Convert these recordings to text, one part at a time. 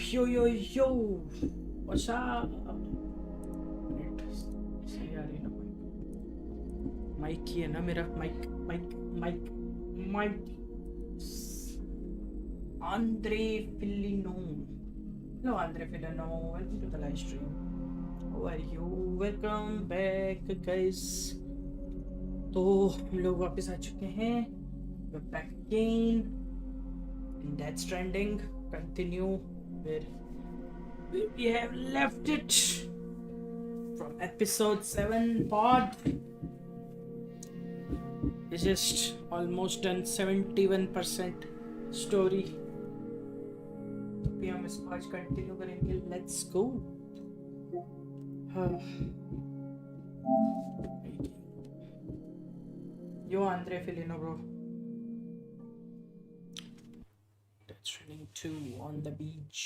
Yo, what's up? सही आ रही ना माइक ही है ना मेरा mic Andre Filano. Hello Andre Filano, welcome to the live stream. How are you? Welcome back guys. तो हम लोग वापस आ चुके हैं. We're back again in Death Stranding. Continue where we have left it from episode 7 pod. It's just almost done 71% story. अभी हम इसको आज कंटिन्यू करेंगे. Let's go. Yo Andre Filano bro. That's running 2 on the beach.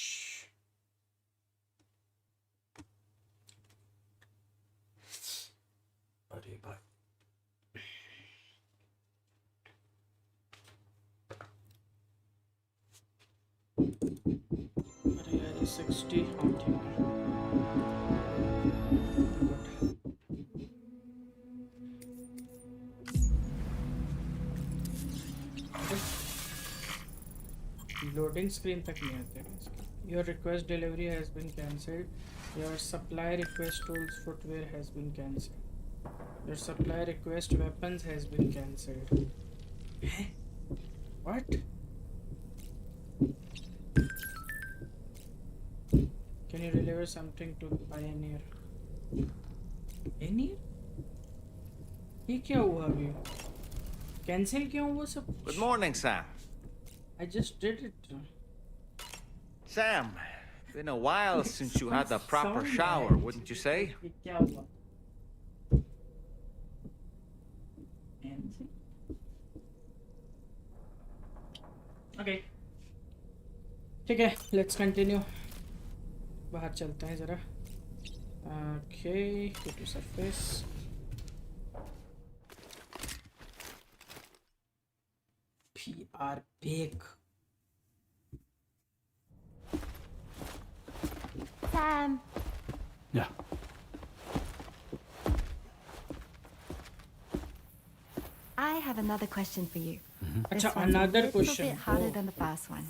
अरे भाई अरे यार 60 हाँ ठीक है. लोडिंग स्क्रीन तक नहीं आते हैं. Your request delivery has been cancelled. Your supply request tools footwear has been cancelled. Your supply request weapons has been cancelled. What? Can you deliver something to Pioneer? Pioneer? ये क्या हुआ अभी? Cancel क्यों हुआ सब? Good morning, Sam. I just did it. Sam, been a while since you had a proper shower, wouldn't you say? ये क्या हुआ? Okay. ठीक है, let's continue. बाहर चलते हैं जरा. Okay, go to surface. PR big. Sam. Yeah. I have another question for you. This अच्छा, one's another a little question. bit harder Oh. than the first one.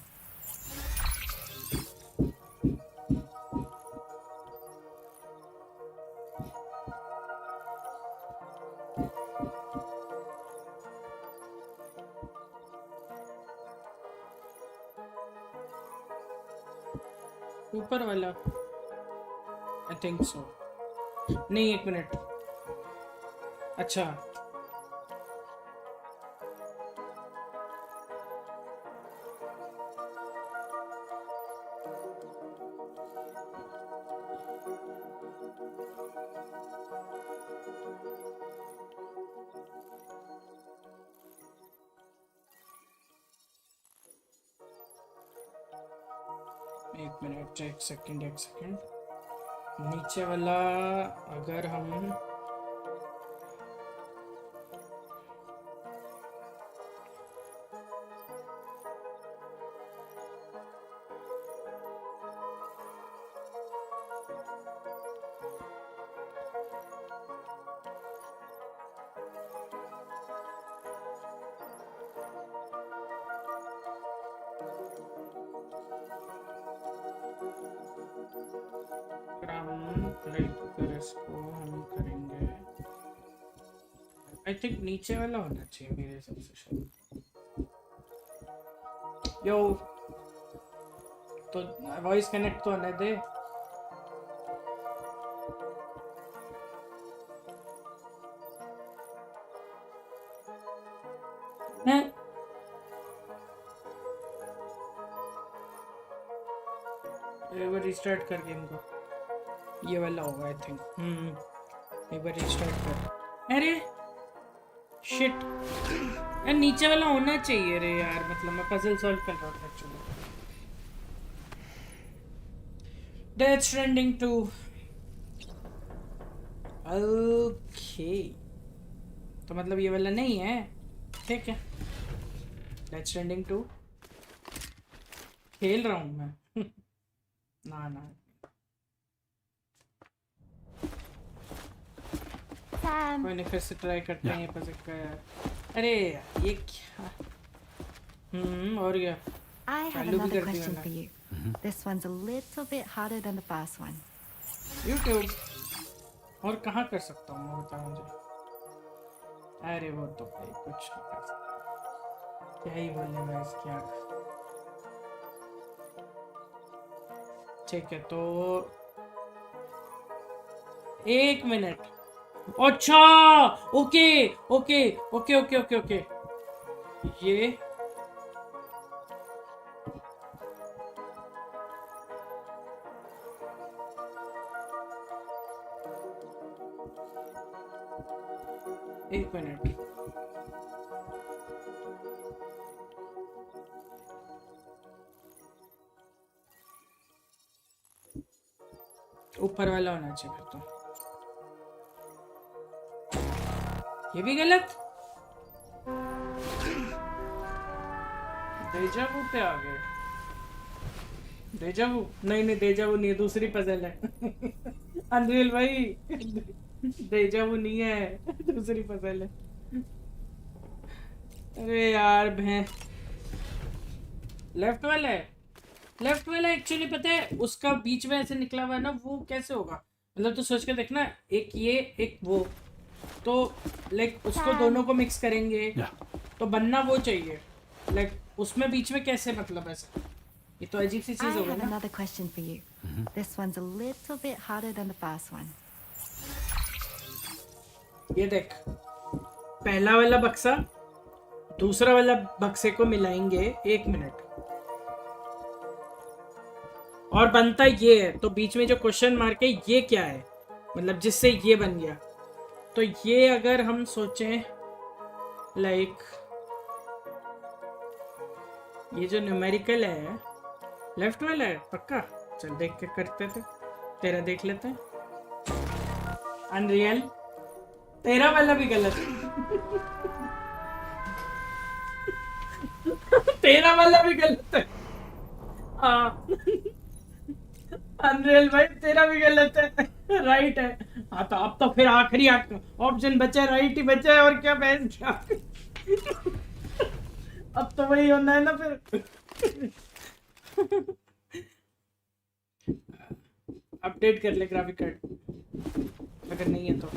ऊपर वाला आई थिंक सो. नहीं, एक minute. अच्छा एक minute, एक second. नीचे वाला अगर हम करेंगे. आई थिंक नीचे वाला होना चाहिए मेरे हिसाब से शायद. यो तो वॉइस कनेक्ट तो होने दे. हैं एक बार रिस्टार्ट कर गेम को. ये वाला होगा आई थिंक. एक बार रिस्टार्ट कर. अरे शिट यार, नीचे वाला होना चाहिए रे यार. मतलब मैं पजल सॉल्व कर रहा था एक्चुअली. Death stranding 2. ओके, तो मतलब ये वाला नहीं है. ठीक है, डेथ स्ट्रैंडिंग 2 खेल रहा हूँ मैं. ना ना Sam, कोई नहीं, फिर से ट्राई करते हैं ये प्रोजेक्ट का यार। अरे यार, ये क्या? और क्या? I have चालू भी another कर दिया question ना। for you. This one's a little bit harder than the first one. YouTube और कहाँ कर सकता हूँ मैं, बताओ मुझे। अरे वो तो भाई कुछ नहीं कर सकता, क्या ही बोलने में इसकी आँख। ठीक है तो 1 मिनट। अच्छा, okay okay okay okay okay okay, ये एक मिनट। ऊपर वाला होना चाहिए फिर तो। ये भी गलत। डेजावू पे आ गए। डेजावू नहीं नहीं, डेजावू नहीं है, दूसरी पजल है। अनरियल भाई, डेजावू नहीं है, दूसरी पजल है। अरे यार भैं, लेफ्ट वाला है। लेफ्ट वाला एक्चुअली पता है उसका बीच में ऐसे निकला हुआ है ना, वो कैसे होगा? मतलब तो सोच के देखना, एक ये एक वो, तो लाइक उसको दोनों को मिक्स करेंगे तो बनना वो चाहिए। लाइक उसमें बीच में कैसे, मतलब ऐसे, ये तो अजीब सी I चीज हो गई have ना। another question for you. This one's a little bit harder than the first one. ये देख, पहला वाला बक्सा दूसरा वाला बक्से को मिलाएंगे, 1 मिनट, और बनता ये है। तो बीच में जो क्वेश्चन मार्क है ये क्या है, मतलब जिससे ये बन गया। तो ये अगर हम सोचें लाइक ये जो न्यूमेरिकल है लेफ्ट वाला है पक्का। चल देख के करते थे, तेरा देख लेते हैं। अनरियल, तेरा वाला भी गलत है। तेरा वाला भी गलत है। हाँ, अनरियल भाई तेरा भी गलत है, राइट है। हाँ तो अब तो फिर आखिरी ऑप्शन बचा, राइट ही बचा है, और क्या बहस क्या। अब तो वही होना है ना फिर। अपडेट कर ले ग्राफिक कार्ड, अगर नहीं है तो।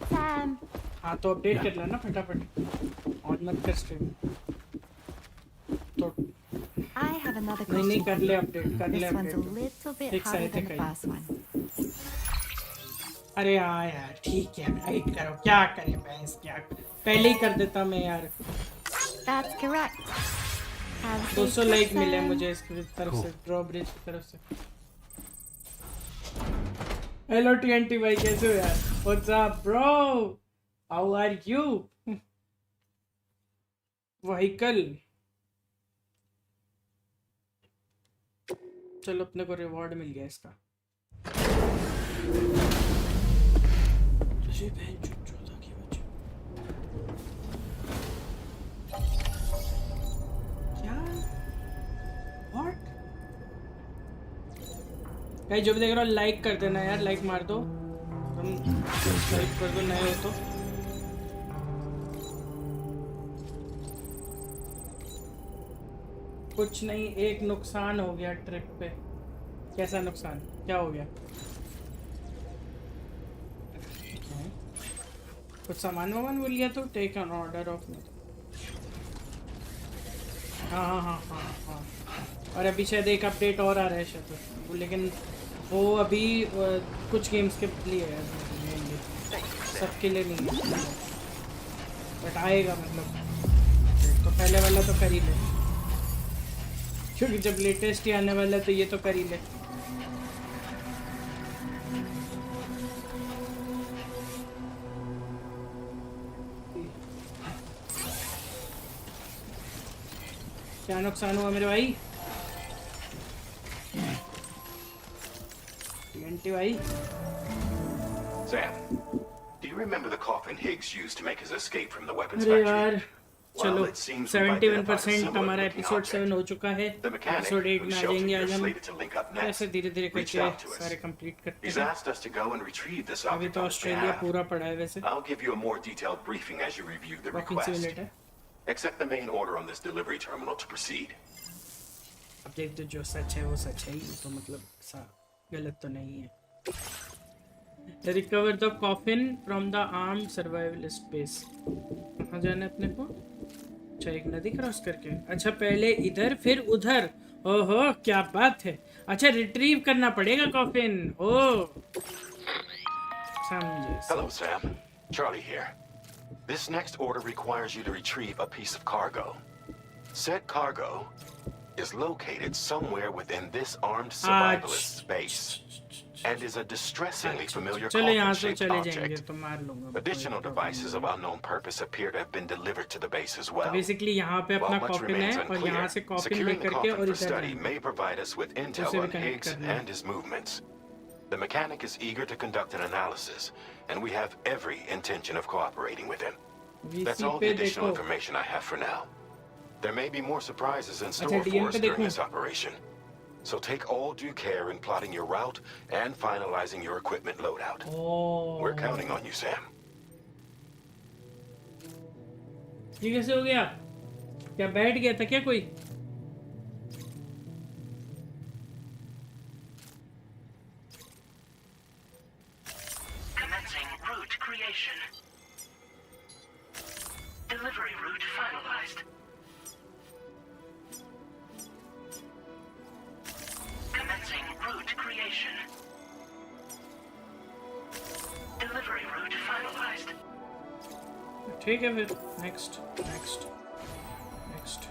Sam, हाँ तो अपडेट कर लेना फटाफट, ऑन मत कर स्ट्रीम। तो I have another नहीं question. कर ले अपडेट, कर ले This one's a update. little bit Fix harder आए थे than the कहीं। first one. अरे हाँ यार ठीक है, राइट करो, क्या करें बहस क्या, पहले ही कर देता मैं यार। That's correct. Have a 200 safe like trip, मिले Sam. मुझे इसकी तरफ से, ड्रॉब्रिज की तरफ से। हेलो टीएनटी भाई, कैसे हो यार? What's up bro, how are you? Vehicle, चलो अपने को रिवॉर्ड मिल गया इसका। तुझे बहन चोदा की वजह क्या? व्हाट? गाइस जो भी देख रहा हो लाइक कर देना यार, लाइक मार दो, तुम सब्सक्राइब कर दो नए हो तो। कुछ नहीं, एक नुकसान हो गया ट्रिप पे। कैसा नुकसान, क्या हो गया? कुछ सामान वामान भूल गया तो take an order of me. हाँ हाँ हाँ हाँ हाँ, और अभी शायद एक अपडेट और आ रहा है शायद, लेकिन वो अभी कुछ गेम्स के लिए है, मेनली सबके लिए नहीं है, बट आएगा मतलब। तो पहले वाला तो कर ही ले, क्योंकि जब लेटेस्ट ही आने वाला है तो ये तो कर ही ले। क्या नुकसान हुआ मेरे भाई? टीएनटी भाई। Sam, do you remember the coffin Higgs used to make his escape from the weapons अरे factory? यार चलो Well, it seems we've identified a 71% similar हमारा looking एपिसोड object. 7 हो चुका है. The mechanic, एपिसोड 8 में whose आ shelter जाएंगे you're आज हम. slated to link up next, ऐसे धीरे धीरे reached करके out to us. सारे कंप्लीट करते He's हैं. asked us to go and retrieve this अभी object तो on his ऑस्ट्रेलिया behalf. पूरा पड़ा है वैसे. I'll give you a more detailed briefing as you review the walking request. Simulator. Accept the main order on this delivery terminal to proceed. अब देख दो जो सच है वो सच है ही, तो मतलब सा गलत तो नहीं है. Recover the coffin from the armed survival space. कहाँ जाना है अपने को? अच्छा एक नदी क्रॉस करके. अच्छा पहले इधर फिर उधर. ओहो क्या बात है. अच्छा रिट्रीव करना पड़ेगा कॉफिन. ओ समझे. Hello, Sam. Charlie here. This next order requires you to retrieve a piece of cargo. Said cargo is located somewhere within this armed survivalist space and is a distressingly familiar चलो यहाँ से coffin-shaped चले जाएंगे object. तो मार लूंगा. Additional devices of unknown purpose appear to have been delivered to the base as well. Basically यहाँ पे अपना While much कॉफिन remains है और यहाँ से unclear, कॉफिन securing the लेकर के coffin और for इधर study जाएंगे. may provide us with intel उसे भी on connect Higgs करना है. and his movements. The mechanic is eager to conduct an analysis, and we have every intention of cooperating with him. That's all the पे additional देखो. information I have for now. There may be more surprises in store अच्छा, for DM us पे during देखूं. this operation. So take all due care in plotting your route and finalizing your equipment loadout. Oh We're counting on you, Sam. ये कैसे हो गया? क्या बैठ गया था क्या कोई? Commencing route creation. Delivery route finalized. Commencing route creation. Delivery route finalized. ठीक है फिर. Next next next.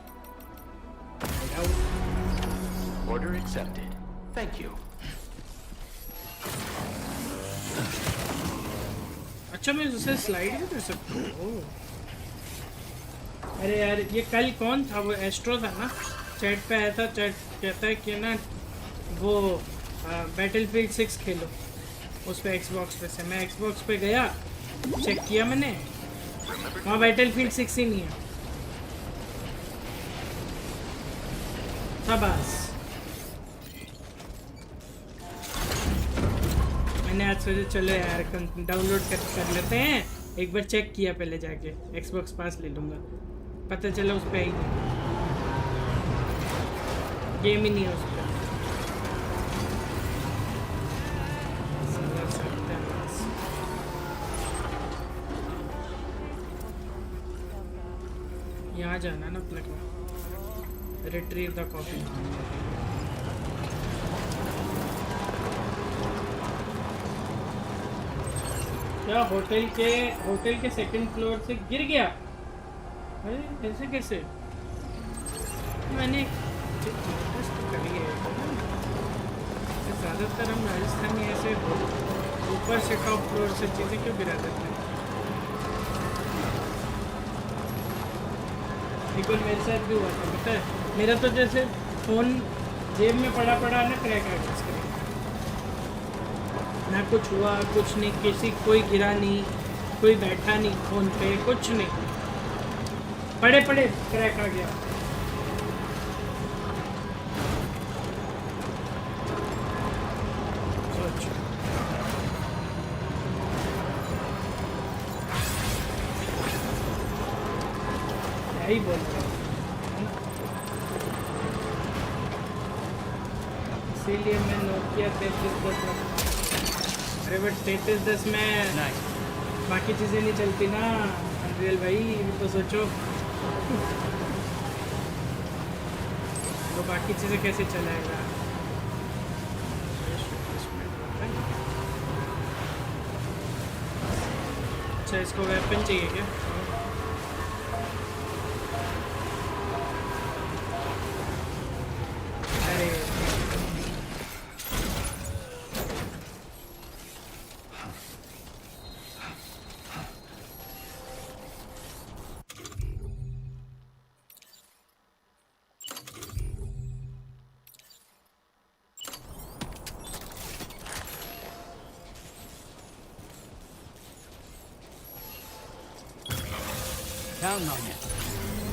Order accepted. Thank you. अच्छा मैं उसे स्लाइड भी कर सकता हूँ. अरे यार ये कल कौन था? वो एस्ट्रो था ना. चैट पे आया था. चैट कहता है कि ना वो बैटलफील्ड 6 खेलो उस पे एक्सबॉक्स पे से. मैं एक्सबॉक्स पे गया, चेक किया मैंने, वहाँ बैटलफील्ड 6 ही नहीं है. शाबाश. मैंने आज सोचा चलो यार डाउनलोड कर लेते हैं. एक बार चेक किया पहले जाके. एक्सबॉक्स पास ले लूँगा. पता चला उस पर ही नहीं, गेम ही नहीं है उस पर. यहाँ जाना ना अपने को. Retrieve the coffee. क्या होटल के सेकंड फ्लोर से गिर गया? अरे ऐसे कैसे? मैंने ज़्यादातर हम राजस्थान में ऐसे ऊपर से टॉप फ्लोर से चीज़ें क्यों गिरा देते हैं? एक बार मेरे साथ भी हुआ था पता है. मेरा तो जैसे फ़ोन जेब में पड़ा ना क्रैक आ गया स्क्रीन. ना कुछ हुआ कुछ नहीं. किसी कोई गिरा नहीं, कोई बैठा नहीं फ़ोन पे, कुछ नहीं. पड़े क्रैक आ गया. सोच. क्या ही बोल रहा हूँ. इसीलिए मैं नोकिया 3310. अरे बट 3310 में बाकी चीज़ें नहीं चलती ना अनरियल भाई. तो सोचो तो बाकी चीज़ें कैसे चलाएगा. अच्छा इसको वेपन चाहिए क्या? अरे Counting on you.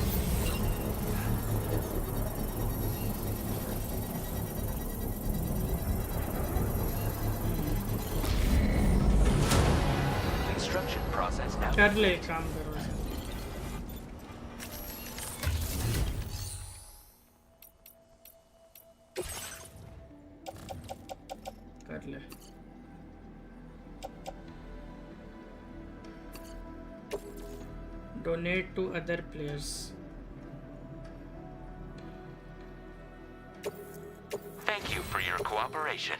कर ले, काम करो इसे। कर ले। Donate to other players. Thank you for your cooperation.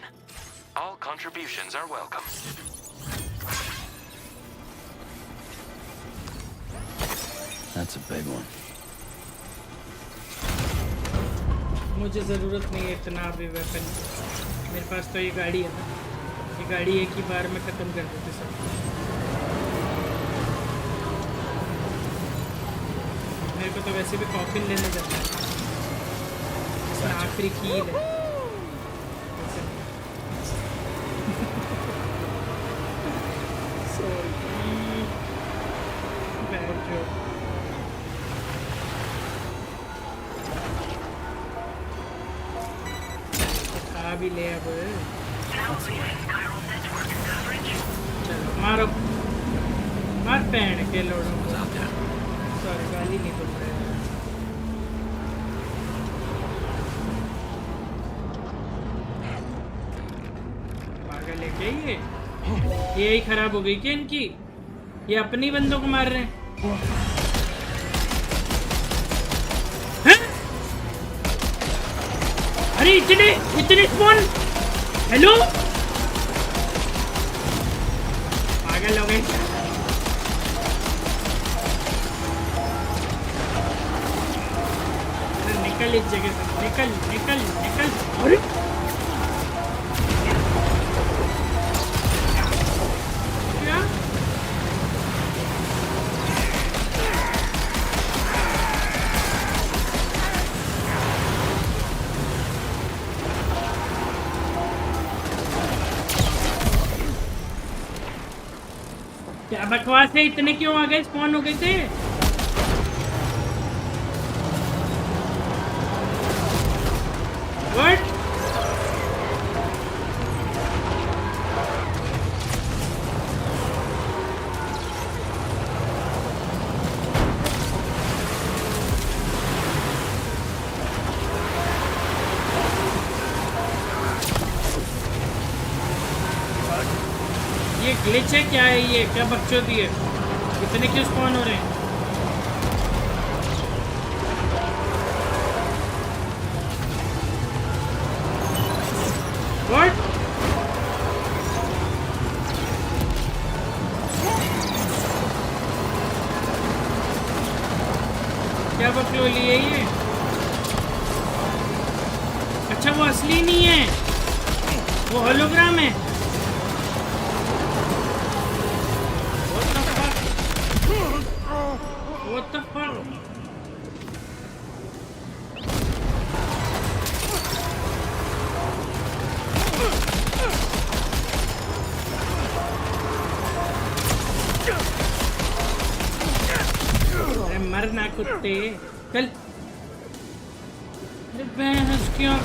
All contributions are welcome. That's a big one. मुझे ज़रूरत नहीं है इतना अभी वेपन। मेरे पास तो ये गाड़ी है ना, ये गाड़ी एक ही बार में ख़त्म कर देती सब। मेरे को तो वैसे भी कॉफिन लेने जाना है, इसमें आखिरी कील है। Bad joke. भी ले अब। चलो मारो, मार पैन के लोड़ों को। सॉरी गाली नहीं बोल रहे हैं। पागल है क्या ये ही खराब हो गई क्या इनकी? ये अपनी बंदों को मार रहे हैं। अरे इतने स्पॉन। हेलो पागल हो गए। अरे निकल इस जगह से, निकल निकल निकल। अरे क्या क्या बकवास है? इतने क्यों आ गए? स्पॉन हो गए थे। व्हाट? ये ग्लिच है क्या है? ये क्या बकचोदी है? इतने क्यों स्पॉन हो रहे हैं? व्हाट? क्या बकलोली है ये? अच्छा वो असली नहीं है, वो होलोग्राम है। What the fuck? अरे मरना कुत्ते, चल। अरे बहस क्यों?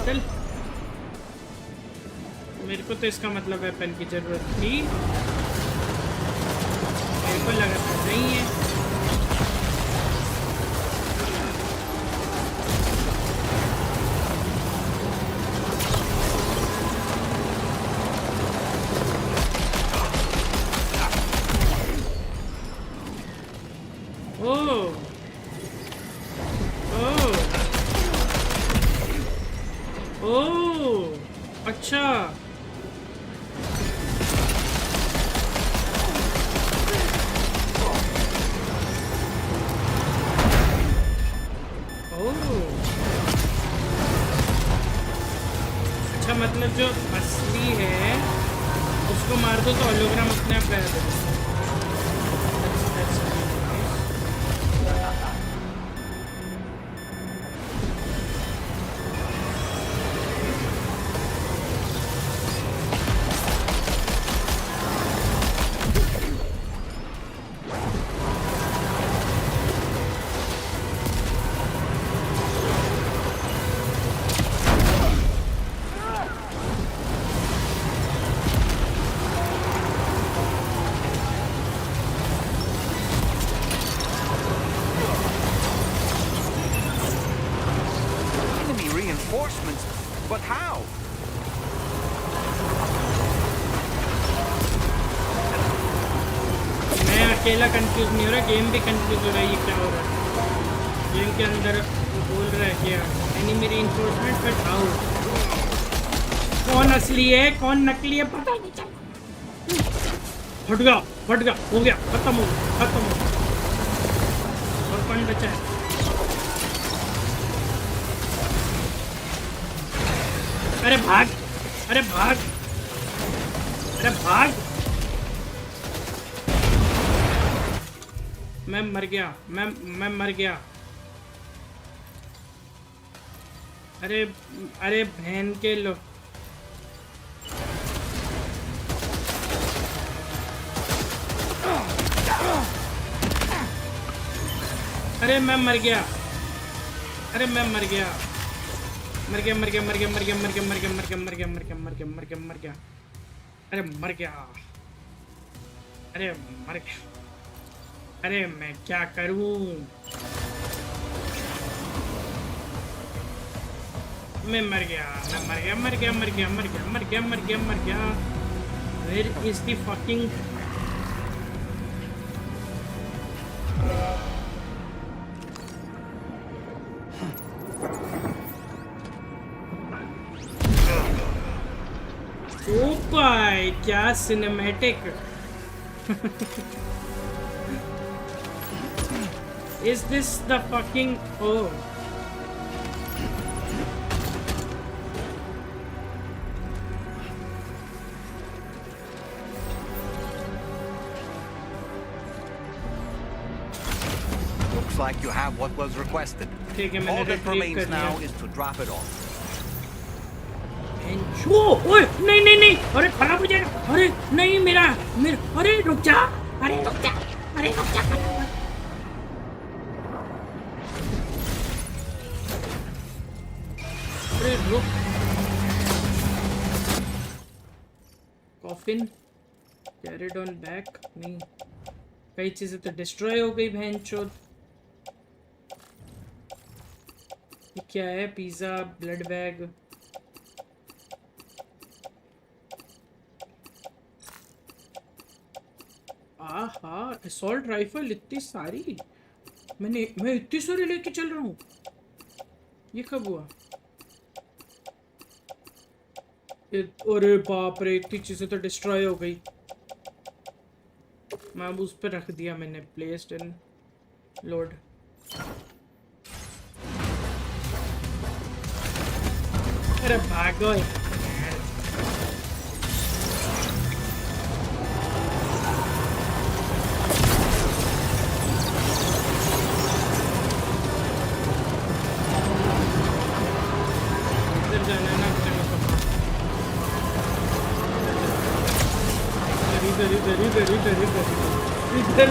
चल। मेरे को तो इसका मतलब वेपन की जरूरत थी, मेरे को लगा था नहीं है। ओह ओह ओह अच्छा। अच्छा मतलब जो असली है उसको मार दो तो होलोग्राम अपने आप गायब हो जाएगा। अकेला कंफ्यूज नहीं हो रहा, गेम भी कंफ्यूज हो रहा है। ये क्या हो रहा है गेम के अंदर? बोल रहा है क्या एनिमी रीइंफोर्समेंट? But how? कौन असली है कौन नकली है पता नहीं चल। फट गया, हो गया, खत्म हो गया। और कौन बचा है? अरे भाग, अरे भाग, अरे भाग। मैं मर गया, मैं मर गया। अरे बहन के लो। अरे मैं मर गया, अरे मैं मर गया, मर गया, मर गया, मर गया, मर गया, मर गया, मर गया, मर गया, मर गया, मर गया, मर गया, मर गया, मर गया। अरे मर गया, अरे मर गया। अरे मैं क्या करूं? मैं मर गया, मैं मर गया, मर गया, मर गया, मर गया, मर गया, मर गया, मर गया। Where is the fucking? ओ भाई क्या cinematic. Is this the fucking? Oh. Looks like you have what was requested. All that remains now is to drop it off. ओए नहीं नहीं नहीं, अरे खराब हो जाएगा। अरे नहीं मेरा, अरे रुक जा, अरे रुक जा, अरे रुक जा। अरे रुक। Coffin carried on back. नहीं, कई चीजें तो डिस्ट्रॉय हो गई बहनचोद। ये क्या है? Pizza, blood bag. आहा, असॉल्ट राइफल इतनी सारी। मैं इतनी सारी लेके चल रहा हूँ। ये कब हुआ? अरे बाप रे, इतनी चीजें तो डिस्ट्रॉय हो गई। मैं अब उस पर रख दिया मैंने, प्लेस्ड इन लोड। अरे भागो। इधर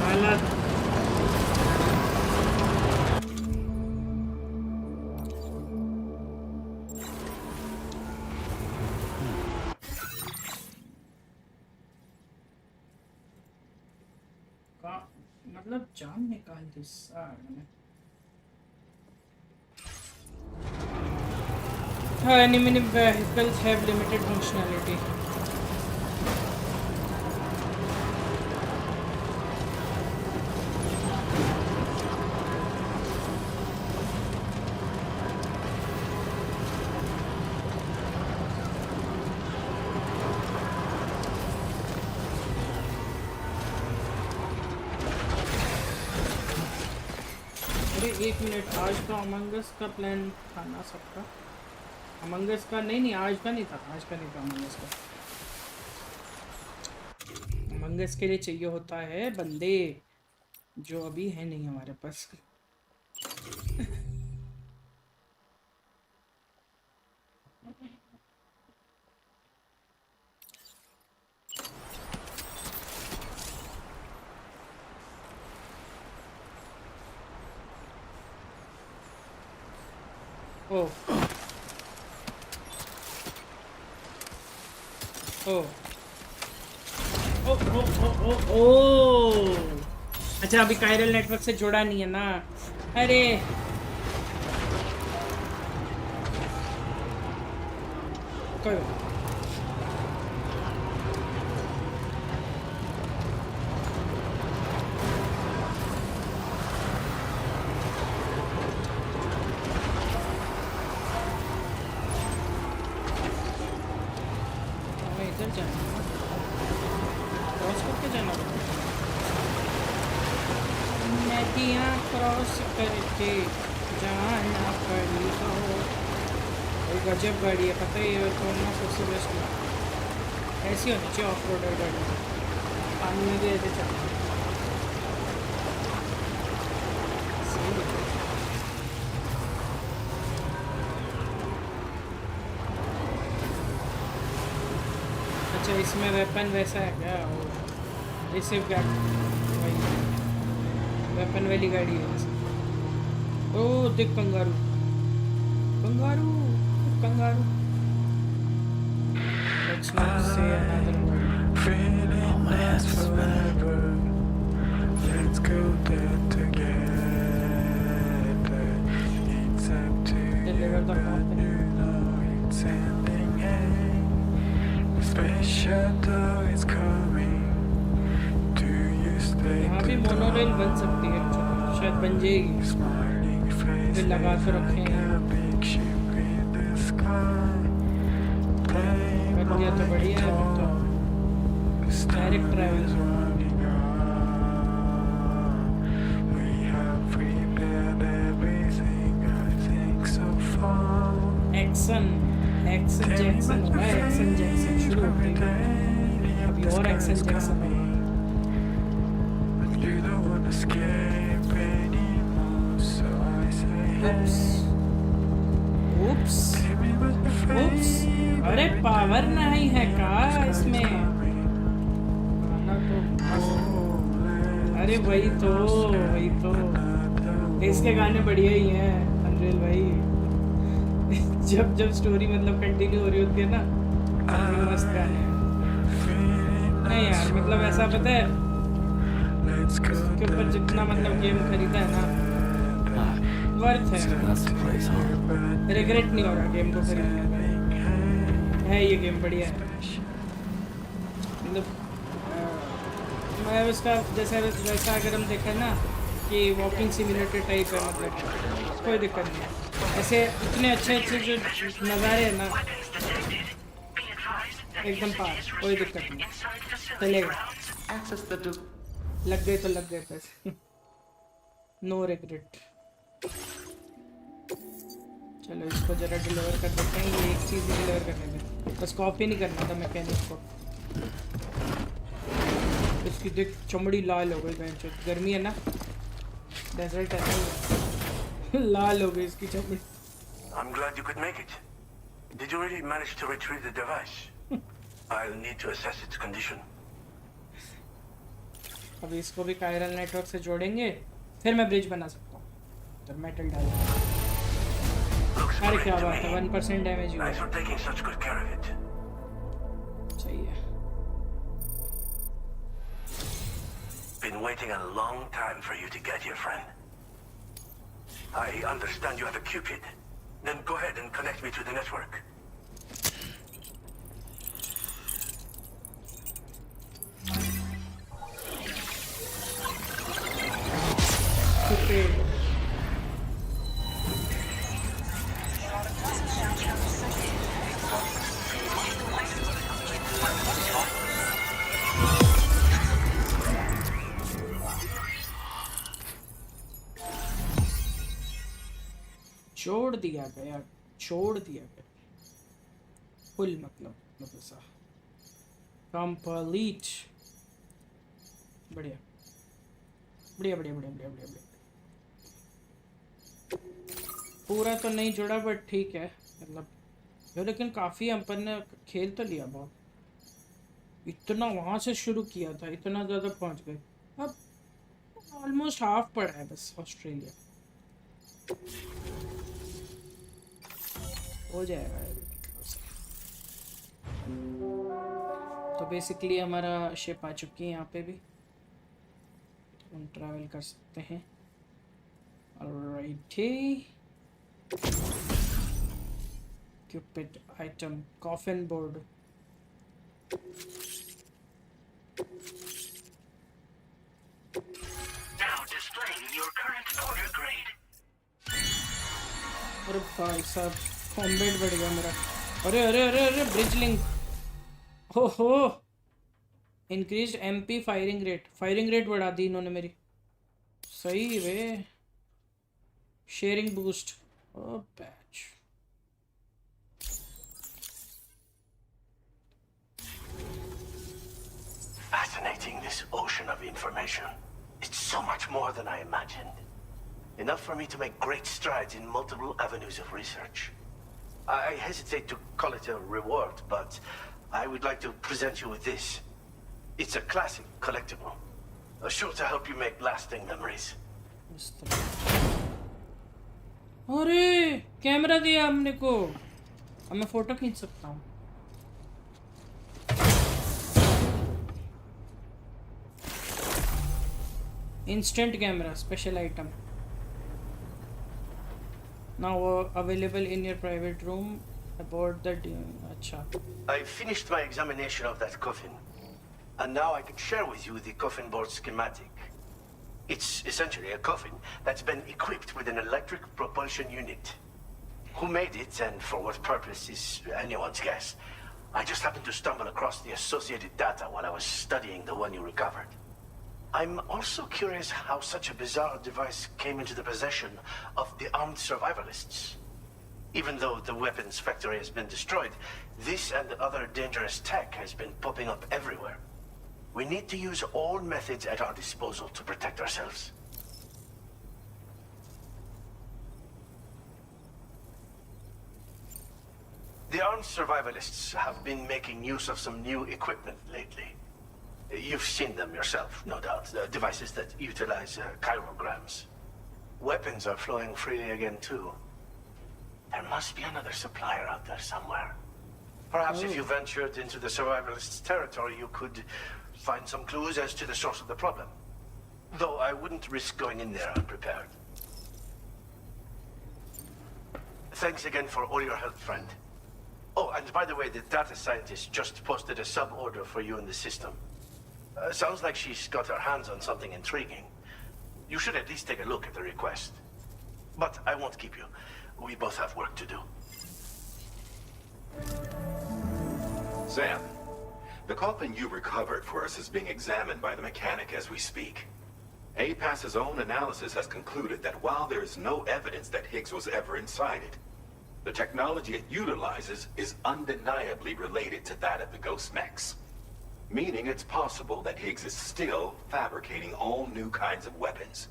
साला। मतलब जान निकाल दी साला। Enemy vehicles have limited functionality. अरे एक मिनट, आज का अमंगस का प्लान था ना सबका? अमंगस का नहीं, आज का नहीं था, अमंगस का। अमंगस के लिए चाहिए होता है बंदे, जो अभी है नहीं हमारे पास। ओ oh oh oh oh oh ओ। अच्छा, अभी कायरल नेटवर्क से जुड़ा नहीं है ना? अरे कोई बात हमें इधर जाना है ना, क्रॉस करके जाना पड़ेगा। नदियाँ क्रॉस करके जाना पड़ेगा। कोई गजब गाड़ी है, पता ही है तो ना, सबसे बेस्ट ऐसी होनी चाहिए ऑफ रोड गाड़ी, पानी में भी ऐसे चलना सही है। अच्छा इसमें वेपन वैसा है क्या, वो रिसीव गाड़ी वही वेपन वाली गाड़ी है वैसे। ओ देख kangaroo kangaroo kangaroo. Let's not say another word. Oh, my ass is spinning. Let's go there together. It's up to Deliver the company. you know it's ending. The space shuttle is coming. Do you stay यहाँ भी monorail बन सकती है, शायद बन जाएगी। smiling face? फिर लगा के रखे हैं, A big ship in the sky. कर दिया तो बढ़िया है। तो direct travel Running on. We have prepared everything, I think so far. Action action Jackson हो रहा है, एक्शन जैक्सन शुरू हो गई, अभी और एक्शन जैक्सन है। But you don't want to escape anymore, so I say, Oops. Oops. give me what you Oops. अरे पावर नहीं है का इसमें, खाना तो अरे वही तो इसके गाने बढ़िया ही हैं अनरियल भाई। जब जब स्टोरी मतलब कंटिन्यू हो रही होती है ना, मस्त गाने हैं। नहीं यार मतलब ऐसा पता है, इसके ऊपर जितना मतलब गेम खरीदा है ना, वर्थ है, That's the place, huh? Regret नहीं हो रहा गेम को खरीदने में। है ये गेम बढ़िया है, मतलब मैं उसका जैसा वैसा अगर हम देखें ना कि वॉकिंग सिमुलेटर टाइप है, मतलब कोई दिक्कत नहीं है। ऐसे इतने अच्छे अच्छे जो नज़ारे हैं ना, एकदम पार, कोई दिक्कत नहीं, चलेगा। लग गए तो लग गए पैसे, नो रिग्रेट। चलो इसको जरा डिलीवर कर देते हैं, ये एक चीज़ ही डिलीवर करने में, बस कॉपी नहीं करना था मैकेनिक को। इसकी देख चमड़ी लाल हो गई, गर्मी है ना, डेजर्ट है, लाल हो गई इसकी चमड़ी। I'm glad you could make it. Did you really manage to retrieve the device? I'll need to assess its condition. अभी इसको भी कायरल नेटवर्क से जोड़ेंगे, फिर मैं ब्रिज बना सकता हूँ, तो मेटल डालूंगा। अरे क्या बात है, 1% डैमेज हुआ। Thanks for taking such good care of it. सही है। Been waiting a long time for you to get here, friend. I understand you have a Cupid. Then go ahead and connect me to the network. Cupid. छोड़ दिया गया full, मतलब ऐसा complete. बढ़िया बढ़िया बढ़िया बढ़िया बढ़िया बढ़िया बढ़िया। पूरा तो नहीं जुड़ा बट ठीक है, मतलब लेकिन काफ़ी अपन ने खेल तो लिया बहुत। इतना वहाँ से शुरू किया था, इतना ज़्यादा पहुँच गए, अब ऑलमोस्ट हाफ पड़ा है बस ऑस्ट्रेलिया, हो जाएगा। तो बेसिकली हमारा शिप आ चुकी है यहाँ पे भी, हम ट्रैवल कर सकते हैं। Alright, Cupid item. Coffin board. Now displaying your current order grade. अरे भाई साहब कॉम्बैट बढ़ गया मेरा. अरे अरे अरे अरे ब्रिज लिंक. हो इंक्रीज्ड एमपी फायरिंग रेट बढ़ा दी इन्होंने मेरी. सही way. Sharing boost. Oh patch. Fascinating, this ocean of information. It's so much more than I imagined. Enough for me to make great strides in multiple avenues of research. I hesitate to call it a reward, but I would like to present you with this. It's a classic collectible, sure to help you make lasting memories. अरे camera दिया हमने को. अब मैं photo खींच सकता हूँ. Instant camera, special item. Now available in your private room. Aboard the. Acha. I finished my examination of that coffin, and now I can share with you the coffin board schematic. It's essentially a coffin that's been equipped with an electric propulsion unit. Who made it and for what purpose is anyone's guess. I just happened to stumble across the associated data while I was studying the one you recovered. I'm also curious how such a bizarre device came into the possession of the armed survivalists. Even though the weapons factory has been destroyed, this and other dangerous tech has been popping up everywhere. We need to use all methods at our disposal to protect ourselves. The armed survivalists have been making use of some new equipment lately. You've seen them yourself, no doubt. Devices that utilize chirograms. Weapons are flowing freely again, too. There must be another supplier out there somewhere. Perhaps if you ventured into the survivalists' territory, you could find some clues as to the source of the problem. Though I wouldn't risk going in there unprepared. Thanks again for all your help, friend. Oh, and by the way, the data scientist just posted a sub-order for you in the system. Sounds like she's got her hands on something intriguing. You should at least take a look at the request. But I won't keep you. We both have work to do. Sam, the coffin you recovered for us is being examined by the mechanic as we speak. APAS's own analysis has concluded that while there is no evidence that Higgs was ever inside it, the technology it utilizes is undeniably related to that of the Ghost Mechs. Meaning it's possible that Higgs is still fabricating all new kinds of weapons.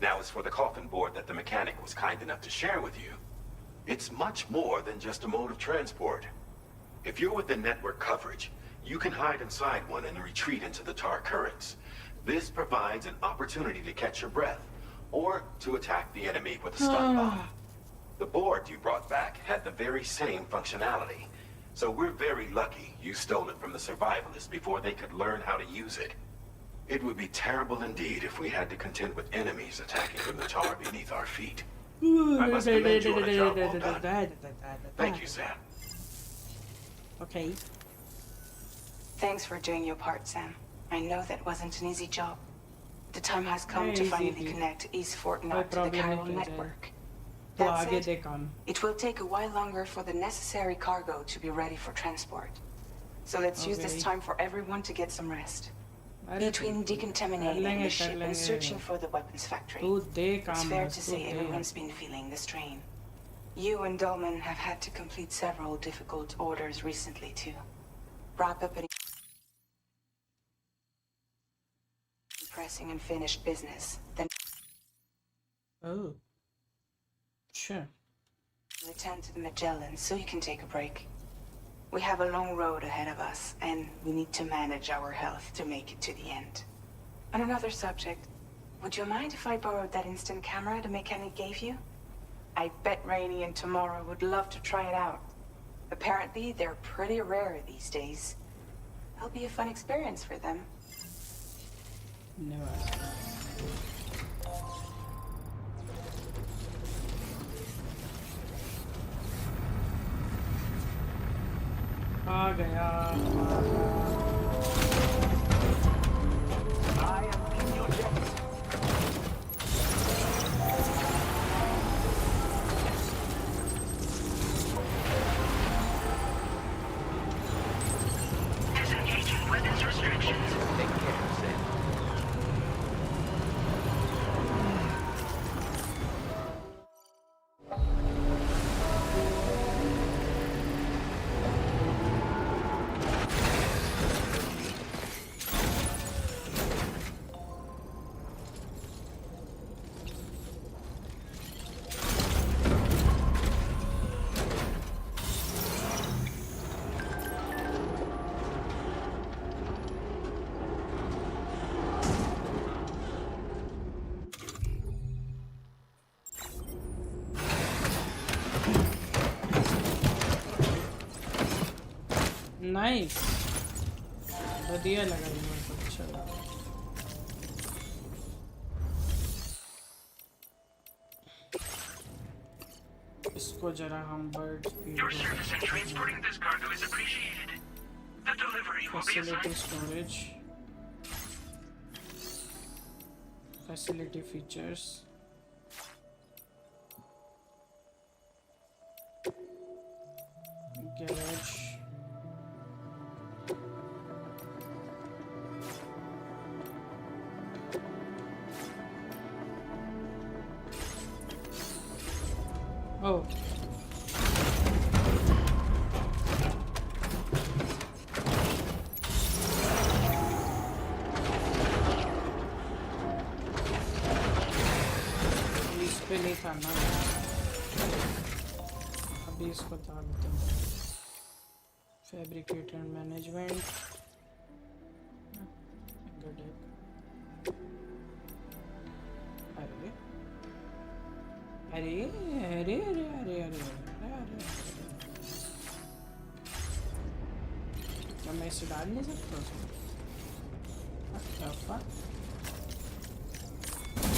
Now, as for the coffin board that the mechanic was kind enough to share with you, it's much more than just a mode of transport. If you're within network coverage, you can hide inside one and retreat into the tar currents. This provides an opportunity to catch your breath, or to attack the enemy with a stun bomb. The board you brought back had the very same functionality. So we're very lucky you stole it from the survivalists before they could learn how to use it. It would be terrible indeed if we had to contend with enemies attacking from the tar beneath our feet. I must commend you on a job well done. Thank you, Sam. Okay. Thanks for doing your part, Sam. I know that wasn't an easy job. The time has come to finally connect East Fortnite to the Chiral network. That said, it will take a while longer for the necessary cargo to be ready for transport. So let's use this time for everyone to get some rest. Between decontaminating the ship and searching for the weapons factory, it's fair to say everyone's been feeling the strain. You and Dolman have had to complete several difficult orders recently too. Wrap up any pressing and finished business, then sure. Return to the Magellan so you can take a break. We have a long road ahead of us, and we need to manage our health to make it to the end. On another subject, would you mind if I borrowed that instant camera the mechanic gave you? I bet Rainey and Tomorrow would love to try it out. Apparently, they're pretty rare these days. It'll be a fun experience for them. No. आ गया Disengaging weapons restrictions. Take care, Sid. Nice बढ़िया लगा मेरे को अच्छा लगा इसको जरा हम bird Your service in transporting this cargo is appreciated. The delivery will be facility assigned. storage facility features garage oh इस पे नहीं था ना अभी इसको डाल देते हैं फैब्रिकेटर मैनेजमेंट अरे अरे अरे अरे अरे अरे अरे क्या मैं इसे डाल नहीं सकता उसमें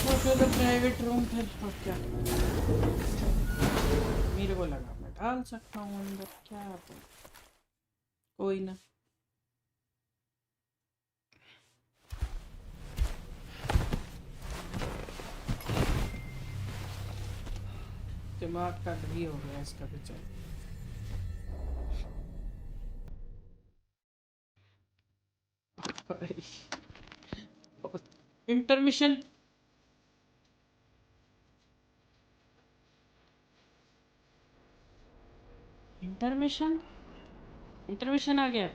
तो चलो प्राइवेट रूम फिर और क्या मेरे को लगा मैं डाल सकता हूँ अंदर क्या कोई ना दिमाग का दही हो गया इसका बेचारा इंटरमिशन इंटरमिशन इंटरमिशन आ गया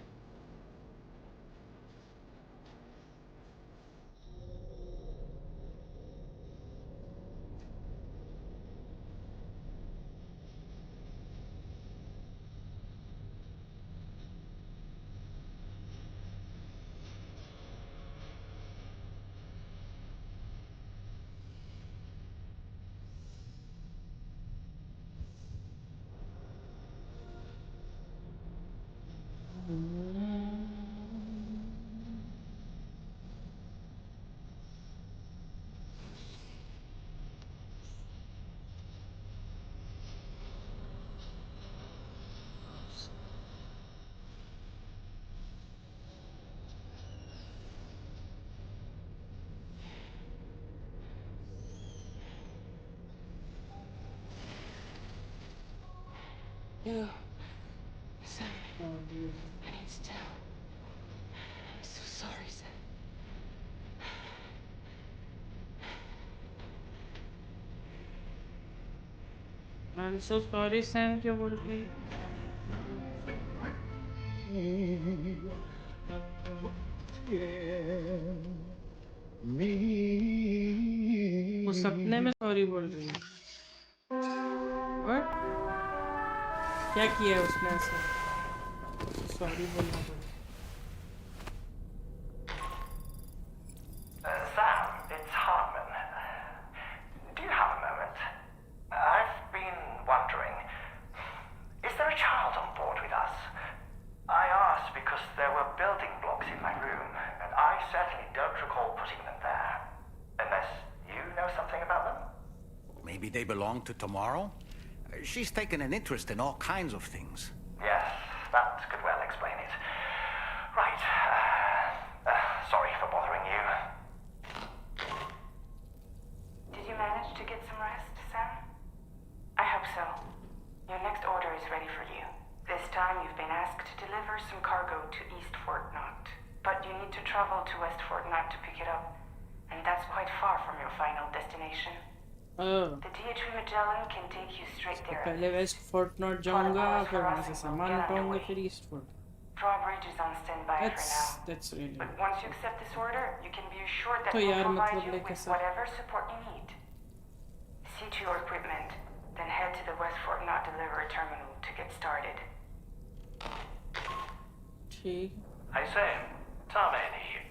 No. Sam. I need to tell. I'm so sorry, Sam. I'm so sorry, Sam. क्या बोल रही वो सपने में सॉरी बोल रही है What? क्या किया उसने ऐसा सॉरी बोलना पड़ा Sam, it's Hartman. Do you have a moment? I've been wondering, is there a child on board with us? I asked because there were building blocks in my room, and I certainly don't recall putting them there. Unless you know something about them? Maybe they belong to Tomorrow? She's taken an interest in all kinds of things. Yes, that could well explain it. Right. Sorry for bothering you. Did you manage to get some rest, Sam? I hope so. Your next order is ready for you. This time you've been asked to deliver some cargo to East Fort Knot. But you need to travel to West Fort Knot to pick it up. And that's quite far from your final destination. Oh. The DHV Magellan can take you straight there. पहले waste fort not जाऊंगा फिर वहां से सामान उठाऊंगा फिर east fort. Drawbridge is on standby for now. That's really. But once you accept this order, you can be assured that तो we'll यार provide मतलब you like with ऐसा. whatever support you need. See to your equipment, then head to the West Fort Knot delivery terminal to get started. ठीक. Hey Sam, Tarman here.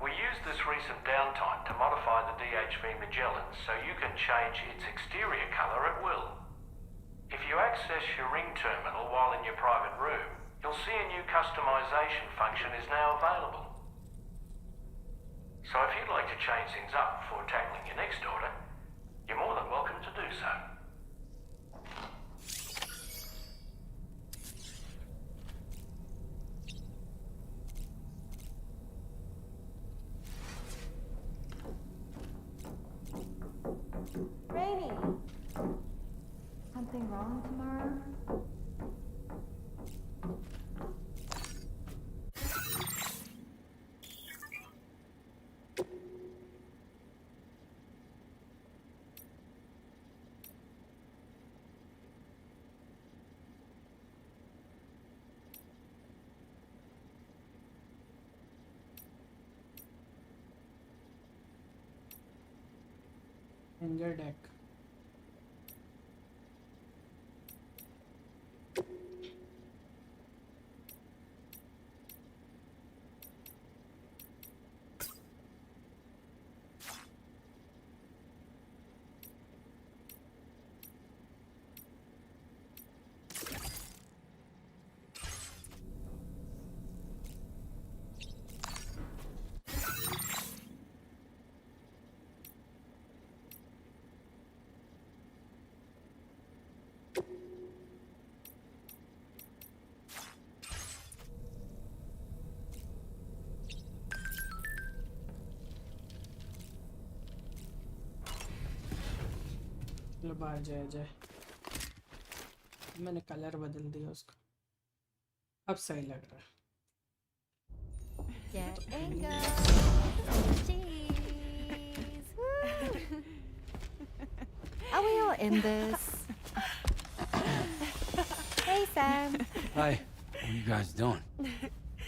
We used this recent downtime to modify the DHV Magellan so you can change its exterior color at will. If you access your ring terminal while in your private room, you'll see a new customization function is now available. So if you'd like to change things up before tackling your next order, you're more than welcome to do so. Rainy. Something wrong tomorrow? Hanger deck. चलो बाहर जाए मैंने colour बदल दिया उसका अब सही लग रहा है. Are we all in this? Hey, Sam. Hi. What are you guys doing?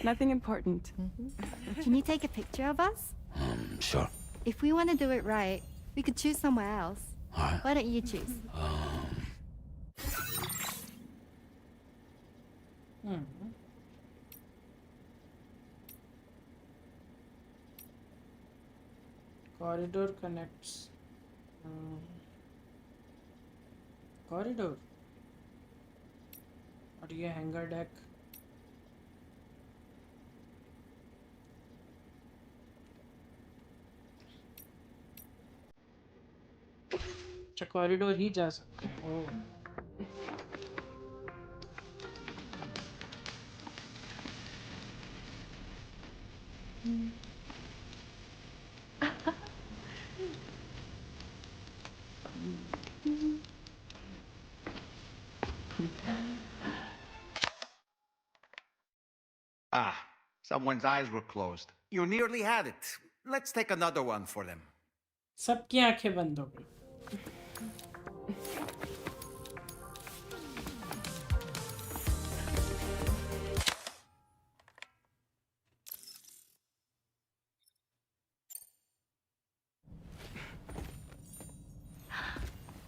Nothing important. Can you take a picture of us? Sure. If we want to do it right, we could choose somewhere else. All right. Why don't you choose? Corridor connects. Corridor. और ये hanger deck. अच्छा corridor ही जा सकते हैं. ओह. Ah, someone's eyes were closed. You nearly had it. Let's take another one for them. सबकी आंखें बंद हो गई.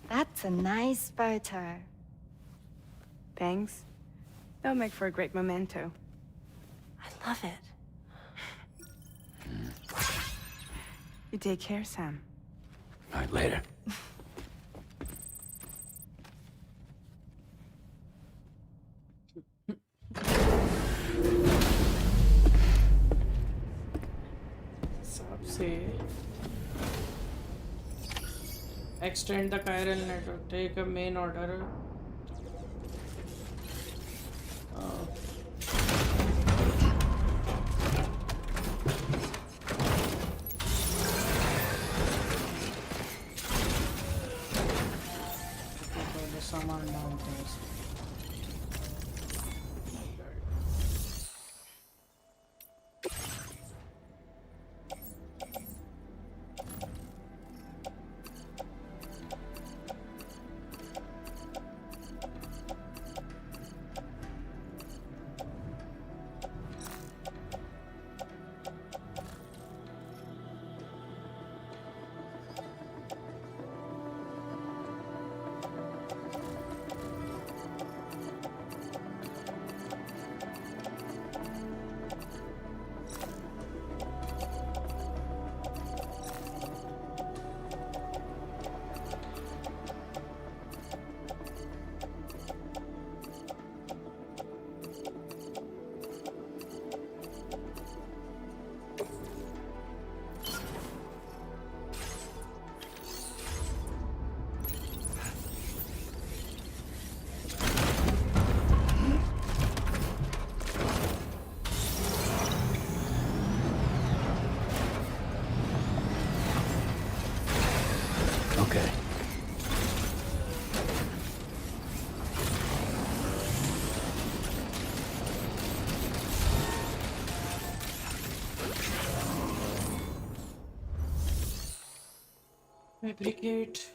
That's a nice photo. Thanks. They'll make for a great memento. I love it. You take care, Sam. All right, later. सबसे extend the chiral network. Take a main order. Fabricate.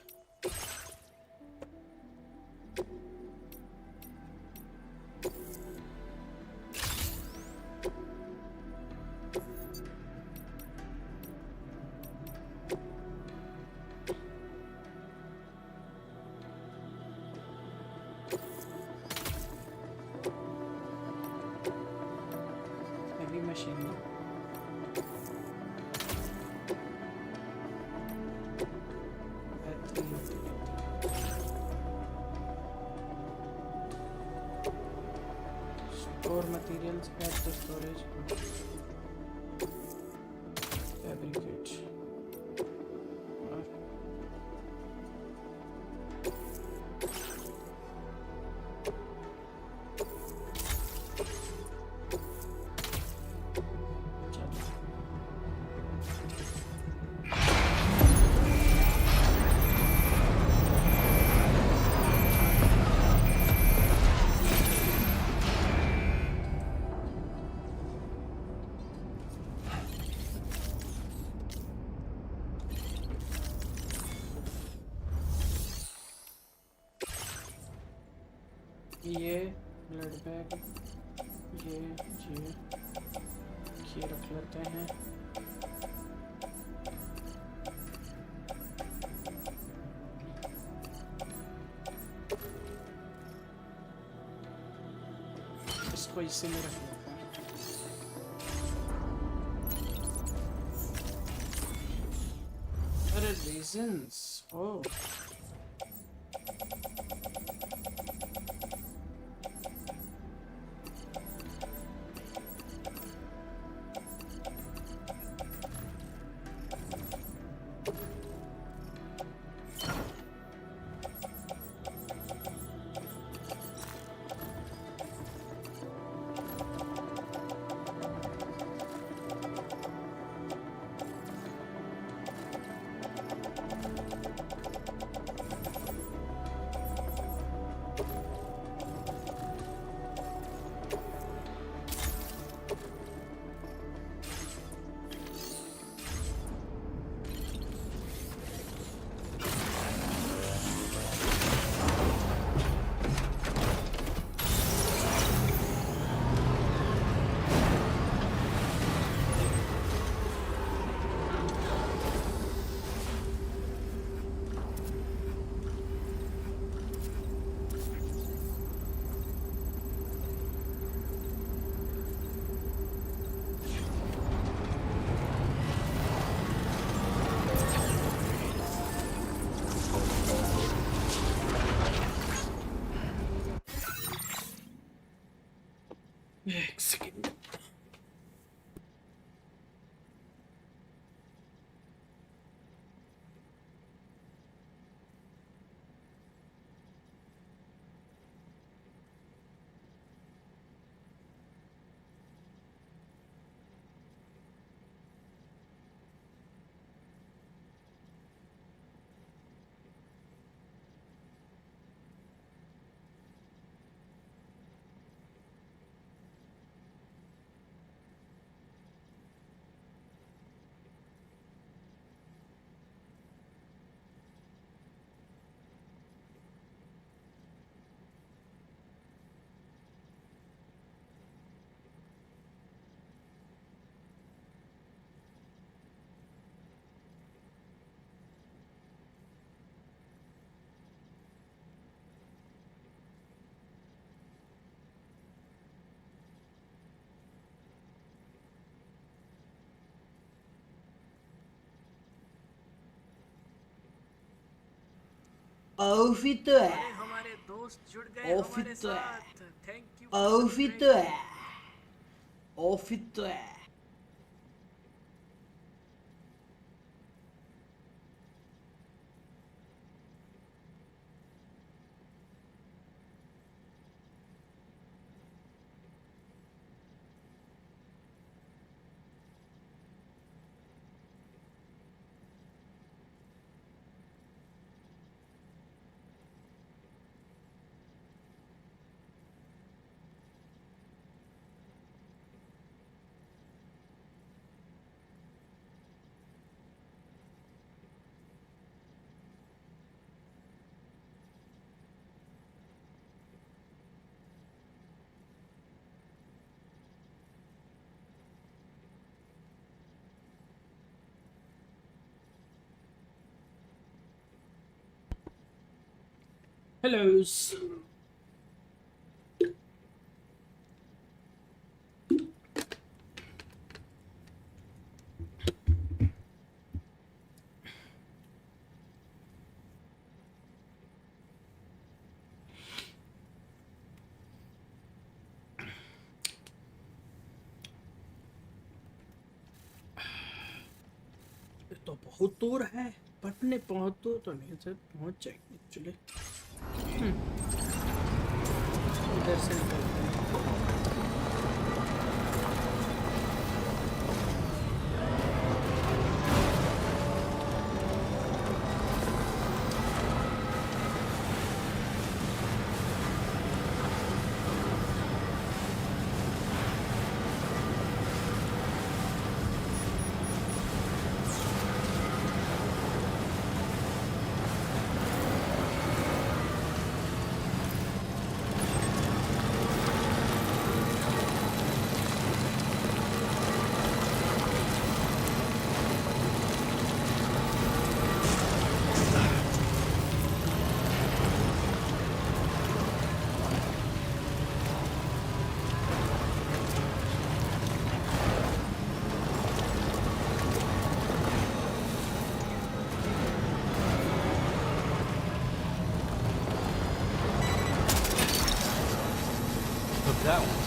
Heavy machine. Store materials at the storage. Fabricate. ये blood bag ये रख लेते हैं। इसको इसी में रख लेते हैं। अरे रीजंस ओह एक सेकंड। आउटफिट है, हमारे दोस्त जुड़ गए हमारे साथ। Thank you. आउटफिट है, आउटफिट है। Hellos. तो बहुत दूर है, पटने बहुत दूर तो नहीं सर, पहुंच जाएंगे एक्चुअली। इधर से निकलते हैं। That one.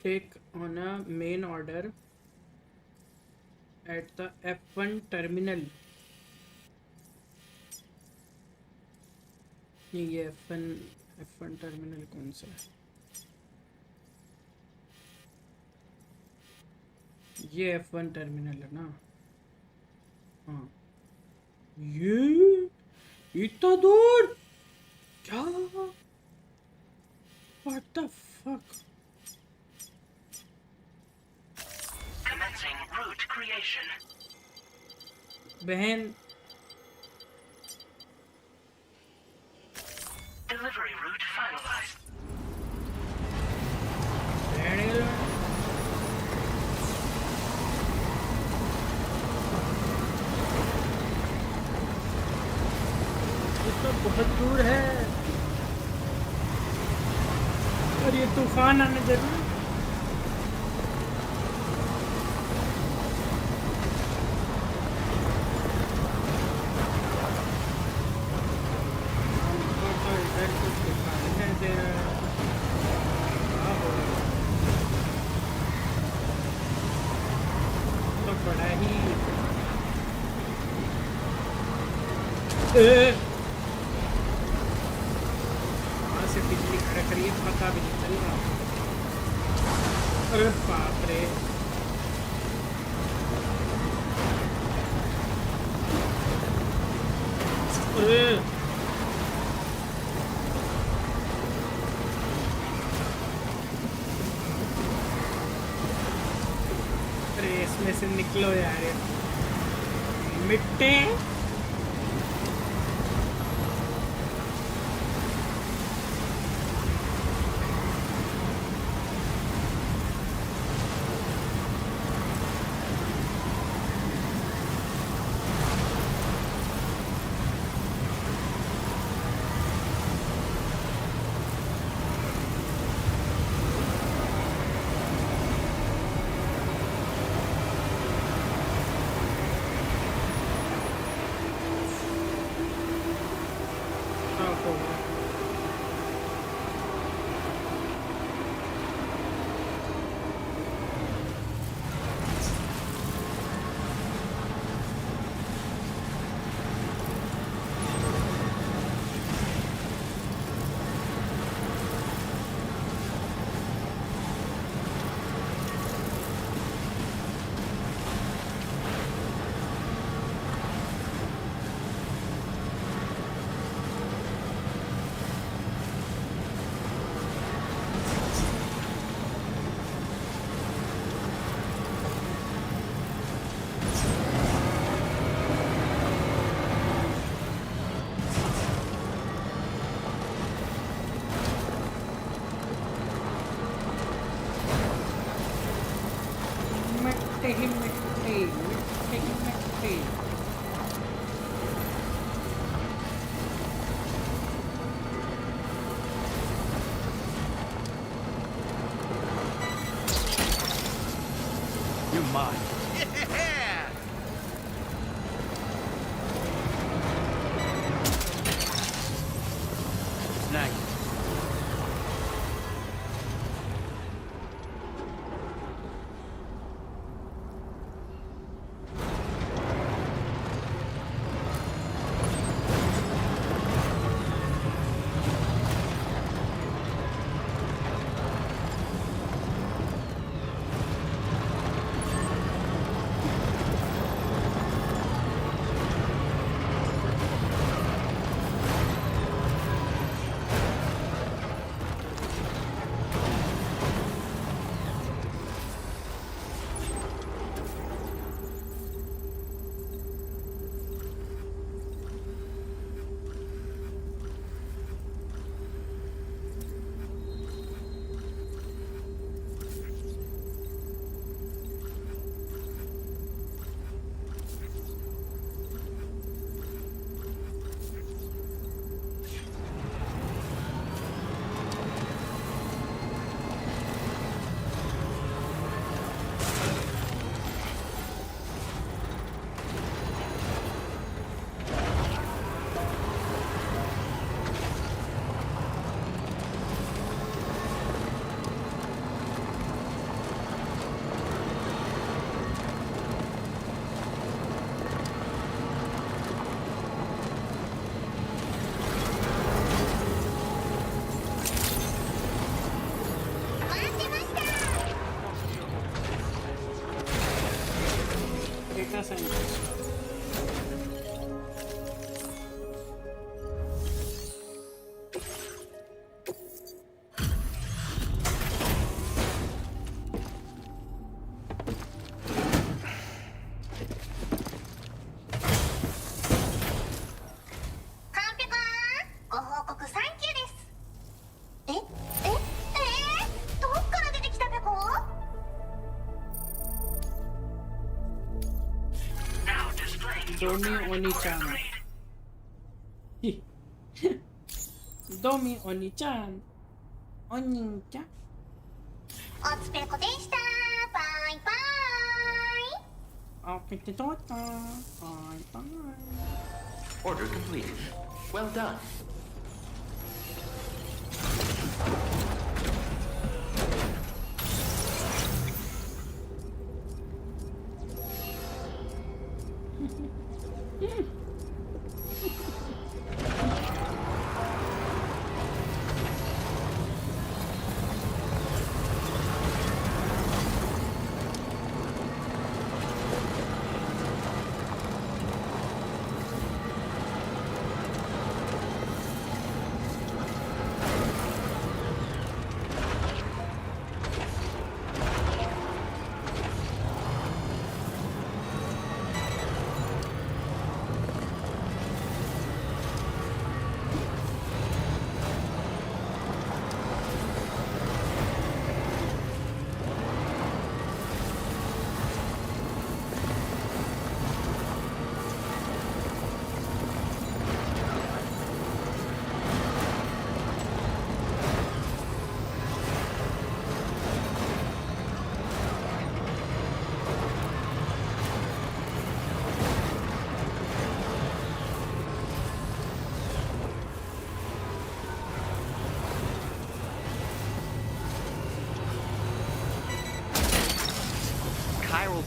Take on a main order at the F1 terminal. ये F1 terminal कौन सा है? ये F1 terminal है ना? हाँ, ये इतना दूर क्या? What the fuck? Commencing route creation. बहन Delivery route finalized. ये तो बहुत दूर है और ये तूफान आने जरूर। वहाँ से बिजली खड़क रही है, पता भी नहीं चल रहा। अरे बाप रे, अरे इसमें से निकलो यार, मिट्टी। You're mine. Yeah! Snag it. Domi Oni-chan. Domi Oni-chan. Oni-chan. おつぺこでした。バイバイ。あ、帰ってとった。バイバイ。 Order completed. Well done.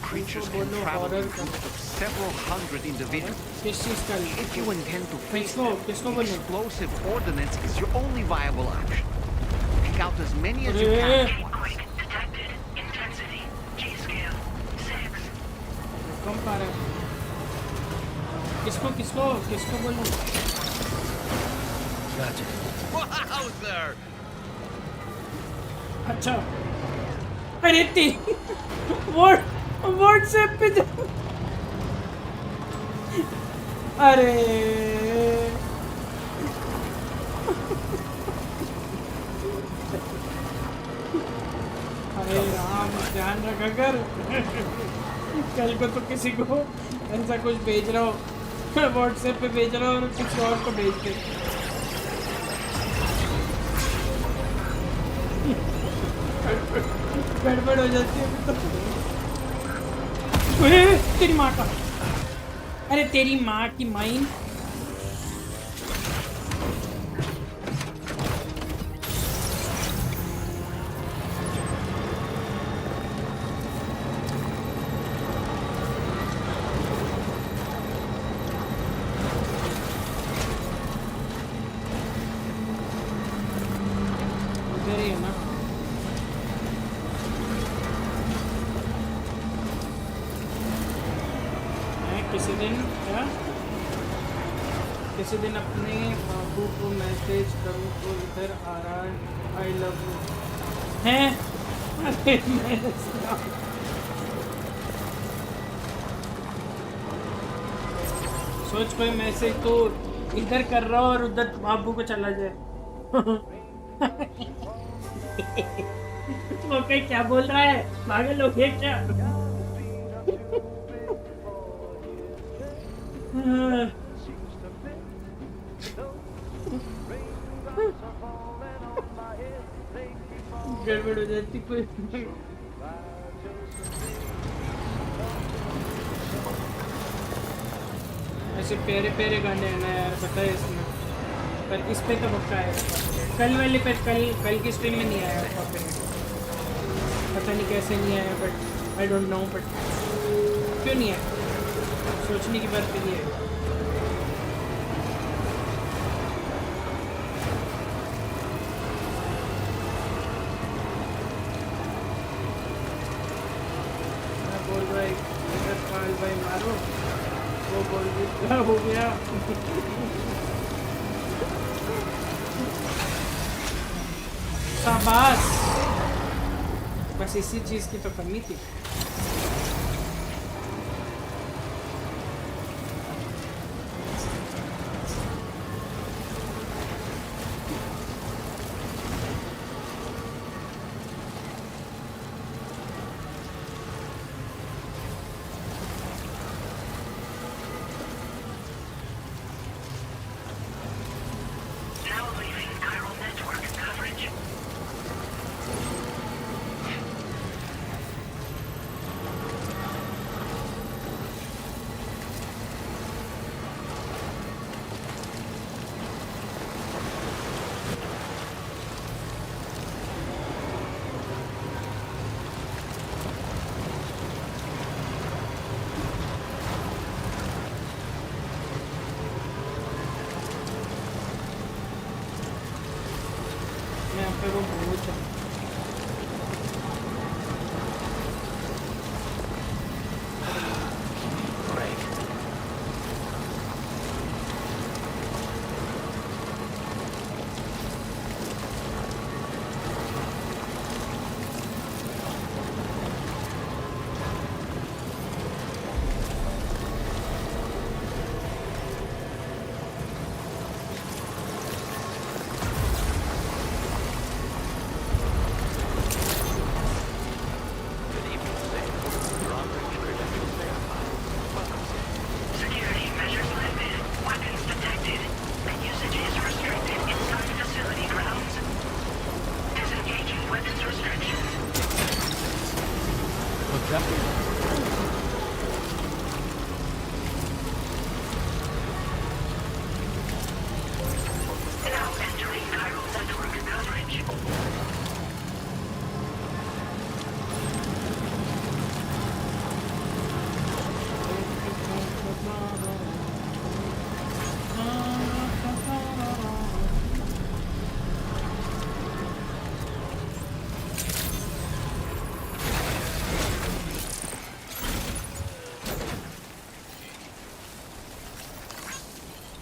Creatures can travel in groups of several hundred individuals. If you intend to face them, explosive ordnance is your only viable option. Pick out as many as you can. Earthquake detected. Intensity. G-scale. 6. Compara. किसको बोलूं? Gotcha. Wowzer! अच्छा. अरे ती. WhatsApp पे अरे अरे राम ध्यान रखा कर कल को तो किसी को ऐसा कुछ भेज रहा हो व्हाट्सएप पे भेज रहा हो और किसी और को भेज दे। गड़बड़ हो जाती है तो। तेरी माँ का, अरे तेरी माँ की माइन। किसी दिन अपने बाबू को मैसेज करूँ तो इधर आ रहा है आई लव यू हैं। अरे सोच कोई मैसेज तो इधर कर रहा हो और उधर बाबू को चला जाए। वो कहीं क्या बोल रहा है, पागल हो गए क्या? गड़बड़ हो जाती कोई। ऐसे प्यारे प्यारे गाने हैं ना यार, पता है इसमें, पर इस पे तो पक्का है। कल वाले पे कल की स्ट्रीम में नहीं आया कॉपीराइट, पता नहीं कैसे नहीं आया, but I don't know, but क्यों नहीं आया सोचने की बात तो ये है। भाई मारो, वो बोल भी क्या हो गया। शाबाश, बस इसी चीज की तो कमी थी।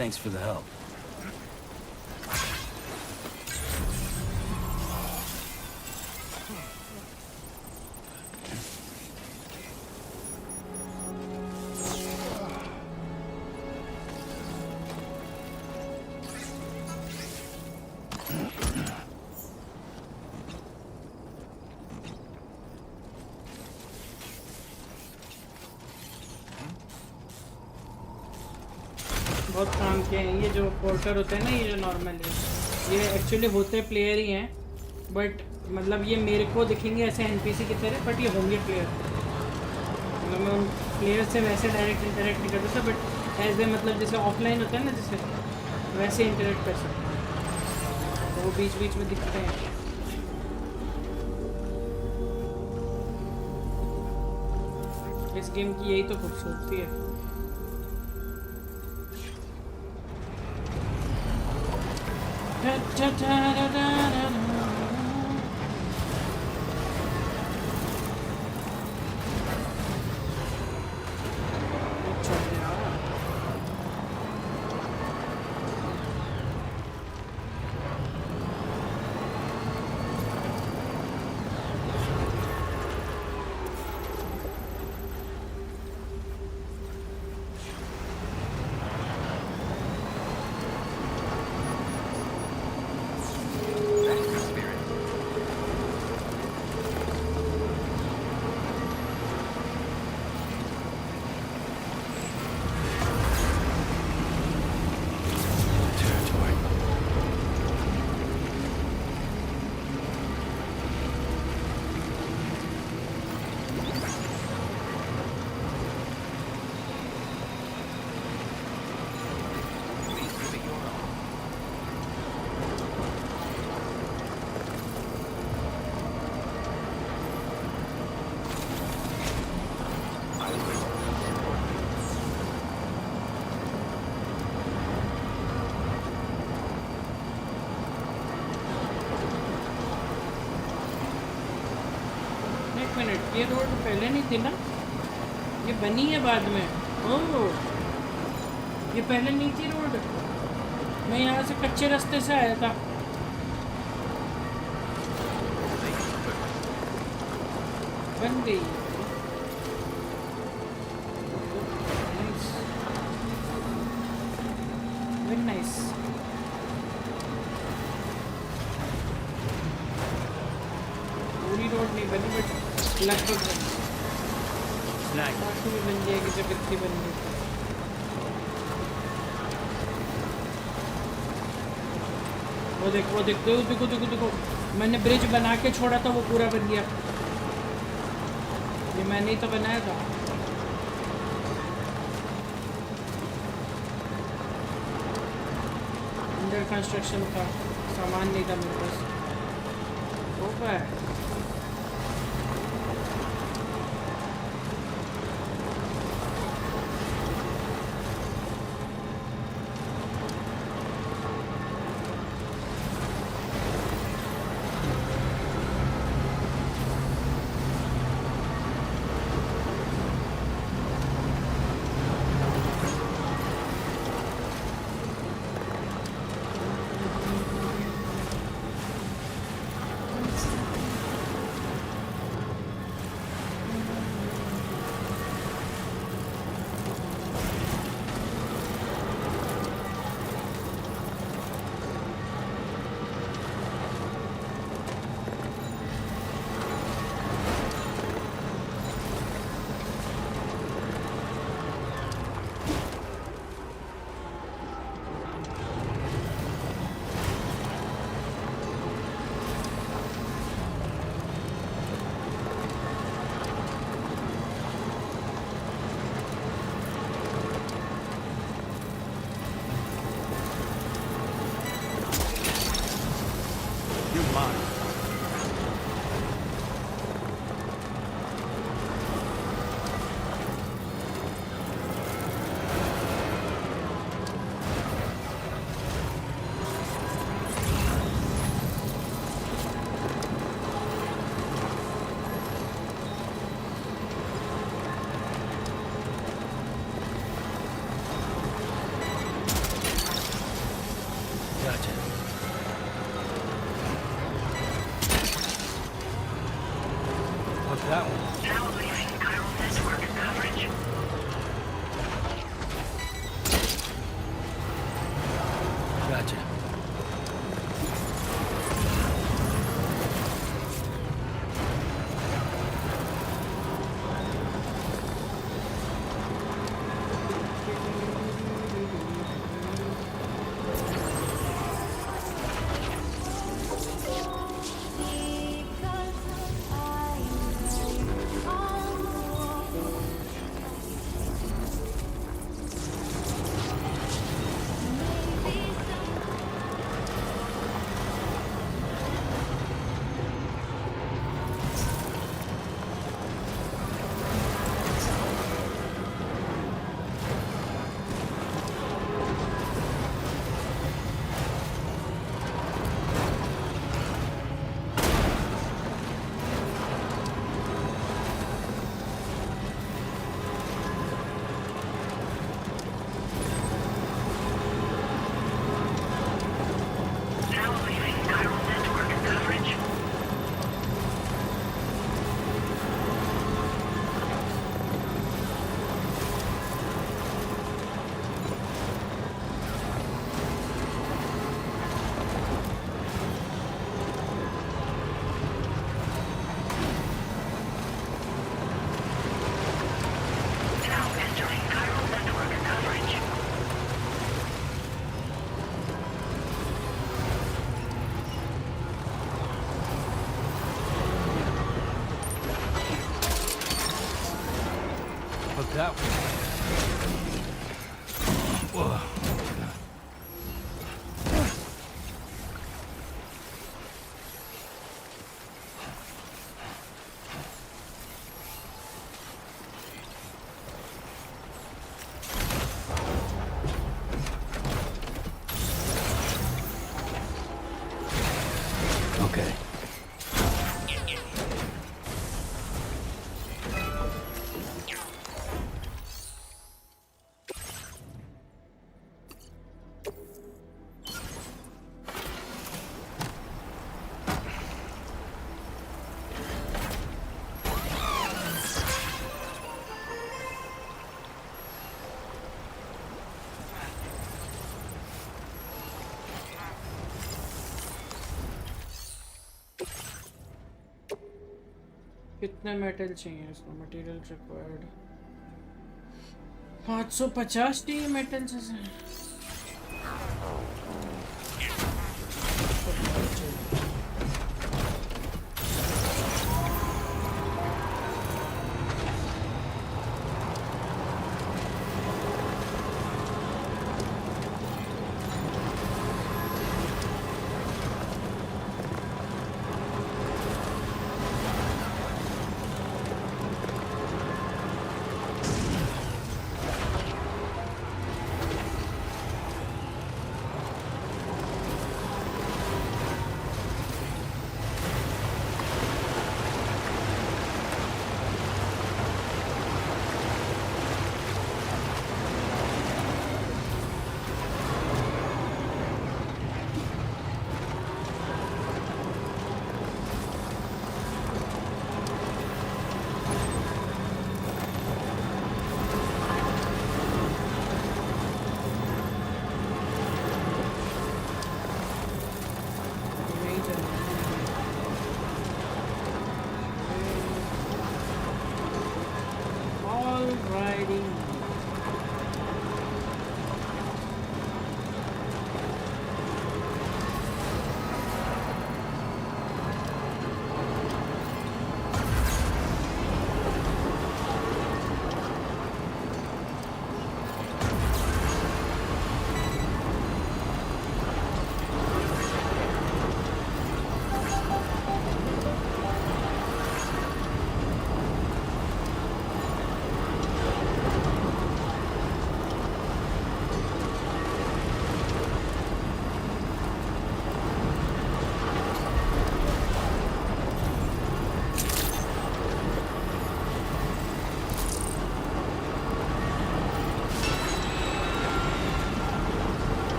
Thanks for the help. बहुत काम किए हैं। ये जो पोर्टर होते हैं ना, ये जो नॉर्मली ये एक्चुअली होते प्लेयर ही हैं, बट मतलब ये मेरे को दिखेंगे ऐसे एनपीसी की तरह, बट ये होंगे प्लेयर। मतलब मैं उन प्लेयर से वैसे डायरेक्ट इंटरेक्ट नहीं करता था, बट एज ए मतलब जैसे ऑफलाइन होता है ना, जैसे वैसे इंटरेक्ट कर सकते हैं, तो वो बीच बीच में दिखते हैं। इस गेम की यही तो खूबसूरती है। ये रोड पहले नहीं थी ना, ये बनी है बाद में। ओह, ये पहले नहीं थी रोड। मैं यहाँ से कच्चे रास्ते से आया था। बन गई। Very nice. पूरी रोड नहीं बनी, बट लगभग बाकी भी बन जाएगी जब इतनी बन गई। वो देखो देखो देखो देखो देखो, मैंने ब्रिज बना के छोड़ा था, वो पूरा बन गया। ये मैंने ही तो बनाया था। अंडर कंस्ट्रक्शन था, सामान नहीं था मेरे पास। Okay, that one. Now leaving chiral network coverage. Gotcha. that one. Whoa. Okay. कितने मेटल चाहिए इसको? मटेरियल रिक्वायर्ड 550 टी मेटल से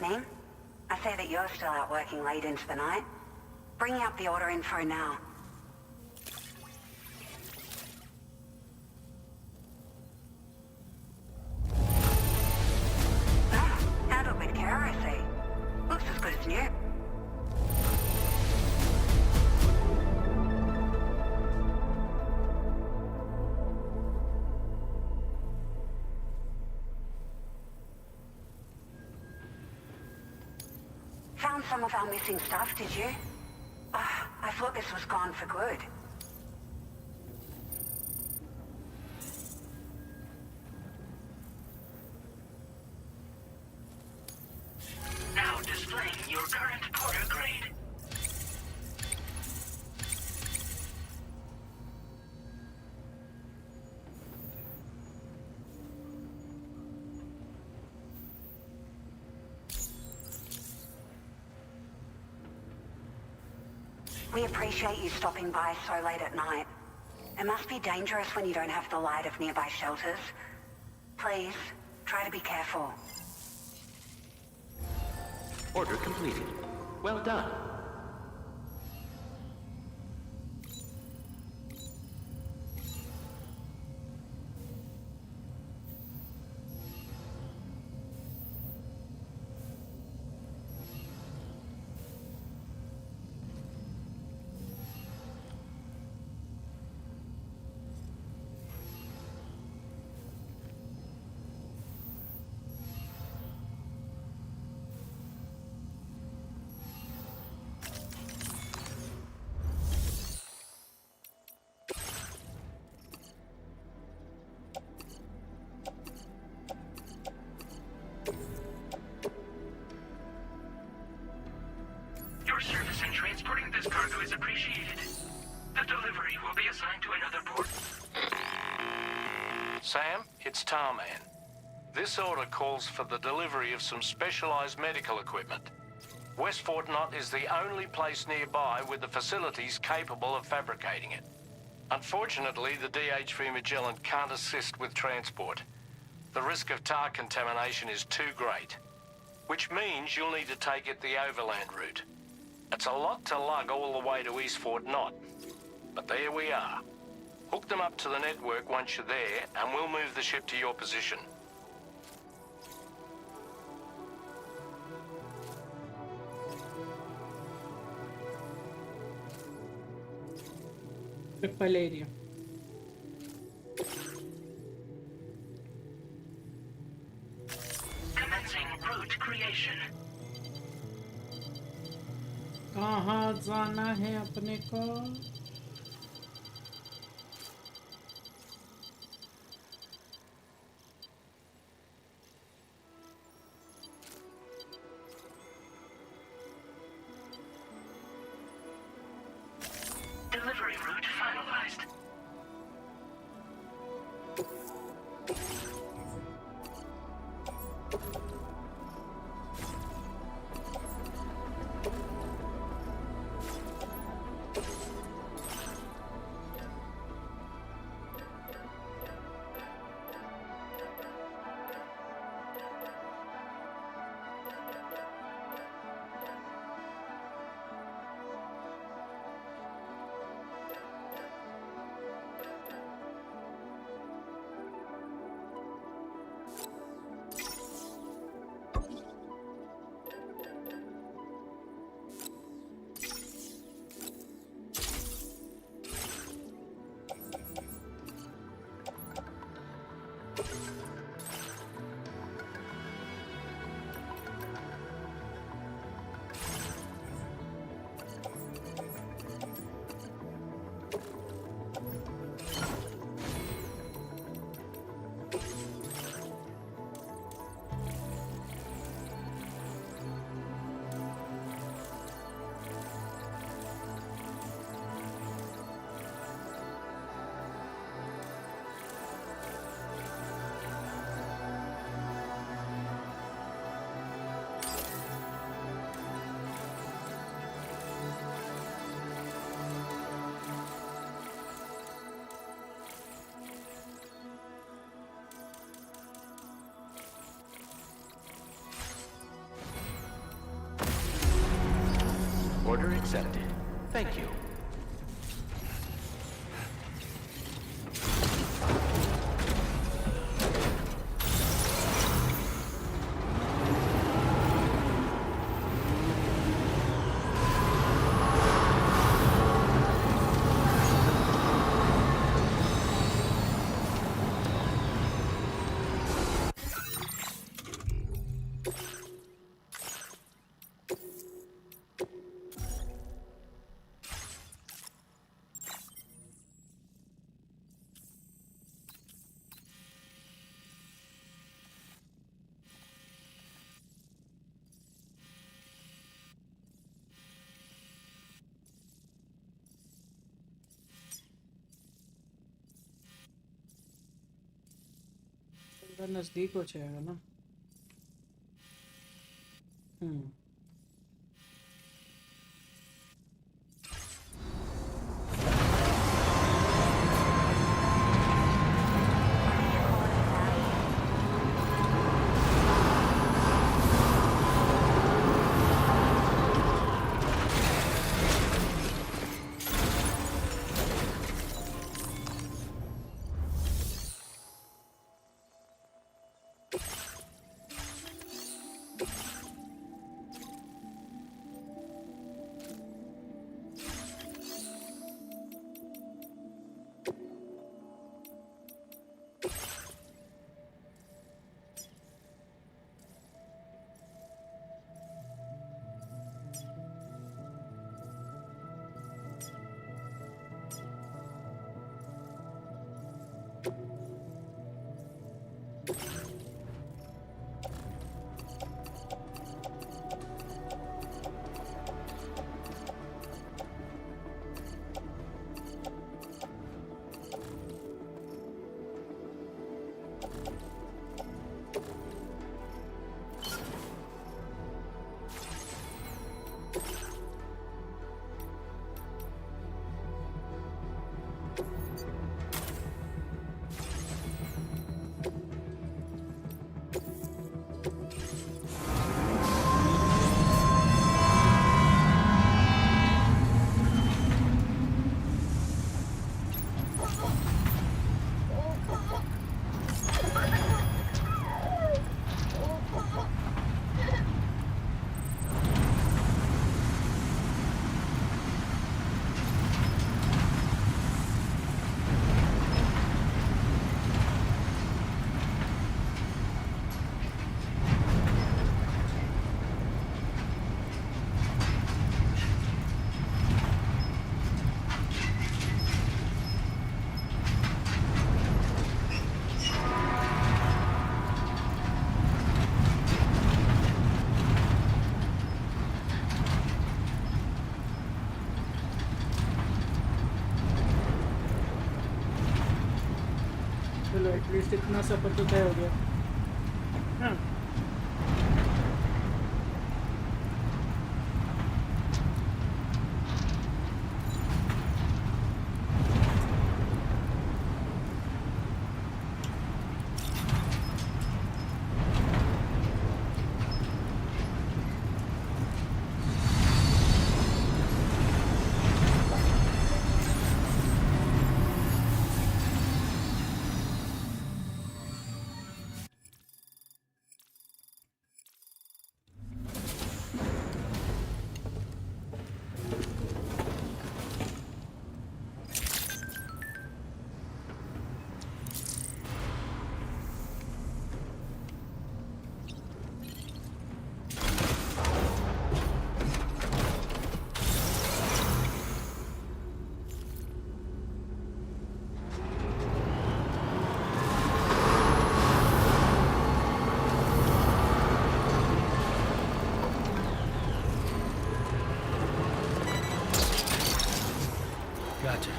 evening. I say that you're still out working late into the night. Bringing up the order info now. Ah, handled with care, I see. Looks as good as new. Found some of our missing stuff, did you? I thought this was gone for good. We appreciate you stopping by so late at night. It must be dangerous when you don't have the light of nearby shelters. Please, try to be careful. Order completed. Well done. Your service in transporting this cargo is appreciated. The delivery will be assigned to another port. Sam, it's Tarman. This order calls for the delivery of some specialized medical equipment. West Fort Knott is the only place nearby with the facilities capable of fabricating it. Unfortunately, the DH3 Magellan can't assist with transport. The risk of tar contamination is too great, which means you'll need to take it the overland route. It's a lot to lug all the way to East Fort Knott, but there we are. Hook them up to the network once you're there, and we'll move the ship to your position. Triple area. Commencing route creation. कहाँ जाना है अपने को? Delivery route finalized. Order accepted. Thank you. नजदीक हो जाएगा ना। At least इतना सफर तो तय हो गया। हाँ Gotcha.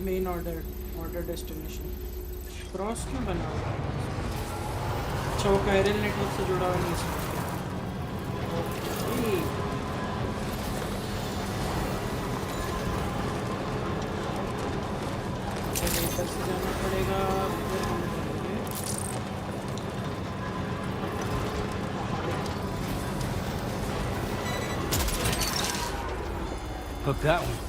Main order destination cross क्यों बना हुआ है? अच्छा वो कायरल नेटवर्क से जुड़ा हुआ नहीं सकता। इधर से जाना पड़ेगा, फिर हम जाएंगे। Hook that one.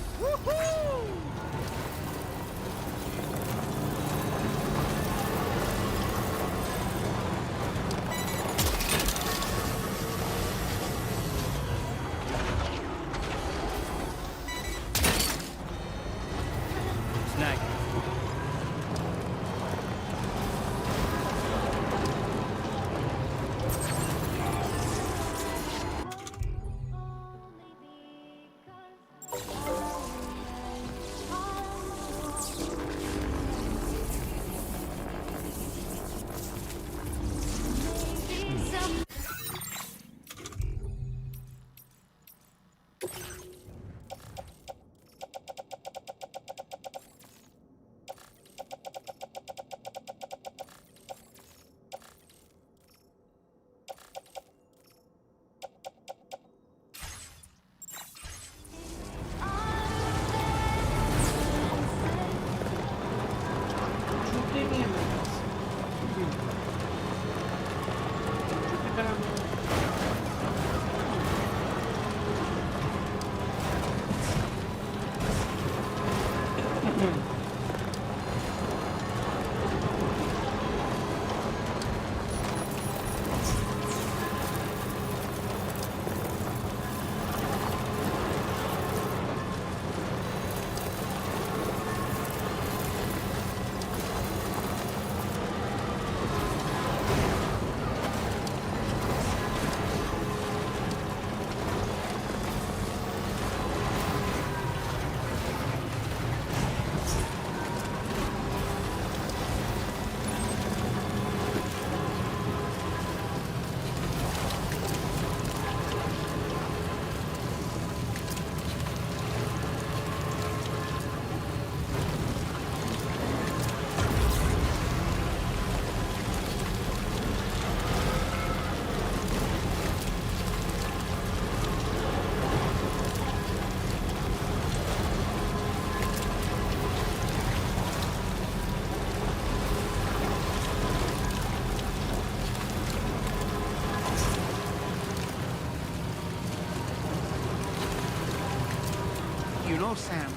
You know, Sam,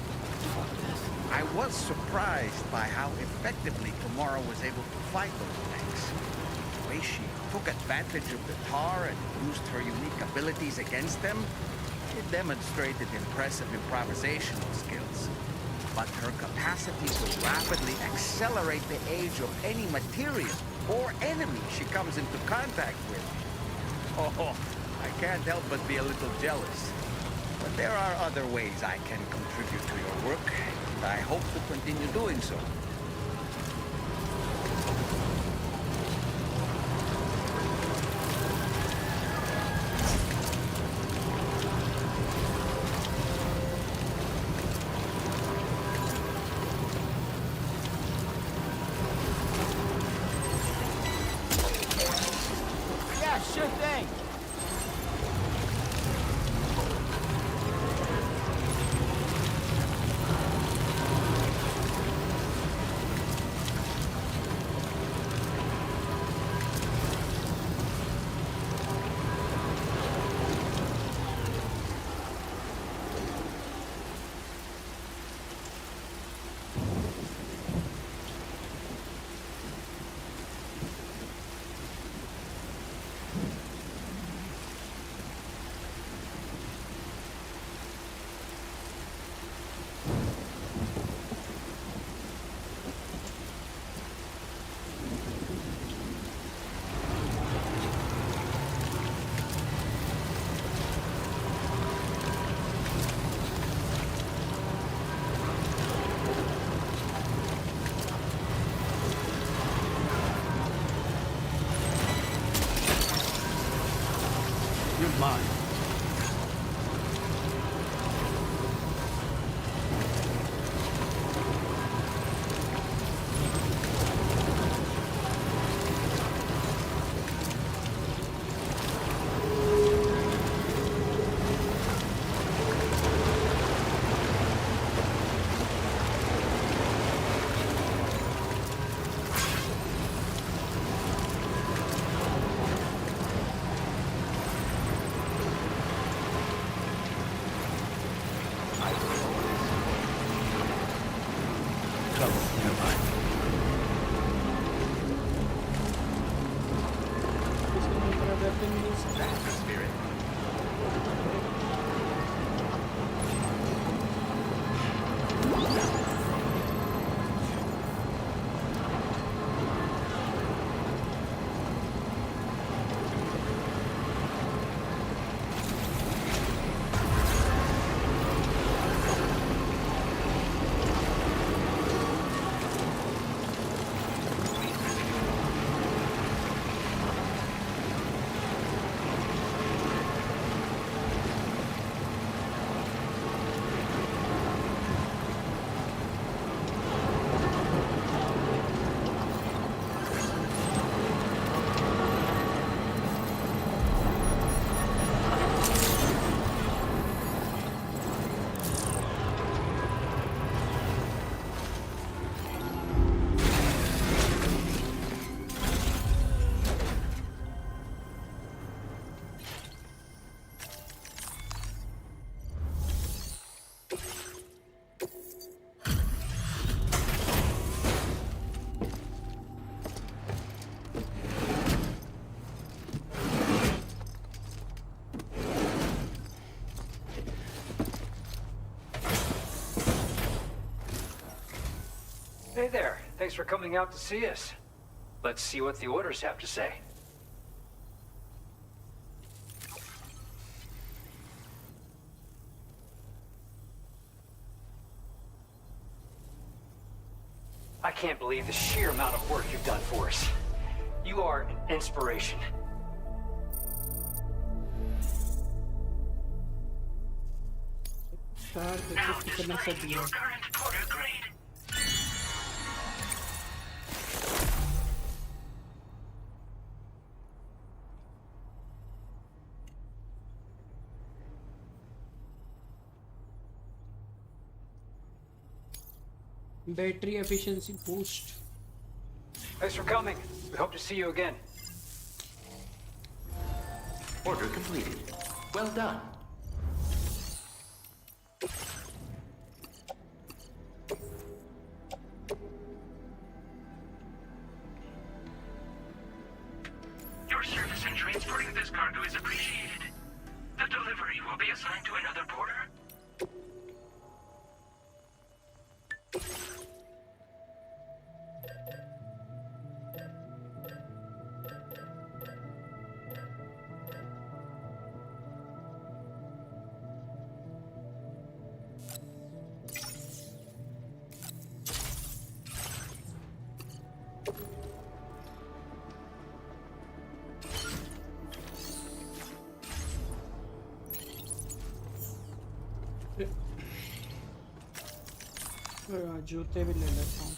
I was surprised by how effectively Kamara was able to fight those tanks. The way she took advantage of the tar and used her unique abilities against them, it demonstrated impressive improvisational skills. But her capacity to rapidly accelerate the age of any material or enemy she comes into contact with. Oh, I can't help but be a little jealous. But there are other ways I can contribute to your work, and I hope to continue doing so. Yeah, sure thing. You're mine. Hey there. Thanks for coming out to see us. Let's see what the orders have to say. I can't believe the sheer amount of work you've done for us. You are an inspiration. Now displaying your current porter grade. Battery efficiency boost. Thanks for coming. We hope to see you again. Order completed. Well done. Your service in transporting this cargo is appreciated. The delivery will be assigned to another porter. जूते भी ले लेता हूँ।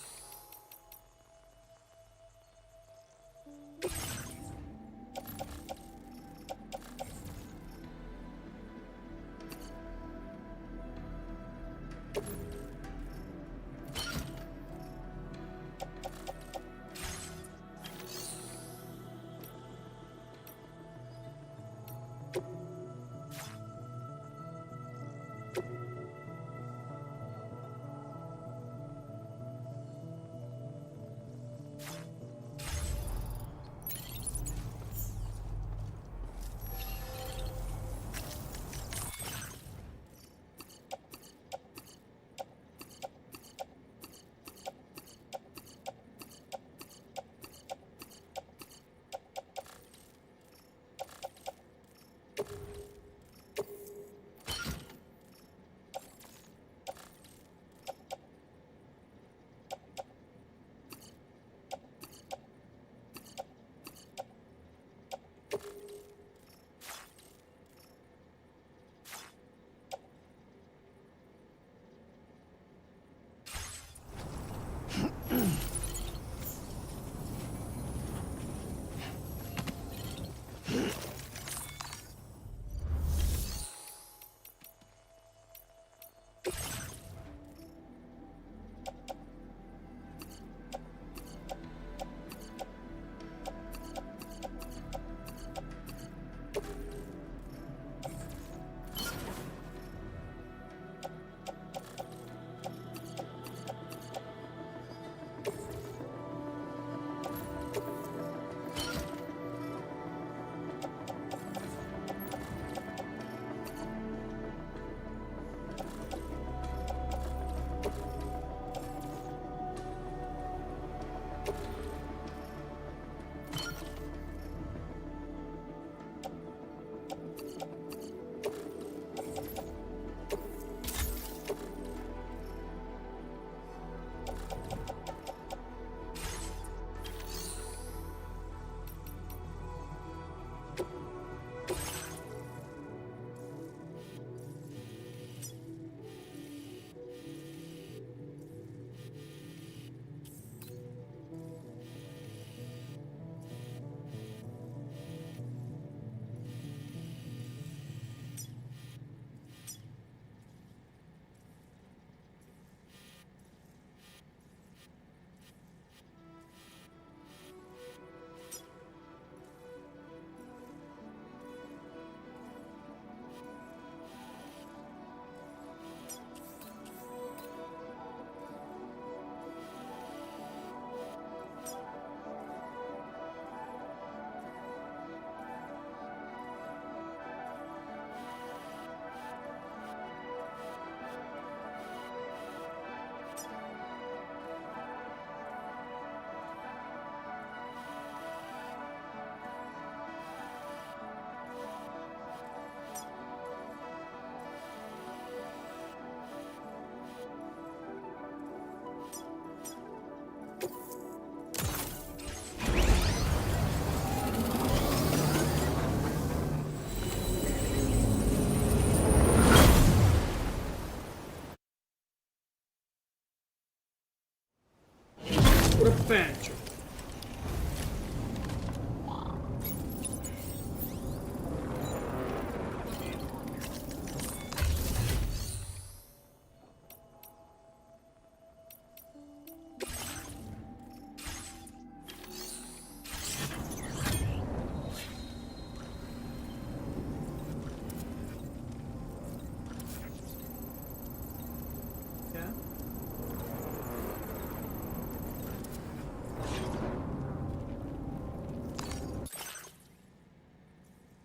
Peggio.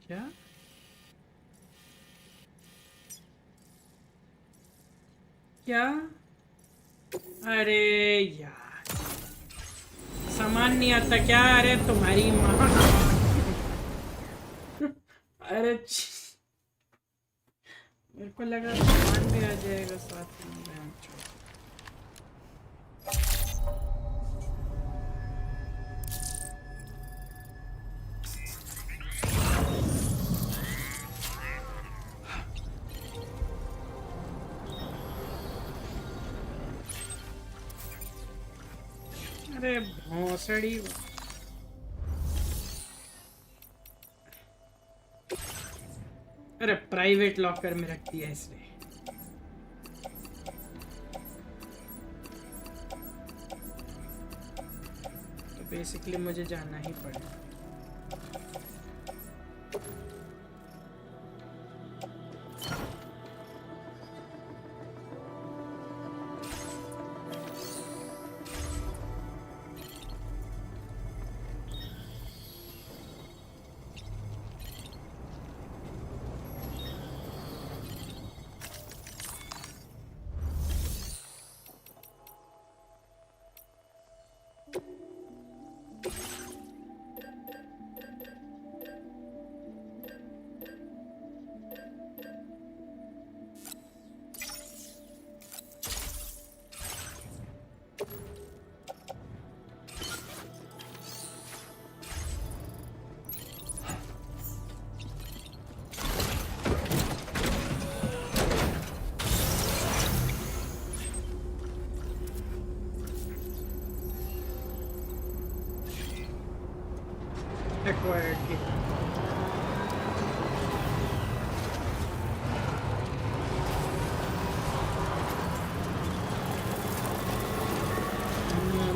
क्या क्या अरे यार सामान नहीं आता क्या अरे तुम्हारी माँ अरे मेरे को लगा सामान भी आ जाएगा साथ में अरे भोसड़ी अरे प्राइवेट लॉकर में रख दिया इसने तो बेसिकली मुझे जाना ही पड़ेगा acquired here.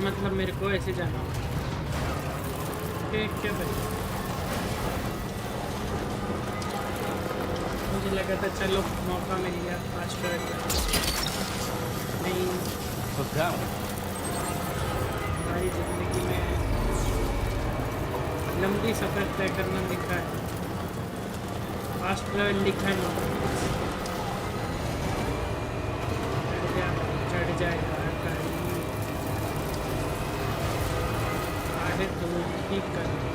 मतलब मेरे को ऐसे जाना होगा क्या भाई मुझे लगा था चलो मौका मिल गया फास्ट नहीं हमारी जिंदगी में लंबी सफर तय करना लिखा है फास्ट ट्रैवल लिखा नहीं चढ़ जाएगा गाड़ी आगे तो ठीक कर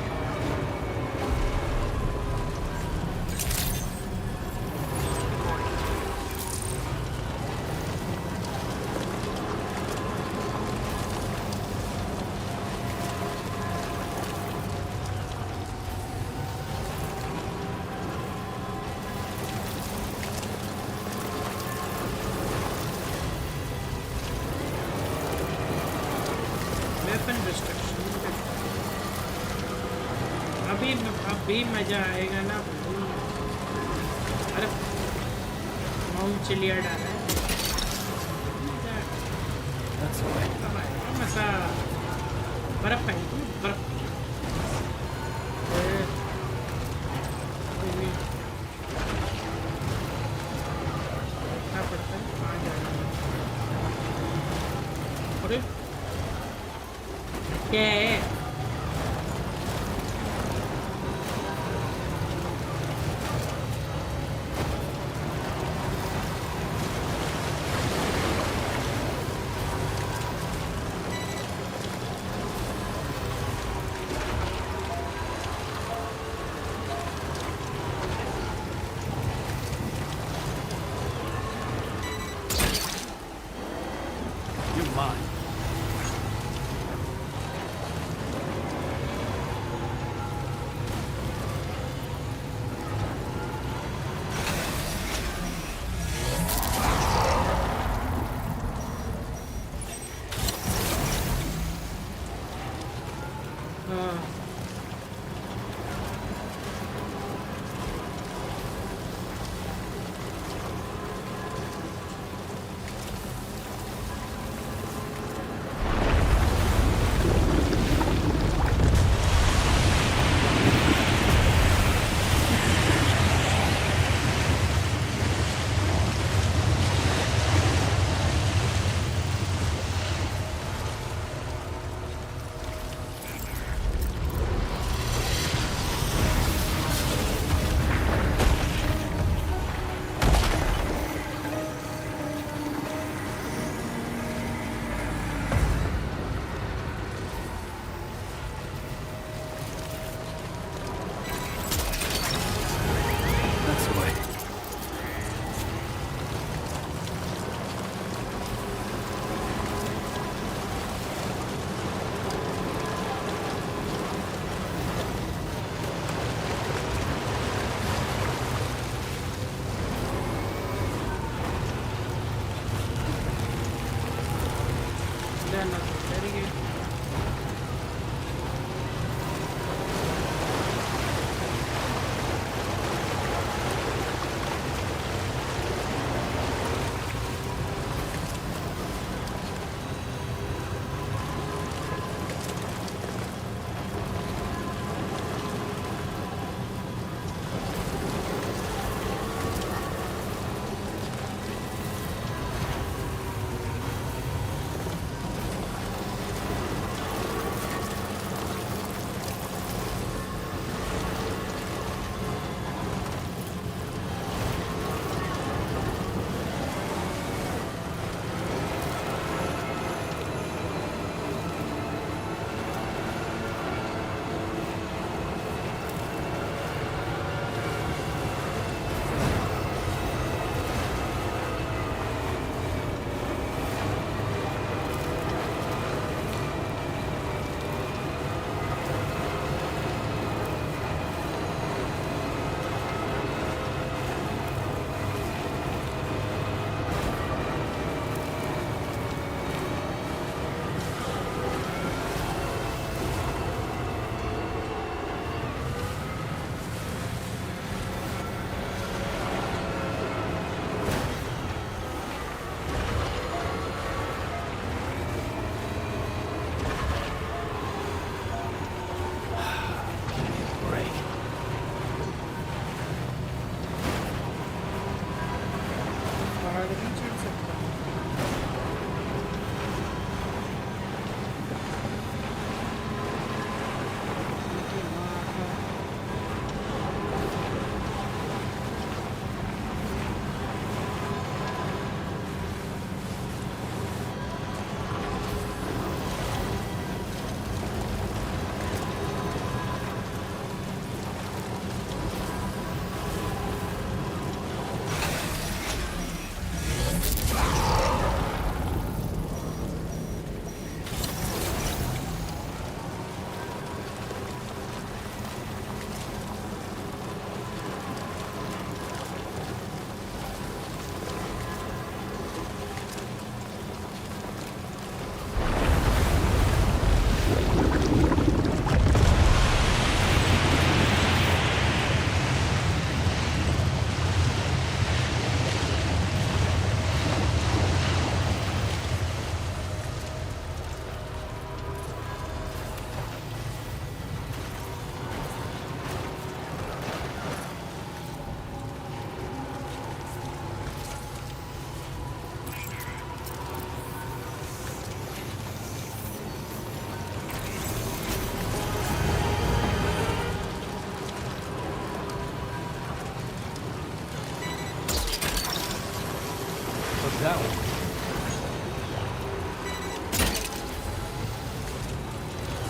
भी मजा आएगा ना अरे माउंट चिलिया डाला है मजा बर्फ है बर्फ पड़ता है कहाँ जाना अरे क्या है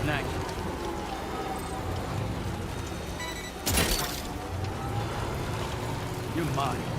Snag. You're mine.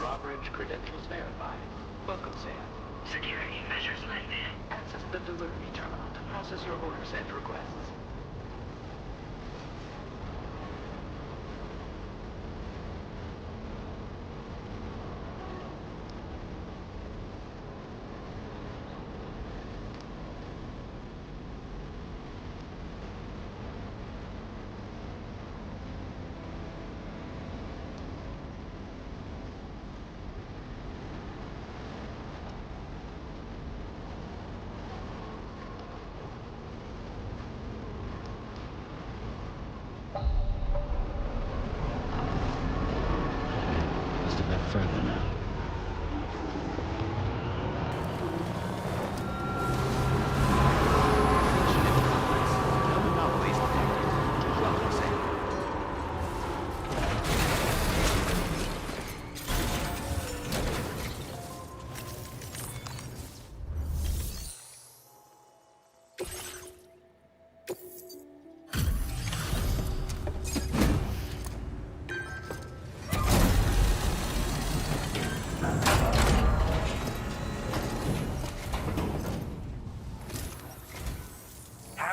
drawbridge credentials verified. Welcome, Sam. Security measures lifted. Access the delivery terminal to process your orders and requests. Must have been further now.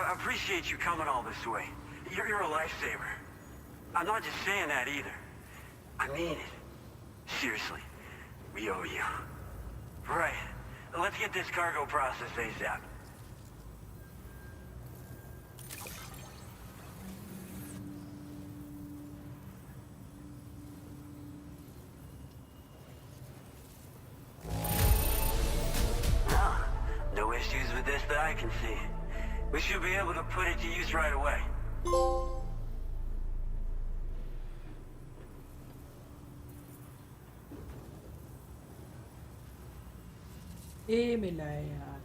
I appreciate you coming all this way. You're a lifesaver. I'm not just saying that either. I mean it. Seriously. We owe you. Right. Let's get this cargo processed ASAP. Well, no issues with this that I can see. We should be able to put it to use right away. मिला है यार.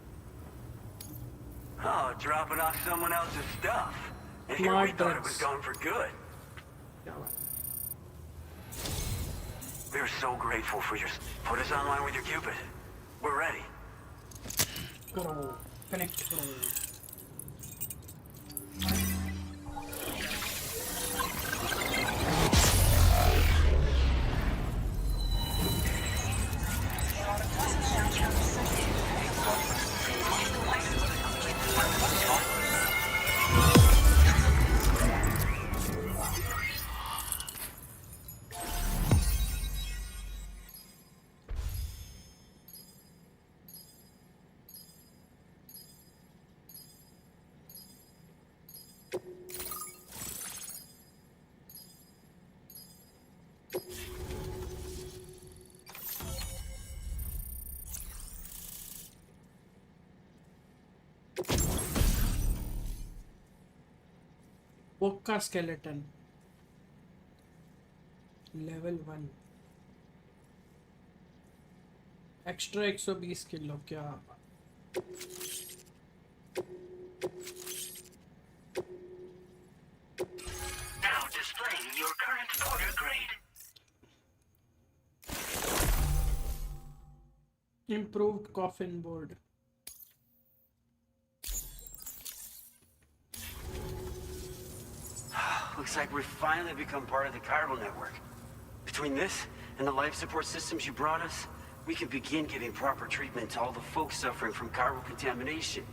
Oh, dropping off someone else's stuff. And here we thought it was gone for good. We're so grateful for your... Put us online with your Cupid. We're ready. Karo, connect karo. Bokka skeleton level 1 extra 120 kilo क्या Now displaying your current order grade. improved coffin board. Looks like we've finally become part of the chiral network. Between this and the life support systems you brought us, we can begin giving proper treatment to all the folks suffering from chiral contamination.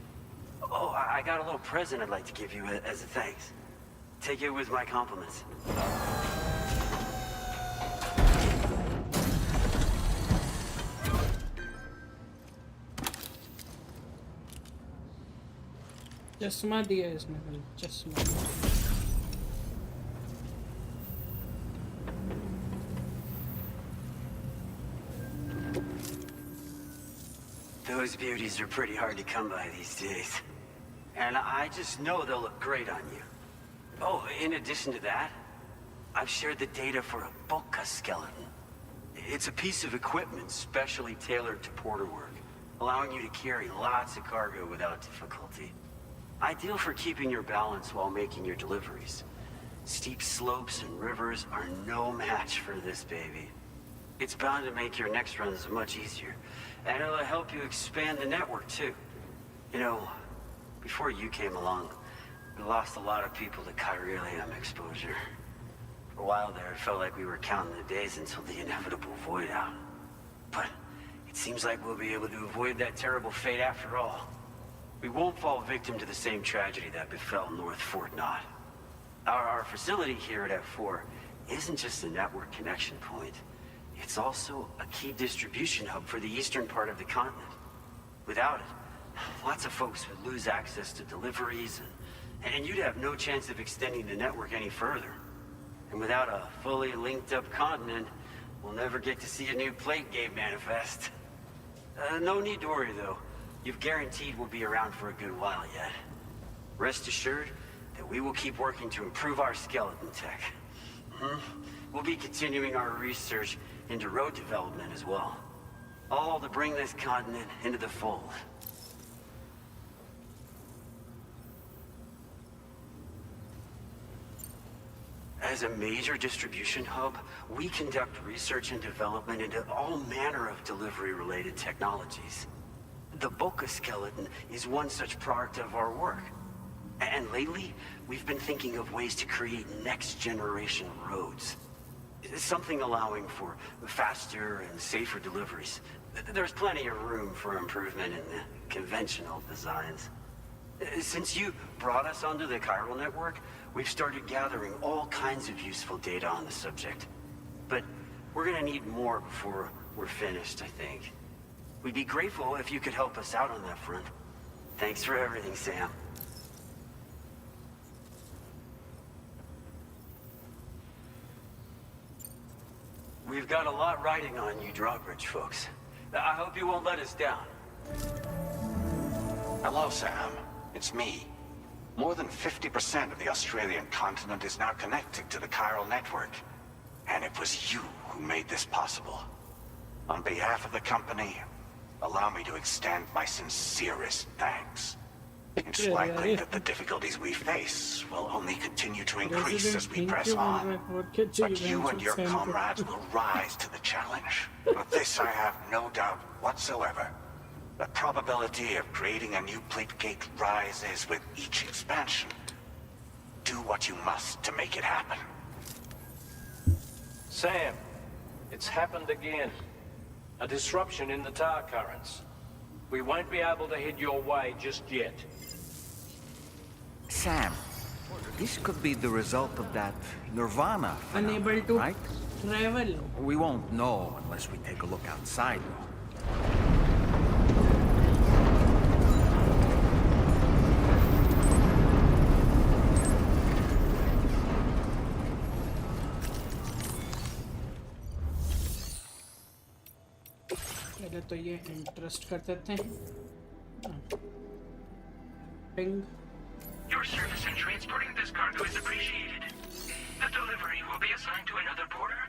Oh, I got a little present I'd like to give you as a thanks. Take it with my compliments. चश्मा दिया इसने भाई चश्मा Those beauties are pretty hard to come by these days. And I just know they'll look great on you. Oh, in addition to that, I've shared the data for a Bokka skeleton. It's a piece of equipment specially tailored to porter work, allowing you to carry lots of cargo without difficulty. Ideal for keeping your balance while making your deliveries. Steep slopes and rivers are no match for this baby. It's bound to make your next runs much easier. And it'll help you expand the network, too. You know, before you came along, we lost a lot of people to chiralium exposure. For a while there, it felt like we were counting the days until the inevitable void out. But it seems like we'll be able to avoid that terrible fate after all. We won't fall victim to the same tragedy that befell North Fort Knott. Our facility here at F4 isn't just a network connection point. It's also a key distribution hub for the eastern part of the continent. Without it, lots of folks would lose access to deliveries, and you'd have no chance of extending the network any further. And without a fully linked up continent, we'll never get to see a new plate game manifest. No need to worry though. You've guaranteed we'll be around for a good while yet. Rest assured that we will keep working to improve our skeleton tech. We'll be continuing our research into road development as well. All to bring this continent into the fold. As a major distribution hub, we conduct research and development into all manner of delivery-related technologies. The Boca skeleton is one such product of our work. And lately, we've been thinking of ways to create next-generation roads. Something allowing for faster and safer deliveries. There's plenty of room for improvement in the conventional designs. Since you brought us onto the chiral network, we've started gathering all kinds of useful data on the subject. But we're gonna need more before we're finished, I think. We'd be grateful if you could help us out on that front. Thanks for everything, Sam. We've got a lot riding on you drawbridge folks. I hope you won't let us down. Hello, Sam. It's me. More than 50% of the Australian continent is now connected to the chiral network. And it was you who made this possible. On behalf of the company, allow me to extend my sincerest thanks. It's likely that the difficulties we face will only continue to increase as we press on. But you and your comrades will rise to the challenge. Of this I have no doubt whatsoever. The probability of creating a new plate gate rises with each expansion. Do what you must to make it happen. Sam, it's happened again. A disruption in the tar currents. We won't be able to head your way just yet. Sam, this could be the result of that Nirvana phenomenon, unable to right? travel. We won't know unless we take a look outside, though. पहले तो ये interest कर देते हैं ping Your service in transporting this cargo is appreciated. The delivery will be assigned to another porter.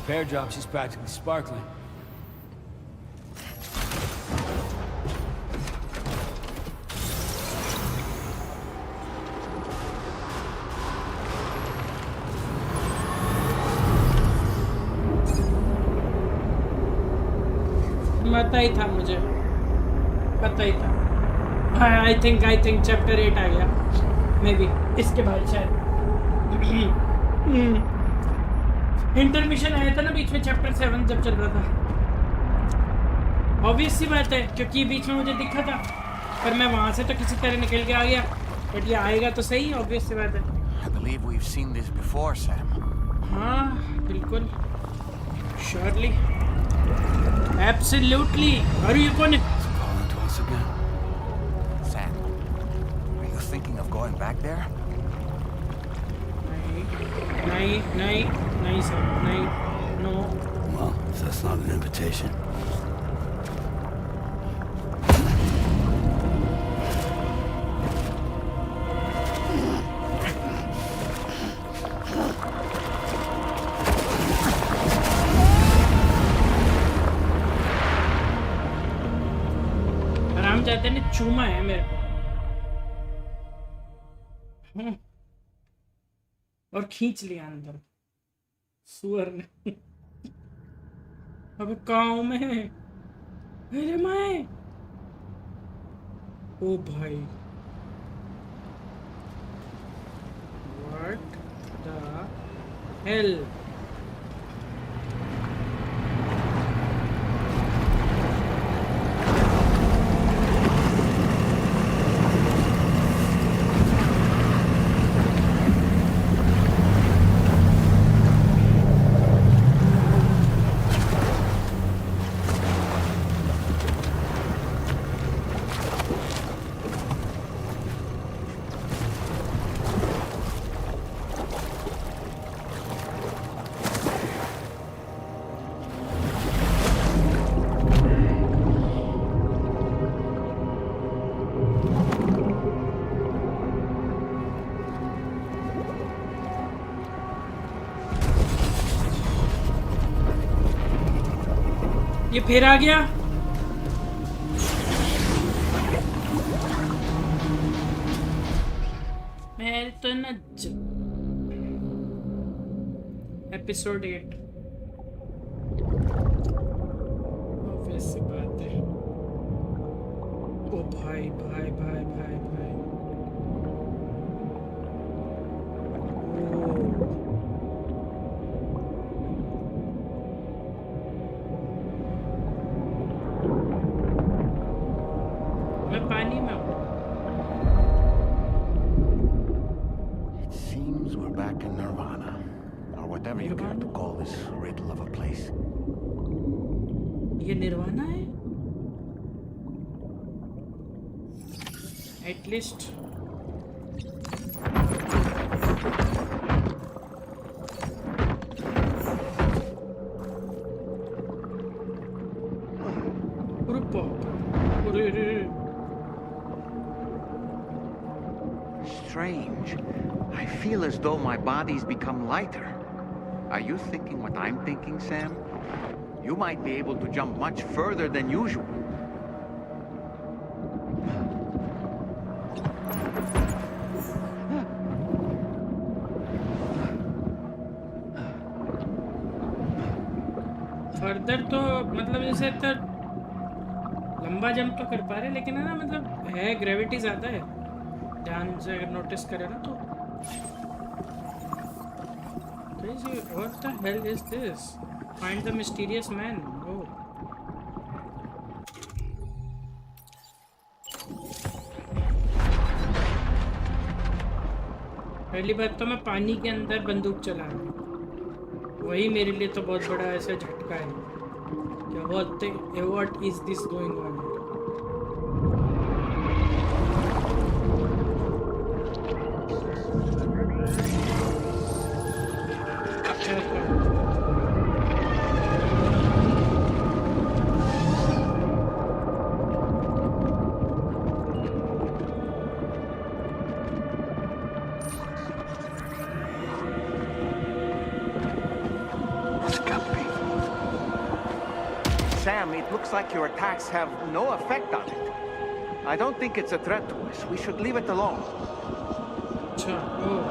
Repair job, she's practically sparkling. पता ही था मुझे पता ही था आई थिंक चैप्टर 8 आ गया मे बी इसके बाद शायद इंटरमिशन आया था ना बीच में चैप्टर 7 जब चल रहा था ऑब्वियस सी बात है क्योंकि बीच में मुझे दिखा था पर मैं वहां से तो किसी तरह निकल के आ गया बट ये आएगा तो सही ऑब्वियस सी बात है I believe we've seen this before, Sam. हाँ बिल्कुल Surely. Absolutely. Are you going to calling to us again? Sam, are you thinking of going back there? No. Well, that's not an invitation. आराम जाते ने चूमा है मेरे और खींच लिया अंदर सुअर ने अबे गाँव में अरे मैं ओ भाई What the hell? ये फिर आ गया मेरे तो न एपिसोड 8 ऑब्वियस सी बात है ओ भाई भाई भाई भाई भाई Whatever you care to call this riddle of a place. ये निर्वाणा है? At least. Strange. I feel as though my body's become lighter. Are you thinking what I'm thinking, Sam? You might be able to jump much further than usual. Further तो मतलब जैसे तो लंबा jump तो कर पा रहे लेकिन है ना मतलब है ग्रेविटी ज़्यादा है ध्यान से अगर नोटिस करें ना तो What the hell is this? Find the mysterious man. Oh. पहली बात तो मैं पानी के अंदर बंदूक चला रहा हूँ वही मेरे लिए तो बहुत बड़ा ऐसा झटका है क्या बोलते What is this going on? Sam, it looks like your attacks have no effect on it. I don't think it's a threat to us. We should leave it alone. अच्छा, ओह,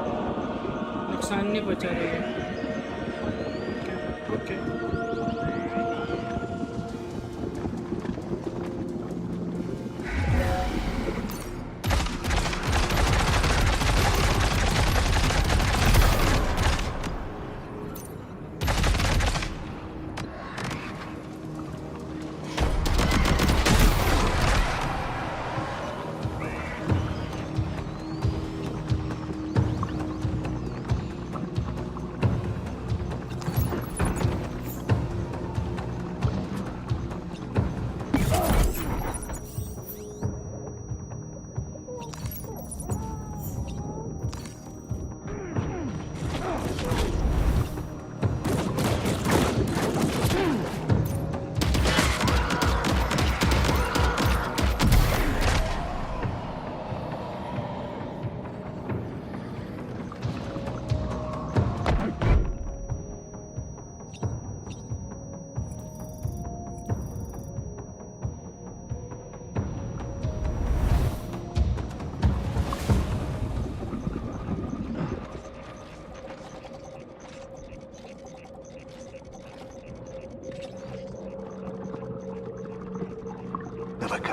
नुकसान नहीं पहुंचा रही है। ओके।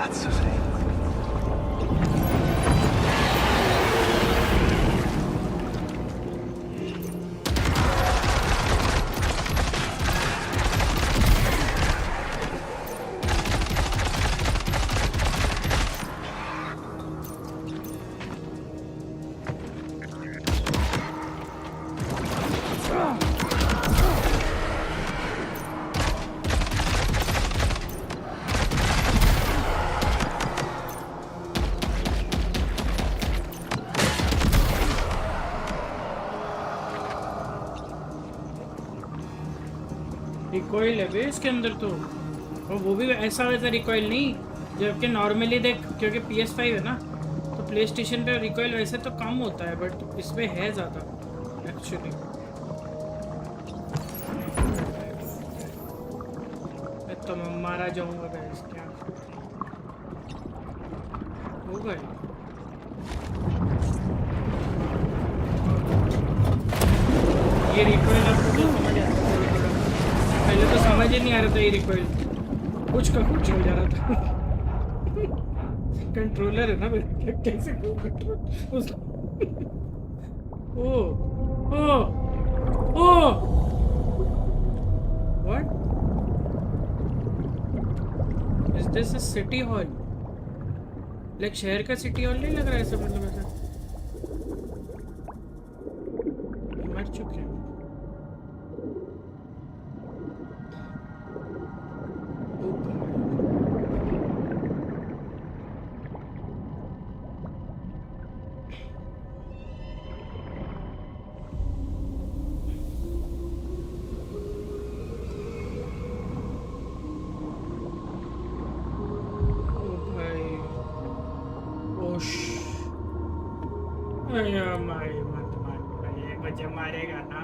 Cazzo sei? रिकॉइल है बे इसके अंदर तो, और वो भी ऐसा वैसा रिकॉइल नहीं जबकि नॉर्मली देख, क्योंकि PS5 है ना तो प्ले स्टेशन पे रिकॉइल वैसे तो कम होता है, बट इसमें है ज़्यादा एक्चुअली। तो मैं मारा जाऊंगा गैस, क्या हो गए? ये रिकॉइल आपको तो समझ आता है, पहले तो समझ ही नहीं आ रहा था ये रिकॉइल, कुछ का कुछ हो जा रहा था। कंट्रोलर है ना मेरे, कैसे कंट्रोल उस oh oh oh what is this a city hall? Like शहर का सिटी हॉल नहीं लग रहा है ऐसा, मतलब ऐसा मर चुके हैं। मुझे मारेगा ना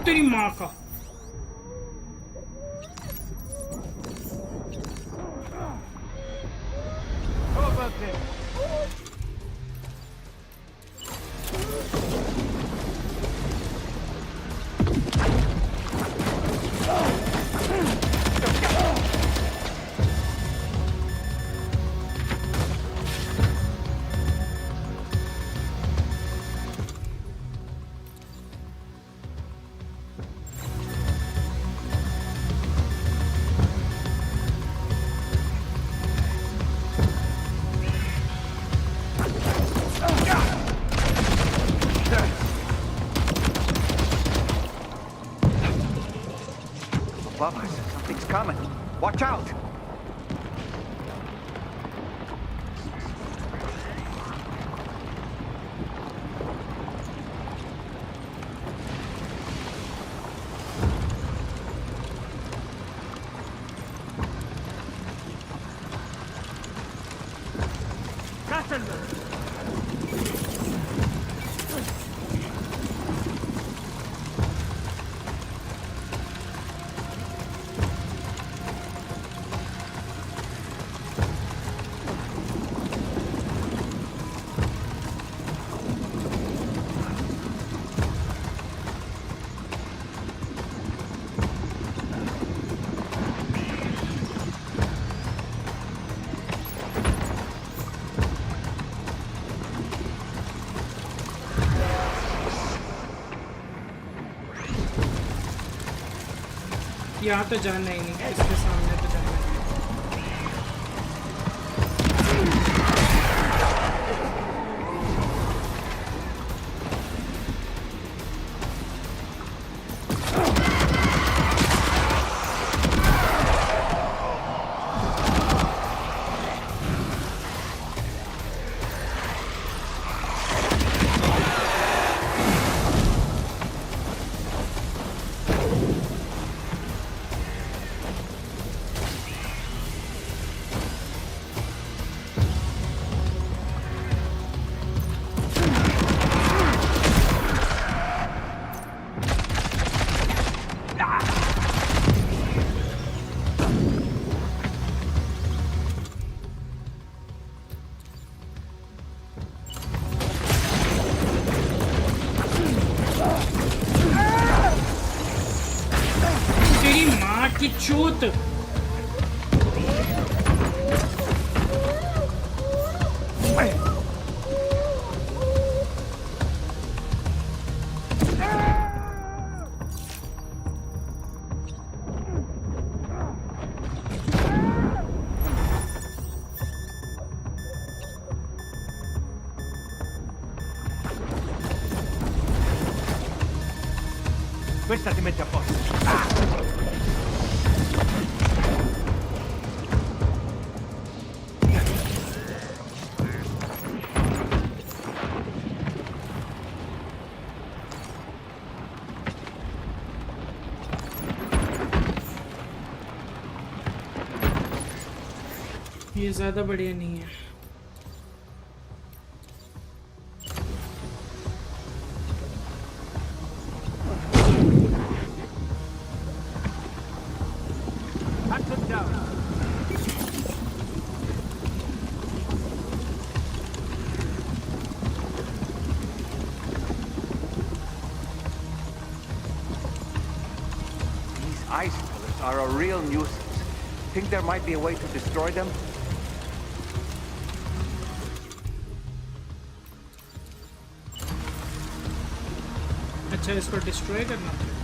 तेरी माँ का। Above us, something's coming. Watch out! यहाँ तो जाना ही नहीं, इसके सामने तो जाना ही नहीं। की चूत। Questa ti mette a posto. ये ज़्यादा बढ़िया नहीं है। These ice pillars are a real nuisance. Think there might be a way to destroy them? अच्छा इसको डिस्ट्रॉय करना पड़ेगा।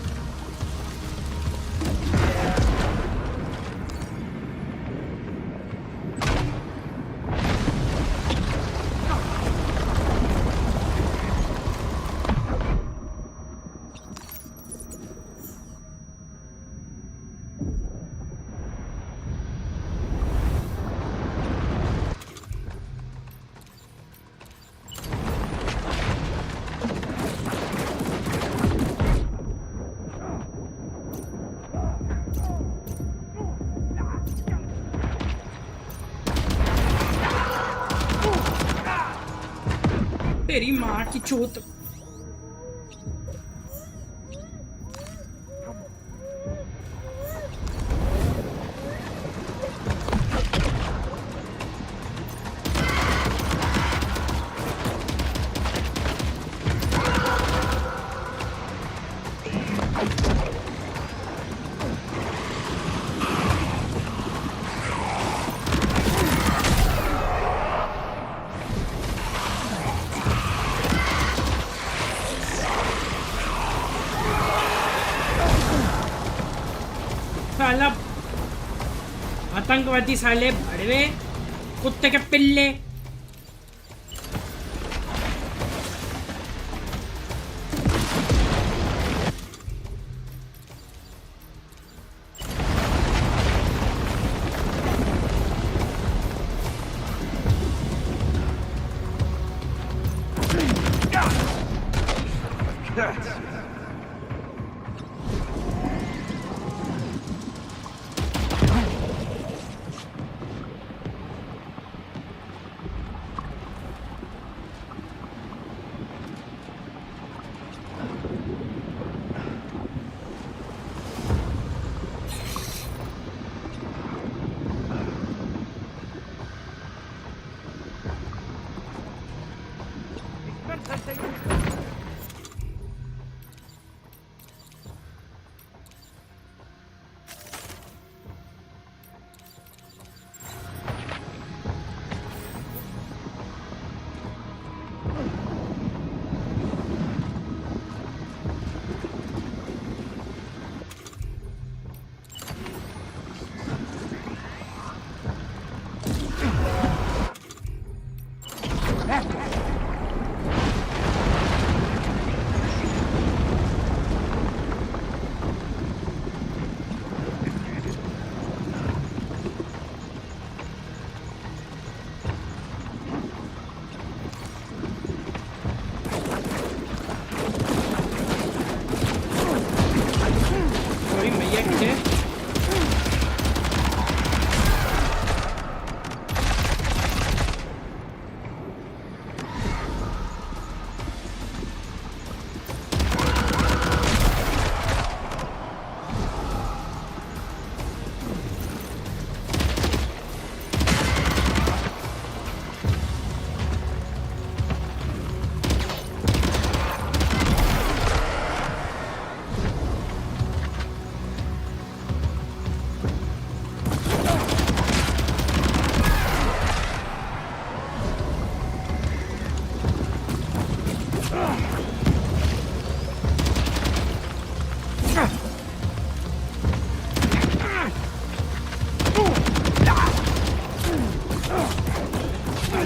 तेरी माँ की चोट। साला आतंकवादी साले भड़वे कुत्ते के पिल्ले।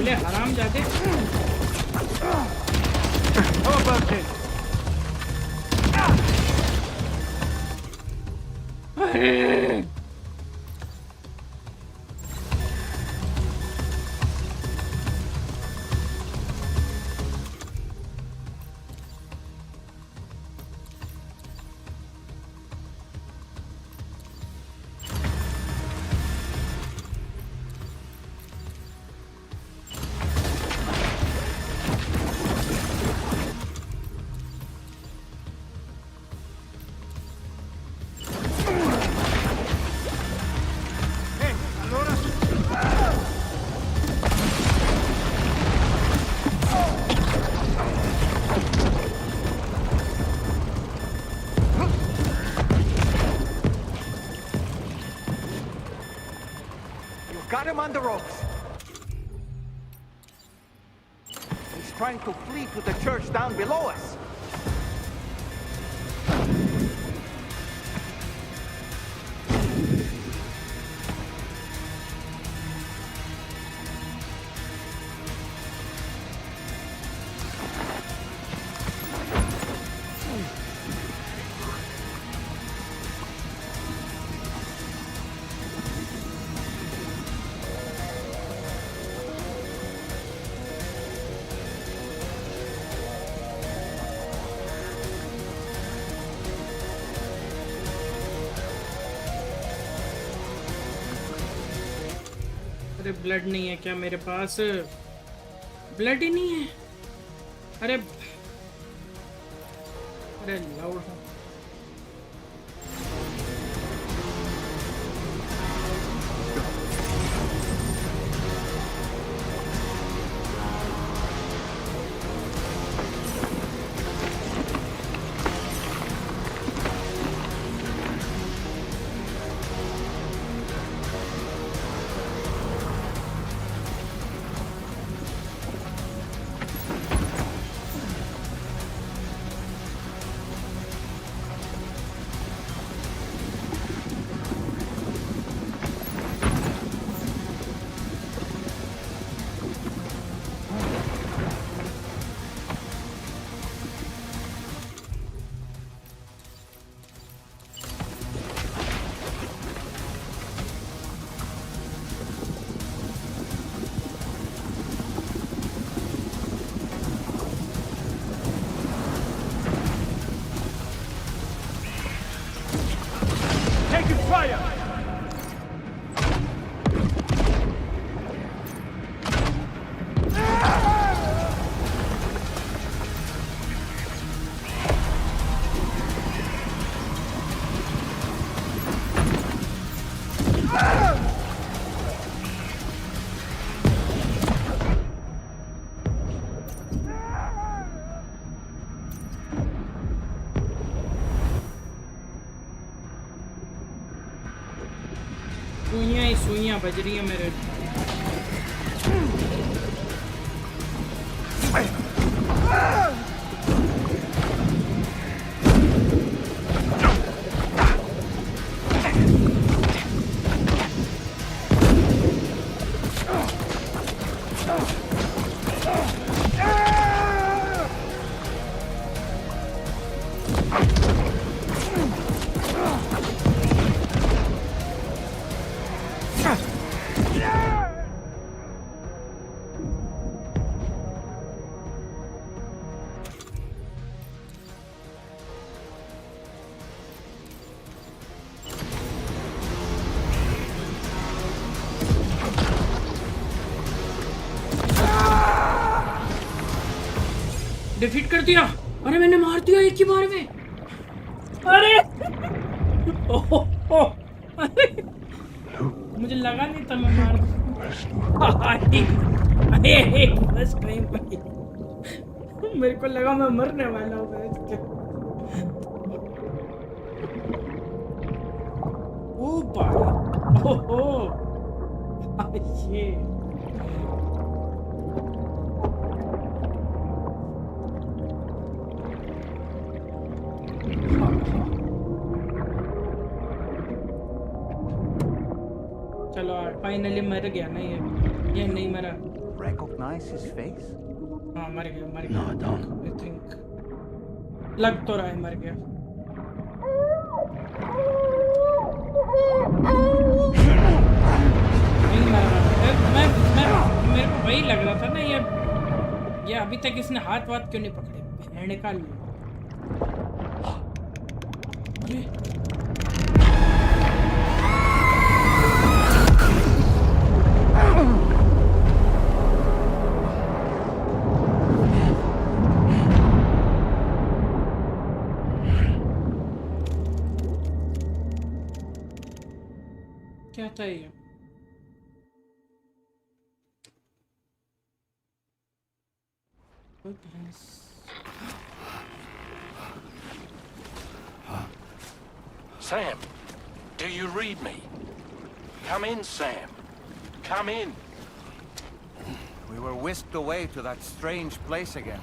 साले हराम जाते। How about this? Got him on the ropes. He's trying to flee to the church down below us. अरे ब्लड नहीं है क्या मेरे पास? ब्लड ही नहीं है। अरे अरे लाउड सुइयां बज रही है मेरे। डिफीट कर दिया। अरे मैंने मार दिया एक ही बार में। अरे अरे मुझे लगा नहीं था मैं मार बस कहीं भाई मेरे को लगा मैं मरने वाला हूँ। ओ भाई ओहो ये चलो फाइनली मर गया ना ये नहीं मरा। recognize his face? हाँ मर गया No, I don't. I think लग तो रहा है मर गया नहीं मरा मैं मेरे को वही लग रहा था ना ये अभी तक इसने हाथ क्यों नहीं पकड़े बहन का लो क्या था ये Sam, do you read me? Come in, Sam. Come in. We were whisked away to that strange place again.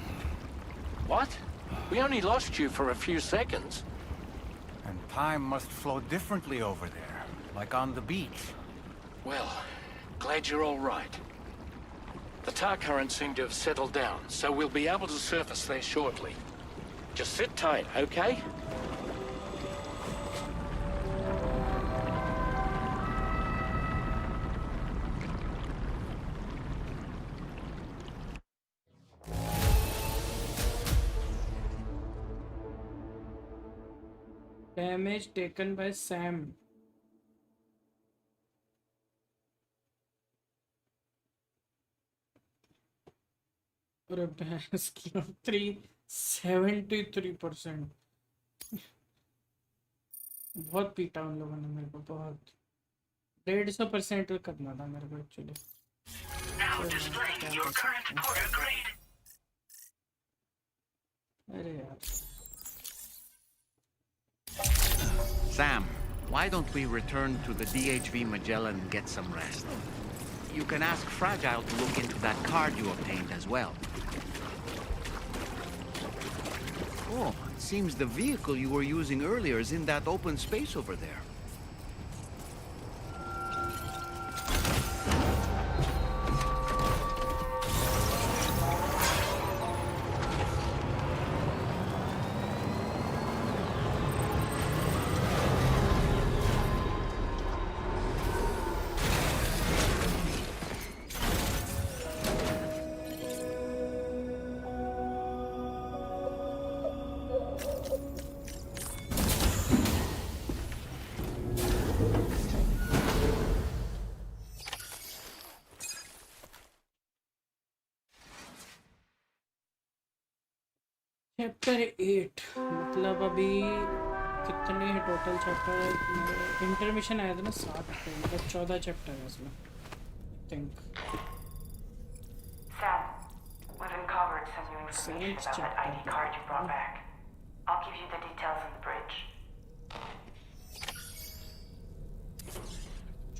What? We only lost you for a few seconds. And time must flow differently over there, like on the beach. Well, glad you're all right. The tar currents seem to have settled down, so we'll be able to surface there shortly. Just sit tight, okay? Damage taken by Sam. अरे भैंस की 373%. बहुत पीटा उन लोगों ने मेरे को बहुत 150% करना था मेरे को actually. Now displaying your current porter grade. अरे यार. Sam, why don't we return to the DHV Magellan and get some rest? You can ask Fragile to look into that card you obtained as well. Oh, it seems the vehicle you were using earlier is in that open space over there. Chapter 8 मतलब अभी कितने हैं total chapter. Intermission आया था ना 7 पे, मतलब 14 chapter है इसमें I think. Sam, we've uncovered some new information about that ID card you brought back. I'll give you the details on the bridge.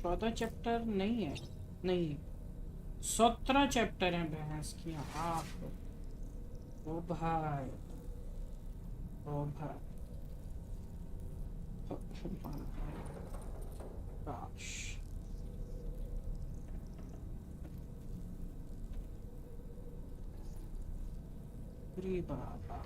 14 chapter नहीं है, नहीं 17 चैप्टर हैं भैंस की. हाँ ओ भाई, ओ भाई. Gosh. अरे बाबा.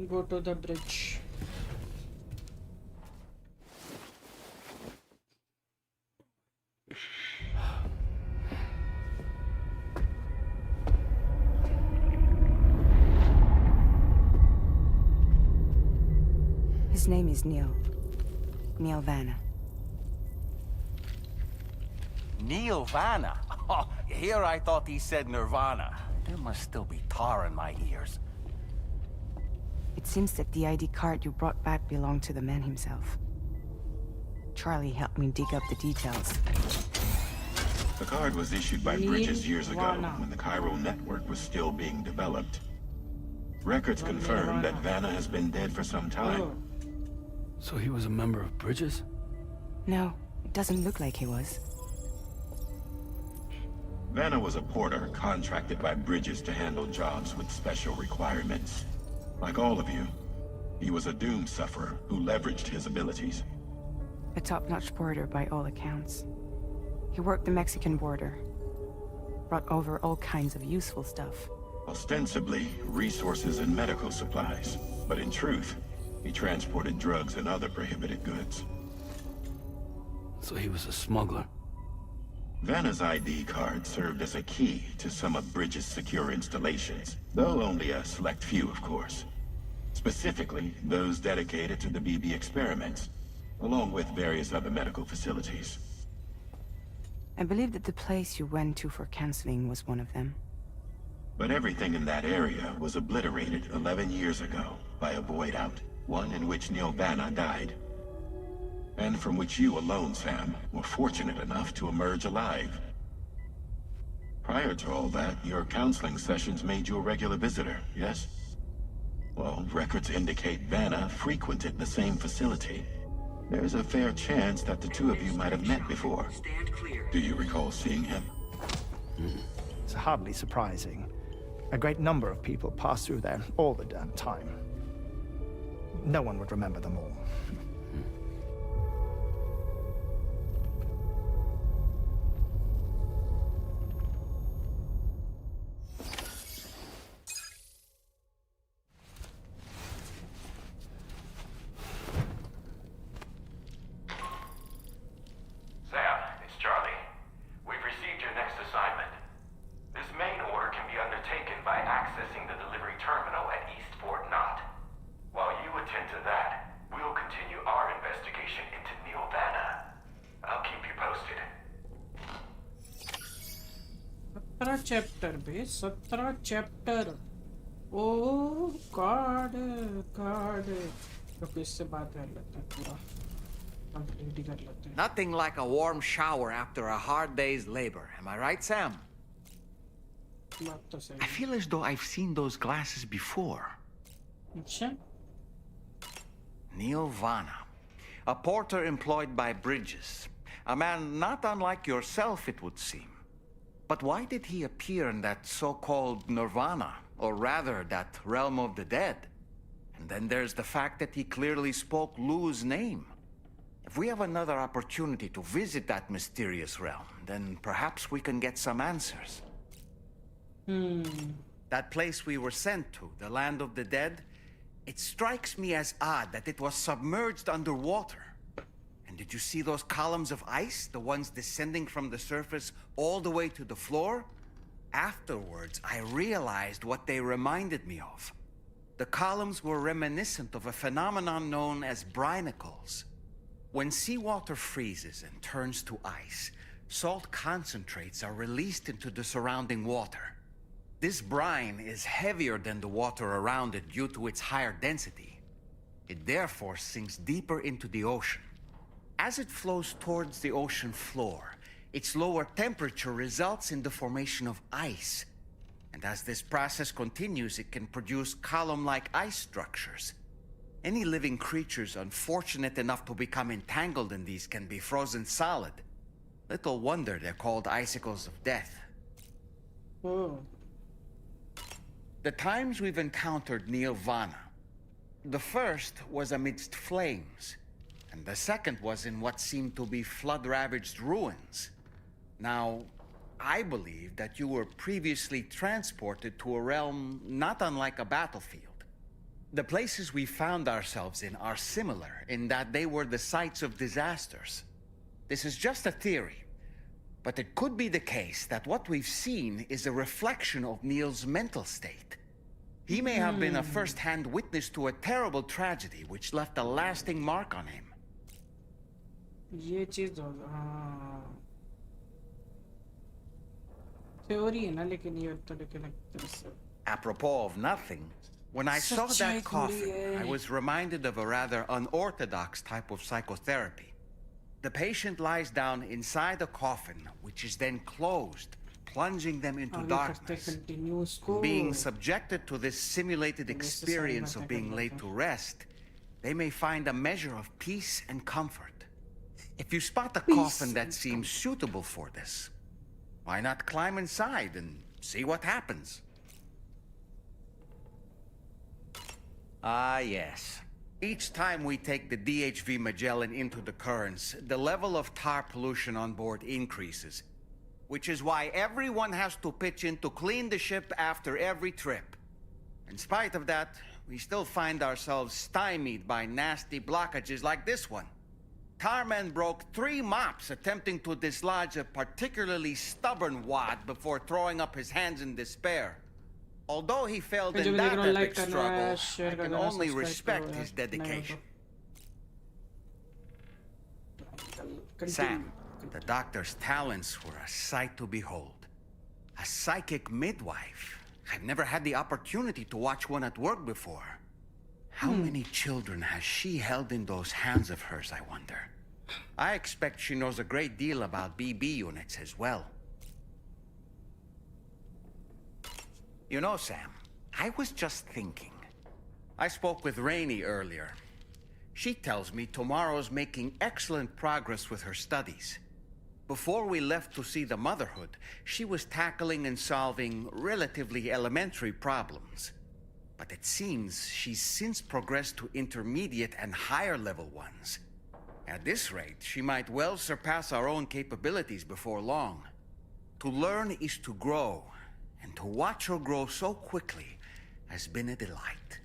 Go to the bridge. His name is Neo Vanna. Neo Vanna? Oh, here I thought he said Nirvana. There must still be tar in my ears. It seems that the ID card you brought back belonged to the man himself. Charlie helped me dig up the details. The card was issued by Bridges years ago, when the chiral network was still being developed. Records confirm that Vanna has been dead for some time. So he was a member of Bridges? No, it doesn't look like he was. Vanna was a porter contracted by Bridges to handle jobs with special requirements. Like all of you, he was a doom sufferer who leveraged his abilities. A top-notch porter by all accounts. He worked the Mexican border. Brought over all kinds of useful stuff. Ostensibly, resources and medical supplies. But in truth, he transported drugs and other prohibited goods. So he was a smuggler. Vanna's ID card served as a key to some of Bridges' secure installations, though only a select few, of course. Specifically, those dedicated to the BB experiments, along with various other medical facilities. I believe that the place you went to for counseling was one of them. But everything in that area was obliterated 11 years ago by a void out, one in which Neil Vanna died. And from which you alone, Sam, were fortunate enough to emerge alive. Prior to all that, your counseling sessions made you a regular visitor, yes? Well, records indicate Vanna frequented the same facility. There's a fair chance that the two of you might have met before. Do you recall seeing him? It's hardly surprising. A great number of people pass through there all the damn time. No one would remember them all. Sam, it's Charlie. We've received your next assignment. This main order can be undertaken by accessing the delivery terminal at East Fort Knott. While you attend to that, we'll continue our investigation into Neil Vanna. I'll keep you posted. 17 chapter bhai, 17 chapter. Oh god, तो इससे बात कर लेते हैं पूरा complete ही कर लेते हैं. Nothing like a warm shower after a hard day's labor. Am I right, Sam? बात तो सही. I feel as though I've seen those glasses before. अच्छा. Neil Vanna, a porter employed by Bridges. A man not unlike yourself, it would seem. But why did he appear in that so-called nirvana, or rather, that realm of the dead? And then there's the fact that he clearly spoke Lu's name. If we have another opportunity to visit that mysterious realm, then perhaps we can get some answers. That place we were sent to, the land of the dead, it strikes me as odd that it was submerged underwater. And did you see those columns of ice, the ones descending from the surface all the way to the floor? Afterwards, I realized what they reminded me of. The columns were reminiscent of a phenomenon known as brinicles. When seawater freezes and turns to ice, salt concentrates are released into the surrounding water. This brine is heavier than the water around it due to its higher density. It therefore sinks deeper into the ocean. As it flows towards the ocean floor, its lower temperature results in the formation of ice. And as this process continues, it can produce column-like ice structures. Any living creatures unfortunate enough to become entangled in these can be frozen solid. Little wonder they're called icicles of death. The times we've encountered Neil Vanna, the first was amidst flames, and the second was in what seemed to be flood-ravaged ruins. Now, I believe that you were previously transported to a realm not unlike a battlefield. The places we found ourselves in are similar in that they were the sites of disasters. This is just a theory, but it could be the case that what we've seen is a reflection of Neil's mental state. He may have been a first-hand witness to a terrible tragedy which left a lasting mark on him. ये चीज़ हाँ theory है ना लेकिन ये तो लेकिन Apropos of nothing, When I saw that coffin, I was reminded of a rather unorthodox type of psychotherapy. The patient lies down inside a coffin, which is then closed, plunging them into darkness. Being subjected to this simulated experience of being laid to rest, they may find a measure of peace and comfort. If you spot a coffin that seems suitable for this, why not climb inside and see what happens? Ah, yes. Each time we take the DHV Magellan into the currents, the level of tar pollution on board increases, which is why everyone has to pitch in to clean the ship after every trip. In spite of that, we still find ourselves stymied by nasty blockages like this one. Tarman broke 3 mops attempting to dislodge a particularly stubborn wad before throwing up his hands in despair. Although he failed in that epic struggle, I can only respect his dedication. Sam, the doctor's talents were a sight to behold. A psychic midwife. I've never had the opportunity to watch one at work before. How many children has she held in those hands of hers, I wonder? I expect she knows a great deal about BB units as well. You know, Sam, I was just thinking. I spoke with Rainey earlier. She tells me tomorrow's making excellent progress with her studies. Before we left to see the Motherhood, she was tackling and solving relatively elementary problems. But it seems she's since progressed to intermediate and higher level ones. At this rate, she might well surpass our own capabilities before long. To learn is to grow. And to watch her grow so quickly has been a delight.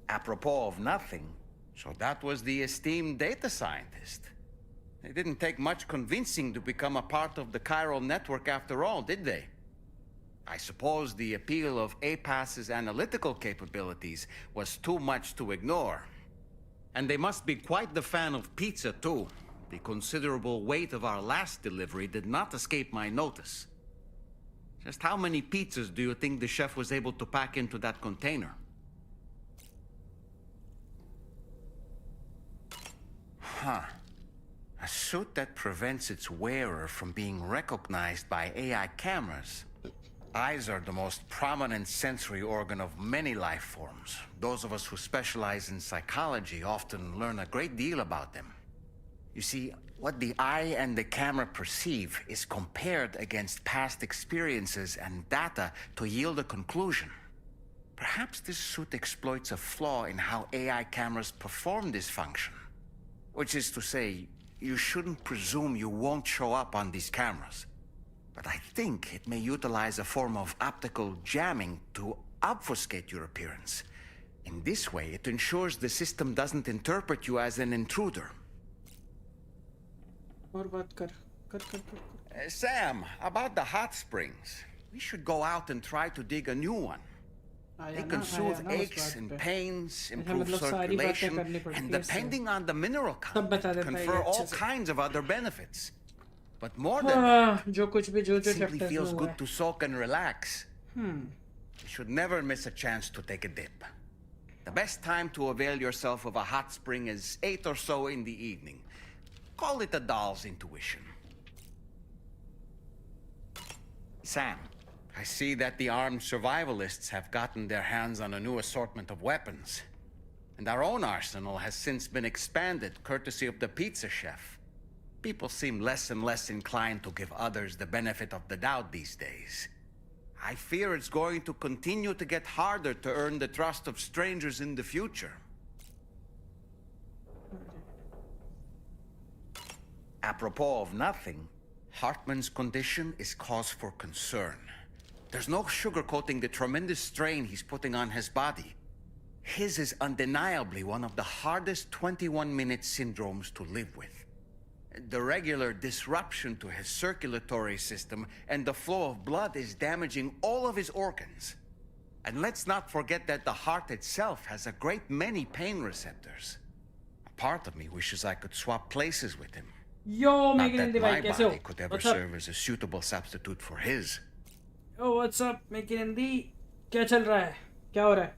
Apropos of nothing, so that was the esteemed data scientist. It didn't take much convincing to become a part of the chiral network after all, did they? I suppose the appeal of APAS's analytical capabilities was too much to ignore. And they must be quite the fan of pizza, too. The considerable weight of our last delivery did not escape my notice. Just how many pizzas do you think the chef was able to pack into that container? Huh. A suit that prevents its wearer from being recognized by AI cameras. Eyes are the most prominent sensory organ of many life forms. Those of us who specialize in psychology often learn a great deal about them. You see, what the eye and the camera perceive is compared against past experiences and data to yield a conclusion. Perhaps this suit exploits a flaw in how AI cameras perform this function. Which is to say, you shouldn't presume you won't show up on these cameras. But I think it may utilize a form of optical jamming to obfuscate your appearance. In this way, it ensures the system doesn't interpret you as an intruder. Sam, about the hot springs. We should go out and try to dig a new one. They can soothe aches and pains, improve circulation, and depending on the mineral content, confer all kinds of other benefits. But more than that, it simply feels good to soak and relax. You should never miss a chance to take a dip. The best time to avail yourself of a hot spring is 8 or so in the evening. Call it a doll's intuition. Sam, I see that the armed survivalists have gotten their hands on a new assortment of weapons. And our own arsenal has since been expanded, courtesy of the pizza chef. People seem less and less inclined to give others the benefit of the doubt these days. I fear it's going to continue to get harder to earn the trust of strangers in the future. Apropos of nothing, Hartman's condition is cause for concern. There's no sugarcoating the tremendous strain he's putting on his body. His is undeniably one of the hardest 21-minute syndromes to live with. The regular disruption to his circulatory system and the flow of blood is damaging all of his organs. And let's not forget that the heart itself has a great many pain receptors. A part of me wishes I could swap places with him. Yo, not making that my body हो? could ever What's up? serve as a suitable substitute for his. Yo, what's up, making the क्या चल रहा है? क्या हो रहा है?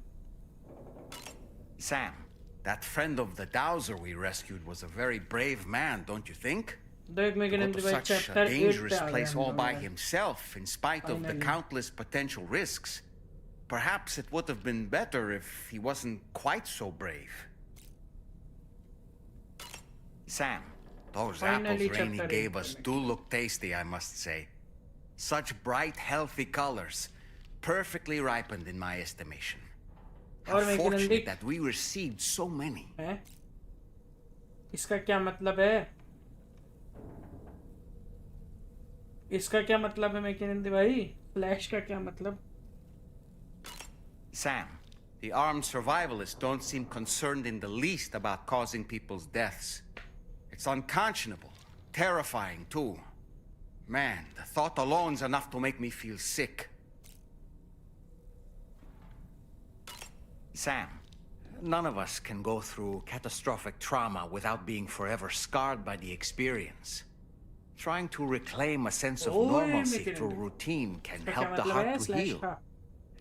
Sam, that friend of the dowser we rescued was a very brave man, don't you think? देख मैं To go to such a dangerous place all by him. himself, in spite of the Finally. countless potential risks. Perhaps it would have been better if he wasn't quite so brave. Sam, those Finally, apples Rainey chapter gave 8. us do look tasty, I must say. Such bright, healthy colors. Perfectly ripened in my estimation. How और मैं fortunate that we received so many. हैं? इसका क्या मतलब है? इसका क्या मतलब है मैकेनिंदी भाई? फ्लैश का क्या मतलब? Sam, the armed survivalists don't seem concerned in the least about causing people's deaths. It's unconscionable, terrifying too. Man, the thought alone's enough to make me feel sick. Sam, none of us can go through catastrophic trauma without being forever scarred by the experience. Trying to reclaim a sense of normalcy through routine can help the heart to heal.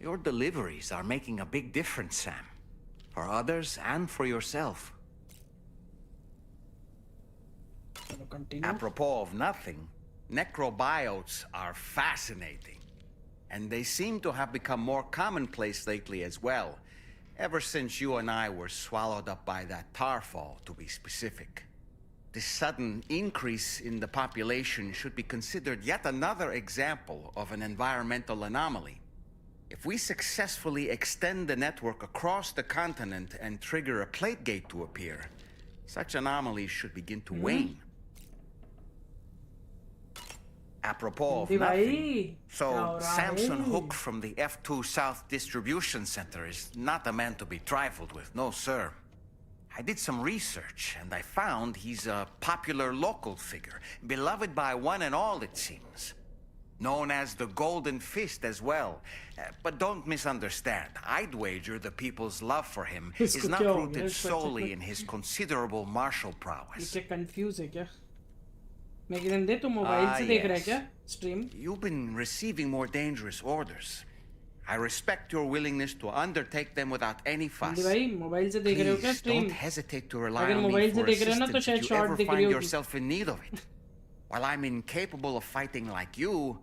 Your deliveries are making a big difference, Sam. For others and for yourself. Apropos of nothing, necrobiotes are fascinating. And they seem to have become more commonplace lately as well. Ever since you and I were swallowed up by that tar fall, to be specific. This sudden increase in the population should be considered yet another example of an environmental anomaly. If we successfully extend the network across the continent and trigger a plate gate to appear, such anomalies should begin to wane. Apropos of nothing, so Samson Hook from the F2 South Distribution Center is not a man to be trifled with, no sir. I did some research, and I found he's a popular local figure, beloved by one and all, it seems. Known as the Golden Fist as well. But don't misunderstand. I'd wager the people's love for him is not rooted solely in his considerable martial prowess. ये confuse है क्या? मैकेनिंदी तू mobile से देख रहा है क्या? Stream? You've been receiving more dangerous orders. I respect your willingness to undertake them without any fuss. भाई मोबाइल से देख रहे हो क्या Please stream? don't hesitate to rely अगर on me मोबाइल से for देख रहे हो ना तो assistance शायद if you शॉर्ट ever दिख रही find होगी. yourself in need of it. While I'm incapable of fighting like you,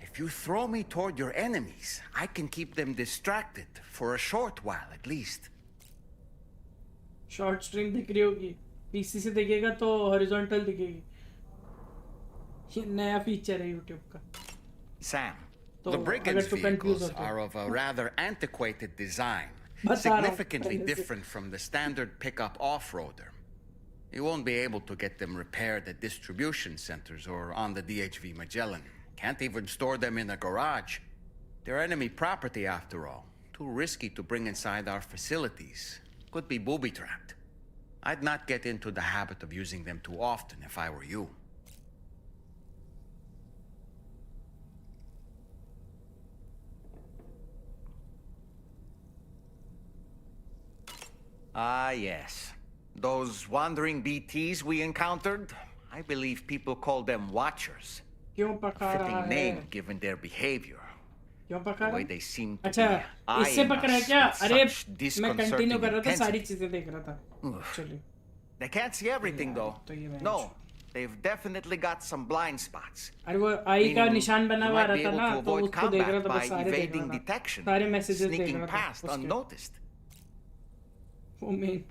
if you throw me toward your enemies, I can keep them distracted for a short while at least. Short stream दिख रही होगी. PC से देखेगा तो horizontal दिखेगी. ये नया feature है YouTube का. Sam, तो the अगर Brigand's तू कंफ्यूज vehicles होता are of a rather antiquated design, बता रहा हूँ, significantly पहले से. different from the standard pickup off-roader. You won't be able to get them repaired at distribution centers or on the DHV Magellan. Can't even store them in a garage. They're enemy property after all. Too risky to bring inside our facilities. Could be booby-trapped. I'd not get into the habit of using them too often if I were you. Ah, yes. Those wandering BTs we encountered, I believe people call them Watchers. क्यों पका A रहा fitting है? name given their behavior. क्यों पका The रहा way है? they seem to अच्छा be इससे eyeing पक रहा है us क्या? with अरे such मैं disconcerting कंटिन्यू कर रहा था, सारी intensity. चीजें देख रहा था. चलिए. They can't see everything though. No, they've definitely got some blind spots. अरे वो आई का Meaning निशान बना you हुआ might be रहता able ना to तो avoid उसको देख रहा combat था, by बस सारे देख evading रहा था. detection, सारे मैसेजेस देख sneaking रहा था past उसके. unnoticed. वो मेन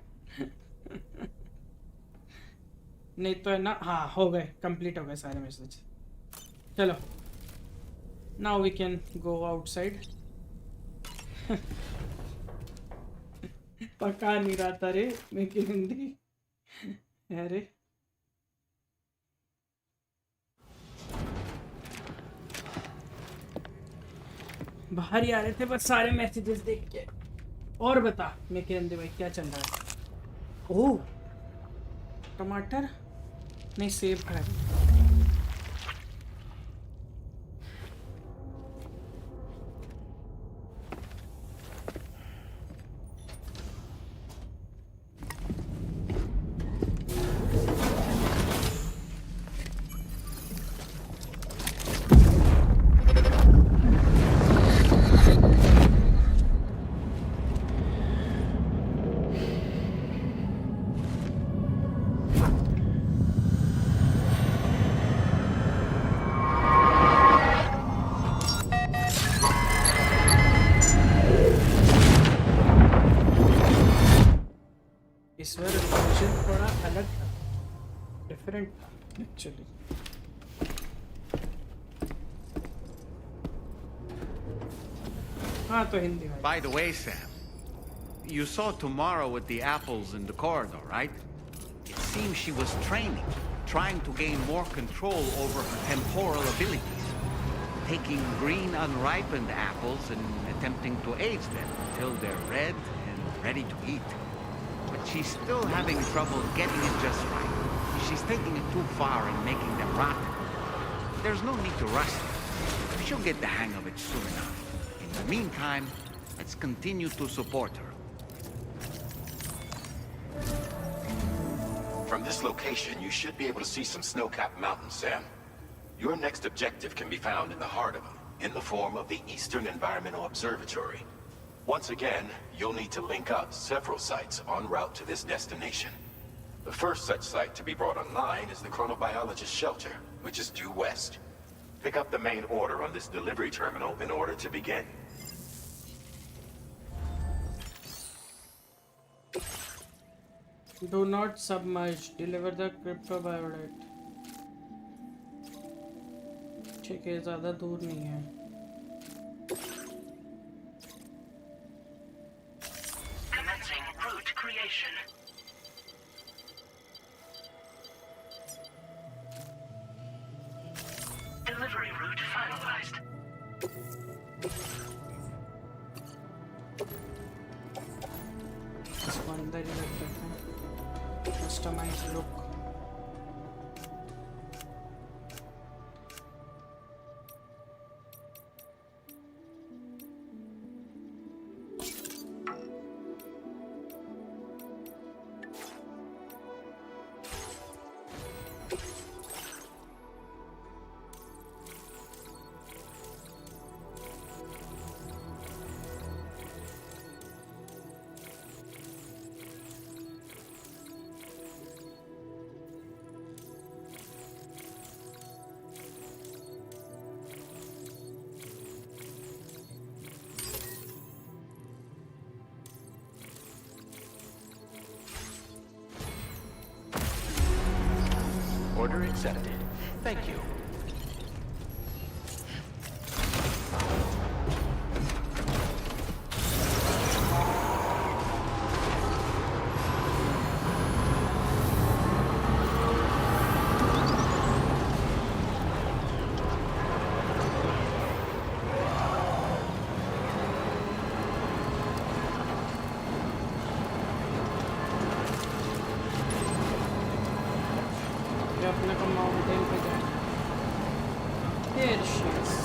नहीं तो है ना. हाँ हो गए, कंप्लीट हो गए सारे मैसेज. चलो now we can go outside. पका नहीं रहा था रे मैं की हिंदी. अरे बाहर ही आ रहे थे बस सारे मैसेजेस देख के. और बता मैं की हिंदी भाई क्या चल रहा है? ओह टमाटर नहीं सेब खा रही. क्वेश्चन थोड़ा अलग था, डिफरेंट था एक्चुअली। हाँ तो हिंदी में। By the way, Sam, you saw Tomorrow with the apples in the corridor, right? It seems she was training, trying to gain more control over her temporal abilities, taking green unripened apples and attempting to age them until they're red and ready to eat. But she's still having trouble getting it just right. She's taking it too far and making them rotten. There's no need to rush her. She'll get the hang of it soon enough. In the meantime, let's continue to support her. From this location, you should be able to see some snow-capped mountains, Sam. Your next objective can be found in the heart of them, in the form of the Eastern Environmental Observatory. Once again, you'll need to link up several sites en route to this destination. The first such site to be brought online is the Chronobiologist Shelter, which is due west. Pick up the main order on this delivery terminal in order to begin. Do not submerge. Deliver the cryptobiote. ठीक है, ज़्यादा दूर नहीं है. Commencing route creation. Delivery route finalized. इसको अंदर ही रख देते हैं. Customize look. Order accepted. Thank you. अपने को माउंटेन पे जाए. Here she is.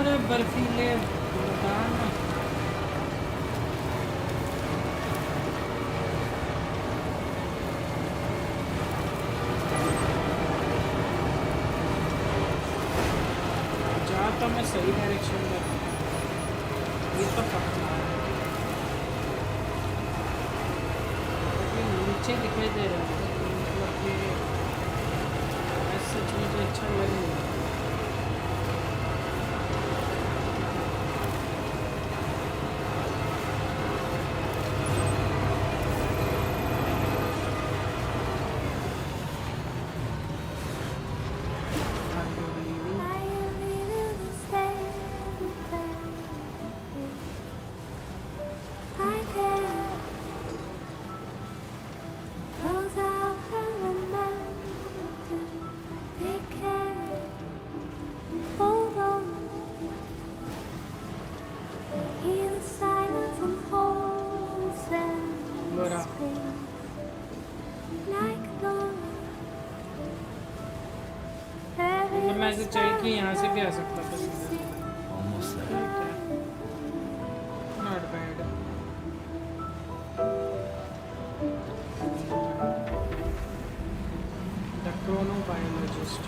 अरे बर्फीले बताना जाता मैं सही डायरेक्शन में ये तो पक्का है नीचे दिखाई दे रहा है मतलब कि ऐसा चीज़ अच्छा लग नहीं रहा चाहिए कि यहाँ से भी आ सकता था not bad the chronobiologist.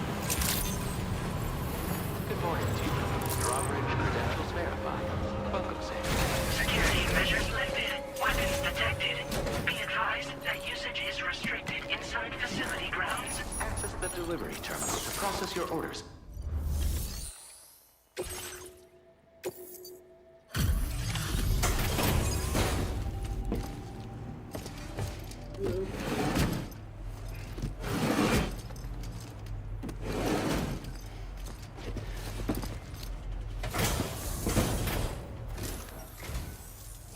Good morning to you. Your operator credentials verified. Welcome, Sam. Security measures lifted. Weapons detected. Be advised that usage is restricted inside facility grounds. Access the delivery terminal to process your orders.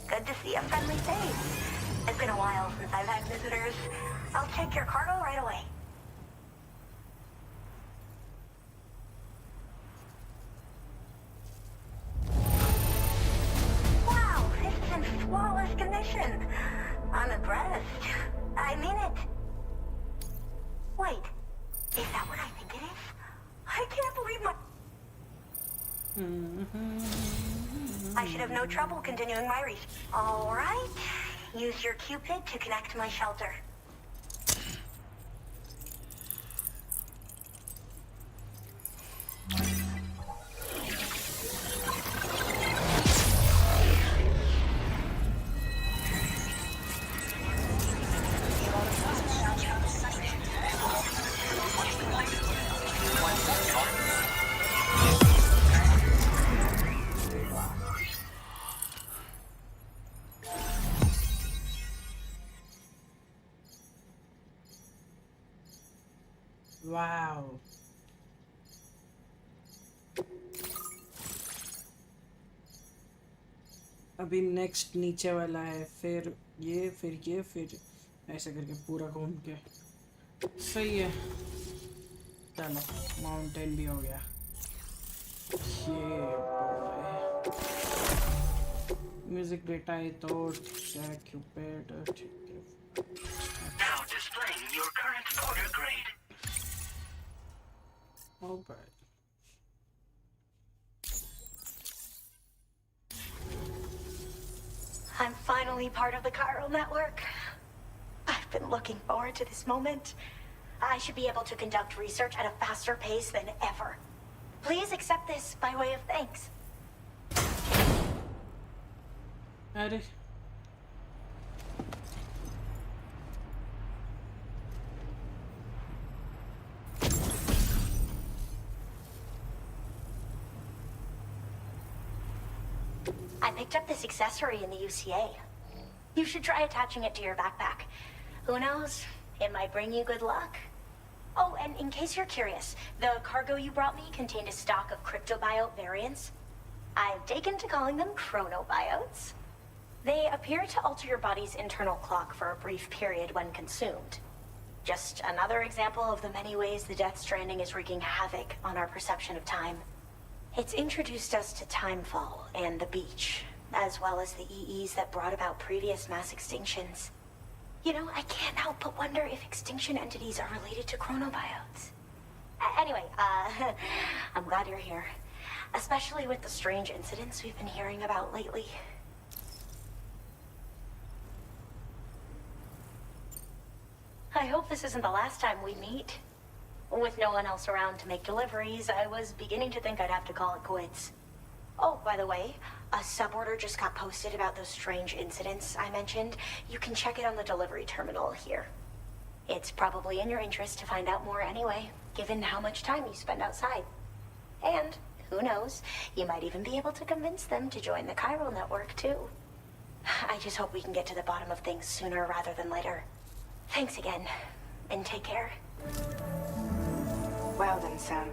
Good to see a friendly face. It's been a while since I've had visitors. I'll check your cargo right away. Wow, this is in flawless condition. I'm impressed. I mean it. Wait, is that what I think it is? I can't believe my... I should have no trouble continuing my research. All right. Use your Cupid to connect to my shelter. Wow. अभी next नीचे वाला है फिर ये फिर ऐसे करके पूरा घूम के सही है चलो माउंटेन भी हो गया ये म्यूजिक डेटा है तो Cupid Now displaying your current order grade. all right. I'm finally part of the chiral network. I've been looking forward to this moment. I should be able to conduct research at a faster pace than ever. Please accept this by way of thanks. अरे I picked up this accessory in the UCA. You should try attaching it to your backpack. Who knows? It might bring you good luck. Oh, and in case you're curious, the cargo you brought me contained a stock of cryptobiote variants. I've taken to calling them chronobiotes. They appear to alter your body's internal clock for a brief period when consumed. Just another example of the many ways the Death Stranding is wreaking havoc on our perception of time. It's introduced us to timefall and the beach, as well as the EEs that brought about previous mass extinctions. You know, I can't help but wonder if extinction entities are related to chronobiotes. Anyway, I'm glad you're here. especially with the strange incidents we've been hearing about lately. I hope this isn't the last time we meet. With no one else around to make deliveries, I was beginning to think I'd have to call it quits. Oh, by the way, a sub-order just got posted about those strange incidents I mentioned. You can check it on the delivery terminal here. It's probably in your interest to find out more anyway, given how much time you spend outside. And, who knows, you might even be able to convince them to join the chiral network, too. I just hope we can get to the bottom of things sooner rather than later. Thanks again, and take care. Well then, Sam.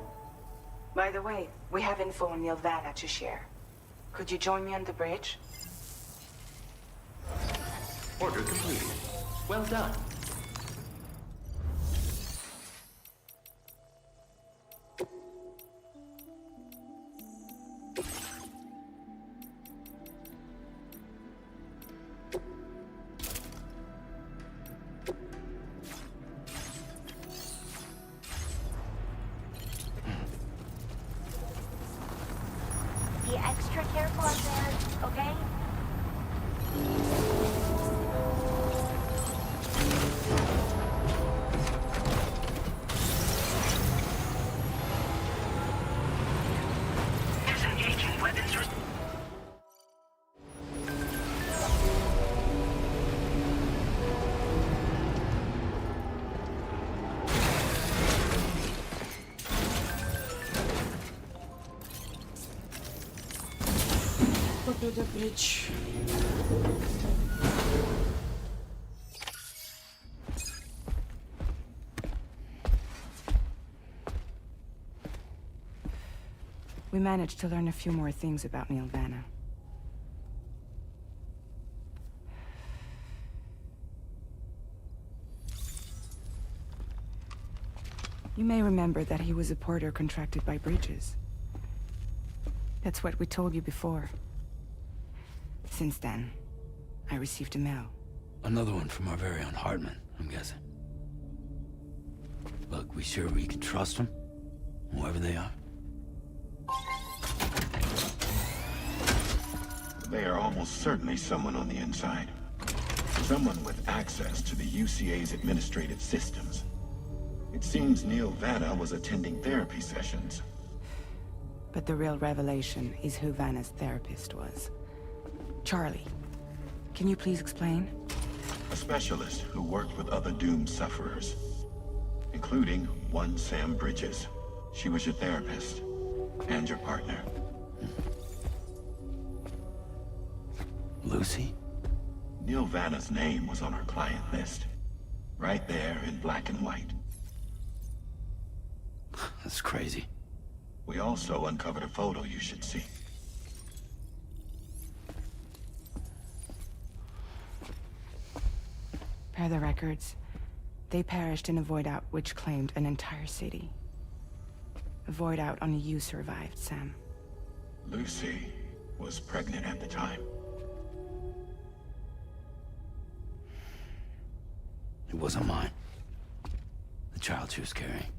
By the way, we have info on Nilvana to share. Could you join me on the bridge? Order completed. Well done. Be extra careful out there, okay? Disengaging weapons. Go to the bridge. We managed to learn a few more things about Nilvana. You may remember that he was a porter contracted by Bridges. That's what we told you before. Since then, I received a mail. Another one from our very own Hartman, I'm guessing. Look, we sure we can trust them? Whoever they are? They are almost certainly someone on the inside. Someone with access to the UCA's administrative systems. It seems Neil Vanna was attending therapy sessions. But the real revelation is who Vanna's therapist was. Charlie, can you please explain? A specialist who worked with other doomed sufferers, including one Sam Bridges. She was your therapist and your partner. Lucy? Neil Vanna's name was on her client list. Right there in black and white. That's crazy. We also uncovered a photo you should see. Per the records, they perished in a void out which claimed an entire city. A void out only you survived, Sam. Lucy was pregnant at the time. It wasn't mine. The child she was carrying.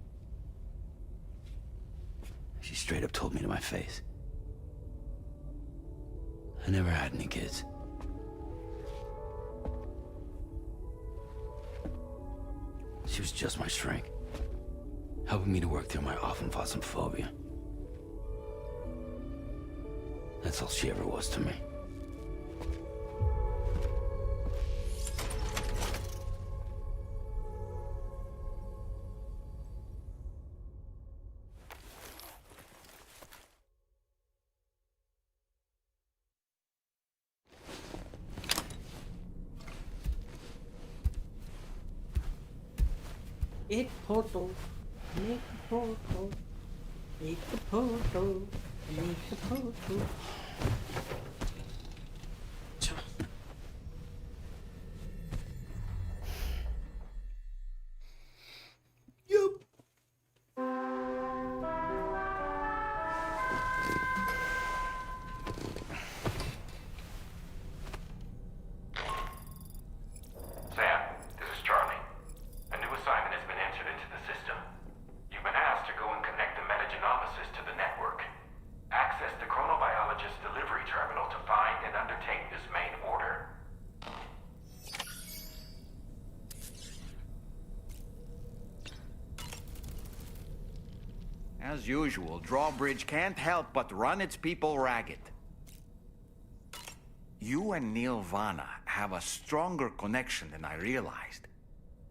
She straight up told me to my face. I never had any kids. She was just my shrink, helping me to work through my phobia. That's all she ever was to me. Make a portal, make a portal, make a portal, make a portal. Sam, this is Charlie. A new assignment has been entered into the system. You've been asked to go and connect the metagenomesis to the network. Access As usual, Drawbridge can't help but run its people ragged. You and Nirvana have a stronger connection than I realized.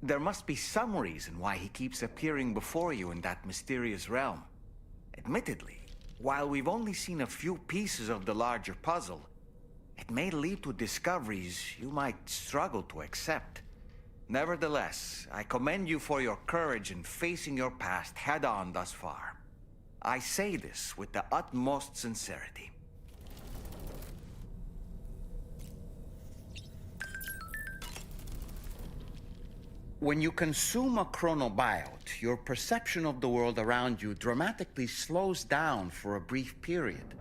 There must be some reason why he keeps appearing before you in that mysterious realm. Admittedly, while we've only seen a few pieces of the larger puzzle, it may lead to discoveries you might struggle to accept. Nevertheless, I commend you for your courage in facing your past head-on thus far. I say this with the utmost sincerity. When you consume a chronobiote, your perception of the world around you dramatically slows down for a brief period.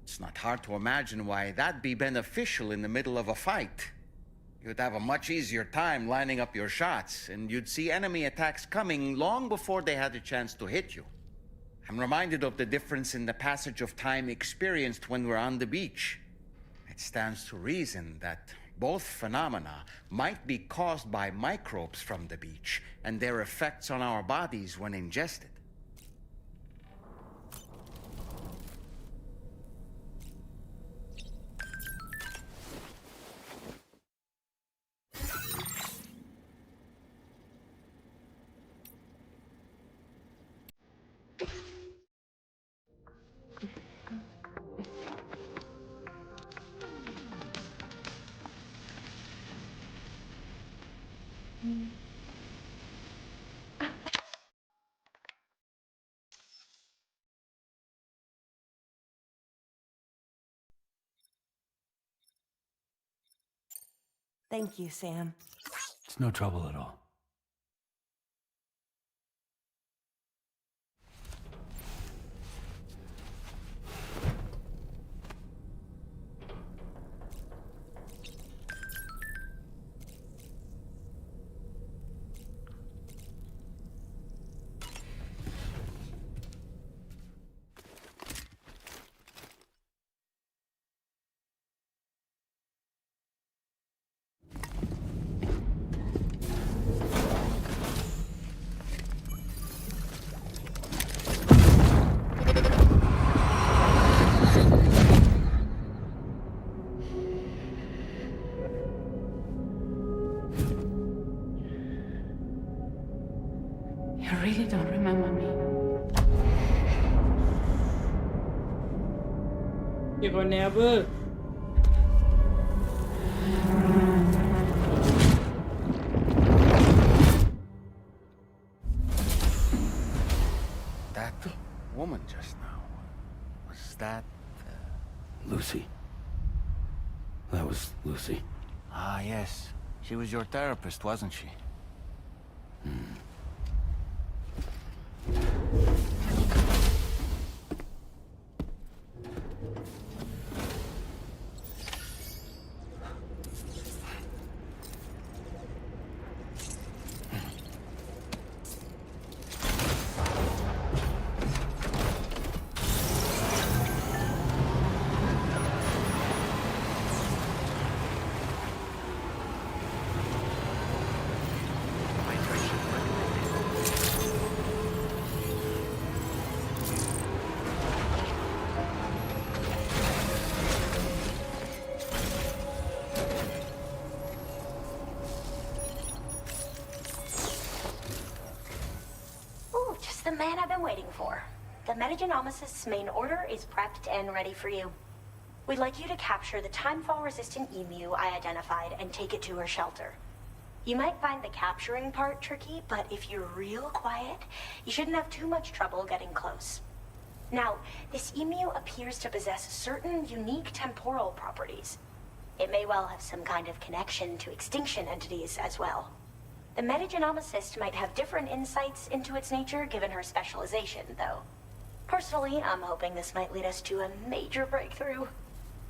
It's not hard to imagine why that'd be beneficial in the middle of a fight. You'd have a much easier time lining up your shots, and you'd see enemy attacks coming long before they had a chance to hit you. I'm reminded of the difference in the passage of time experienced when we're on the beach. It stands to reason that both phenomena might be caused by microbes from the beach and their effects on our bodies when ingested. Thank you, Sam. It's no trouble at all. You really don't remember me. You're gonna never. That woman just now, was that... Lucy. That was Lucy. Ah, yes. She was your therapist, wasn't she? Ooh, just the man I've been waiting for. The Metagenomicist's main order is prepped and ready for you. We'd like you to capture the timefall-resistant emu I identified and take it to her shelter. You might find the capturing part tricky, but if you're real quiet, you shouldn't have too much trouble getting close. Now, this emu appears to possess certain unique temporal properties. It may well have some kind of connection to extinction entities as well. The Metagenomicist might have different insights into its nature given her specialization, though. Personally, I'm hoping this might lead us to a major breakthrough.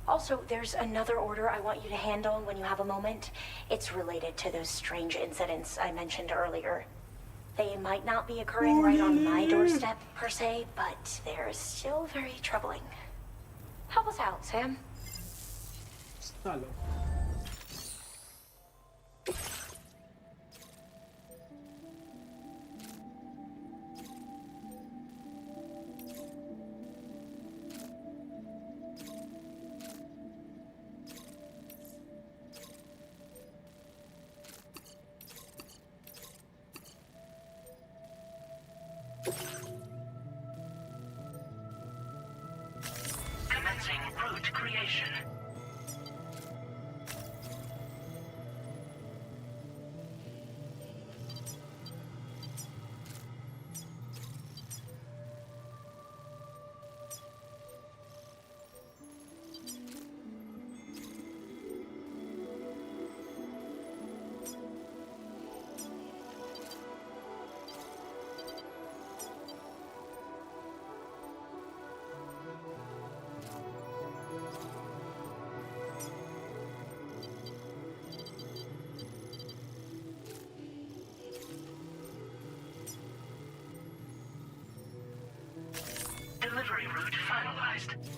Also, there's another order I want you to handle when you have a moment. It's related to those strange incidents I mentioned earlier. They might not be occurring right on my doorstep, per se, but they're still very troubling. Help us out, Sam. Hello. advised.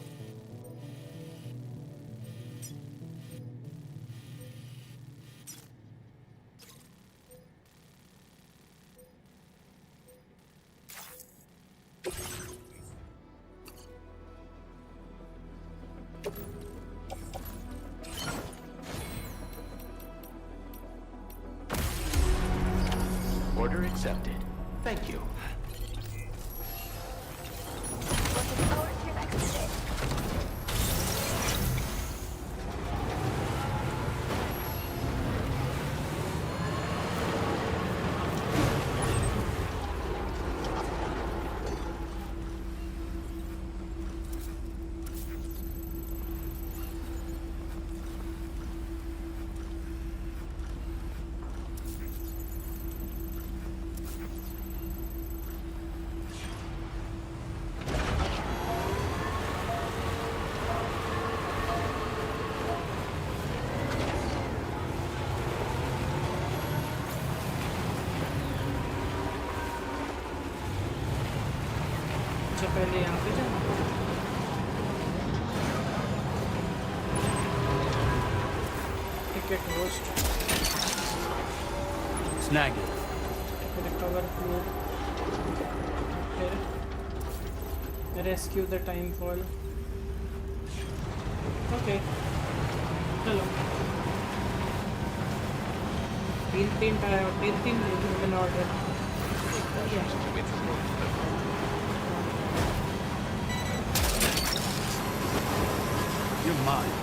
Order accepted. Thank you. Looking forward to your next visit. अच्छा पहले यहाँ पे जाना ticket host Snag it. recover fluid फिर rescue the time fall okay चलो तीन in order You're mine.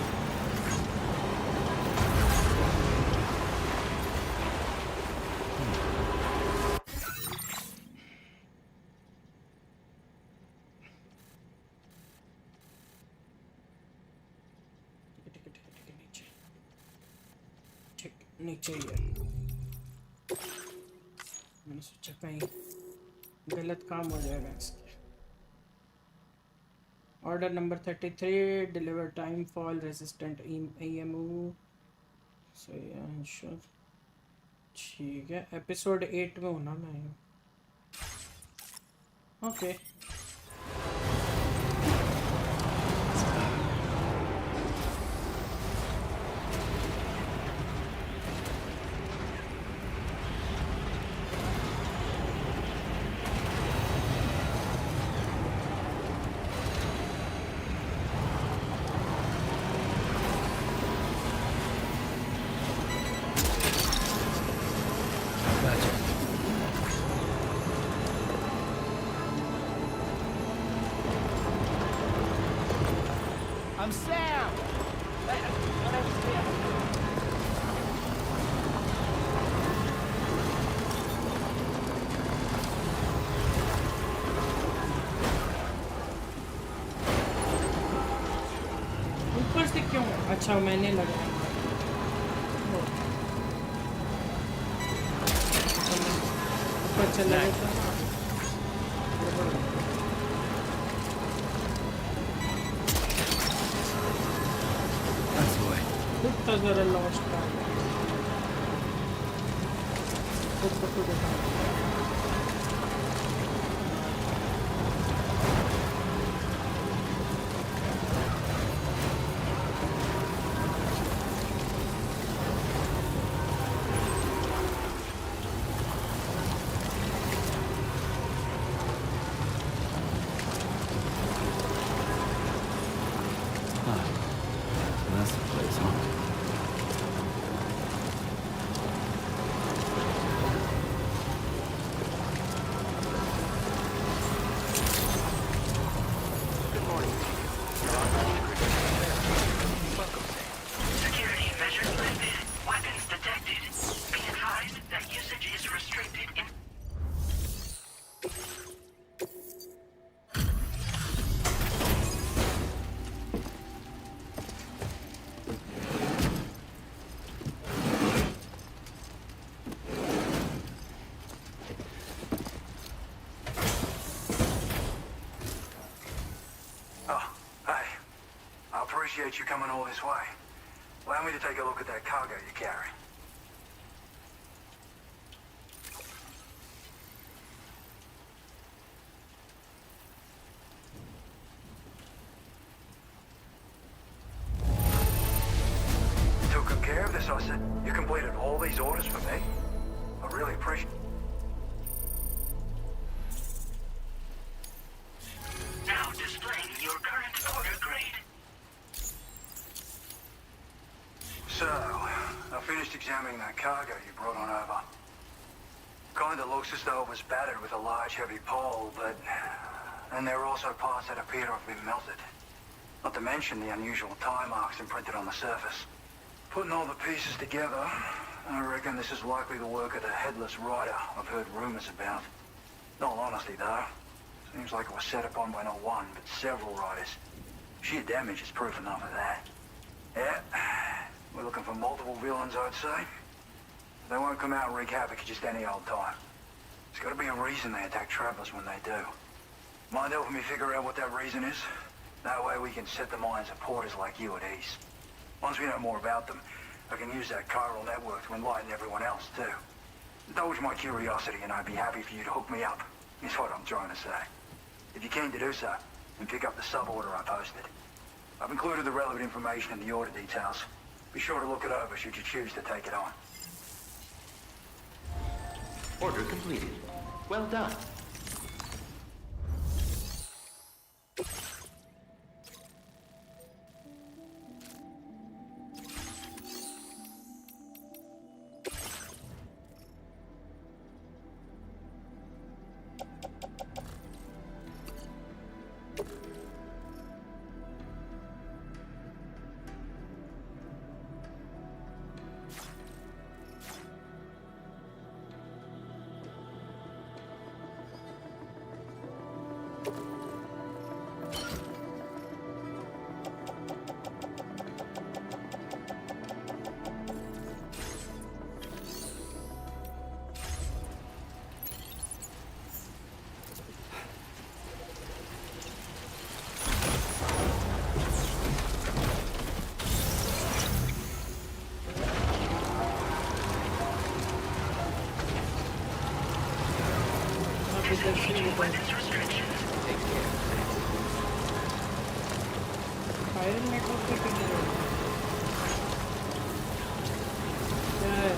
नीचे ही है मैंने सोचा कहीं गलत काम हो जाएगा इसके order number 33 deliver time fall resistant EMU सही है श्योर ठीक है एपिसोड 8 में होना मैं okay I'm Sam! My name's Sam. ऊपर से क्यों अच्छा मैंने लगाया ऊपर चला जाता कुत्ता जरा लॉस्ट था कुत्ता को देखा That's the place, huh? Security measures lifted. Weapons detected. Be advised that usage is restricted in... Oh, hey. I appreciate you coming all this way. Allow me to take a look at that cargo you carry. this, I said, you completed all these orders for me? I really appreciate it. Now displaying your current order grade. So, I finished examining that cargo you brought on over. Kinda looks as though it was battered with a large heavy pole, but... And there are also parts that appear to have been melted. Not to mention the unusual tie marks imprinted on the surface. Putting all the pieces together, I reckon this is likely the work of the headless rider I've heard rumors about. In all honesty, though, seems like it was set upon by not one, but several riders. Sheer damage is proof enough of that. Yeah, we're looking for multiple villains, I'd say. They won't come out and wreak havoc at just any old time. There's gotta be a reason they attack travelers when they do. Mind helping me figure out what that reason is? That way we can set the minds of porters like you at ease. Once we know more about them, I can use that chiral network to enlighten everyone else, too. Indulge my curiosity and I'd be happy for you to hook me up, is what I'm trying to say. If you're keen to do so, then pick up the sub-order I posted. I've included the relevant information in the order details. Be sure to look it over should you choose to take it on. Order completed. Well done. Weapons restriction. Iron network पे कितने लोग? क्या है?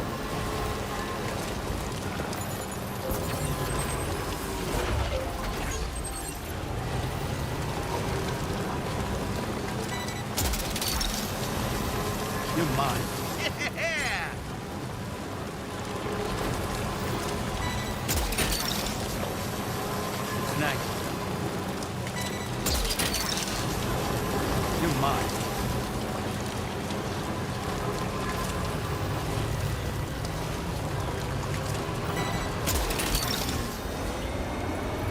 You're mine. Nice. You're mine.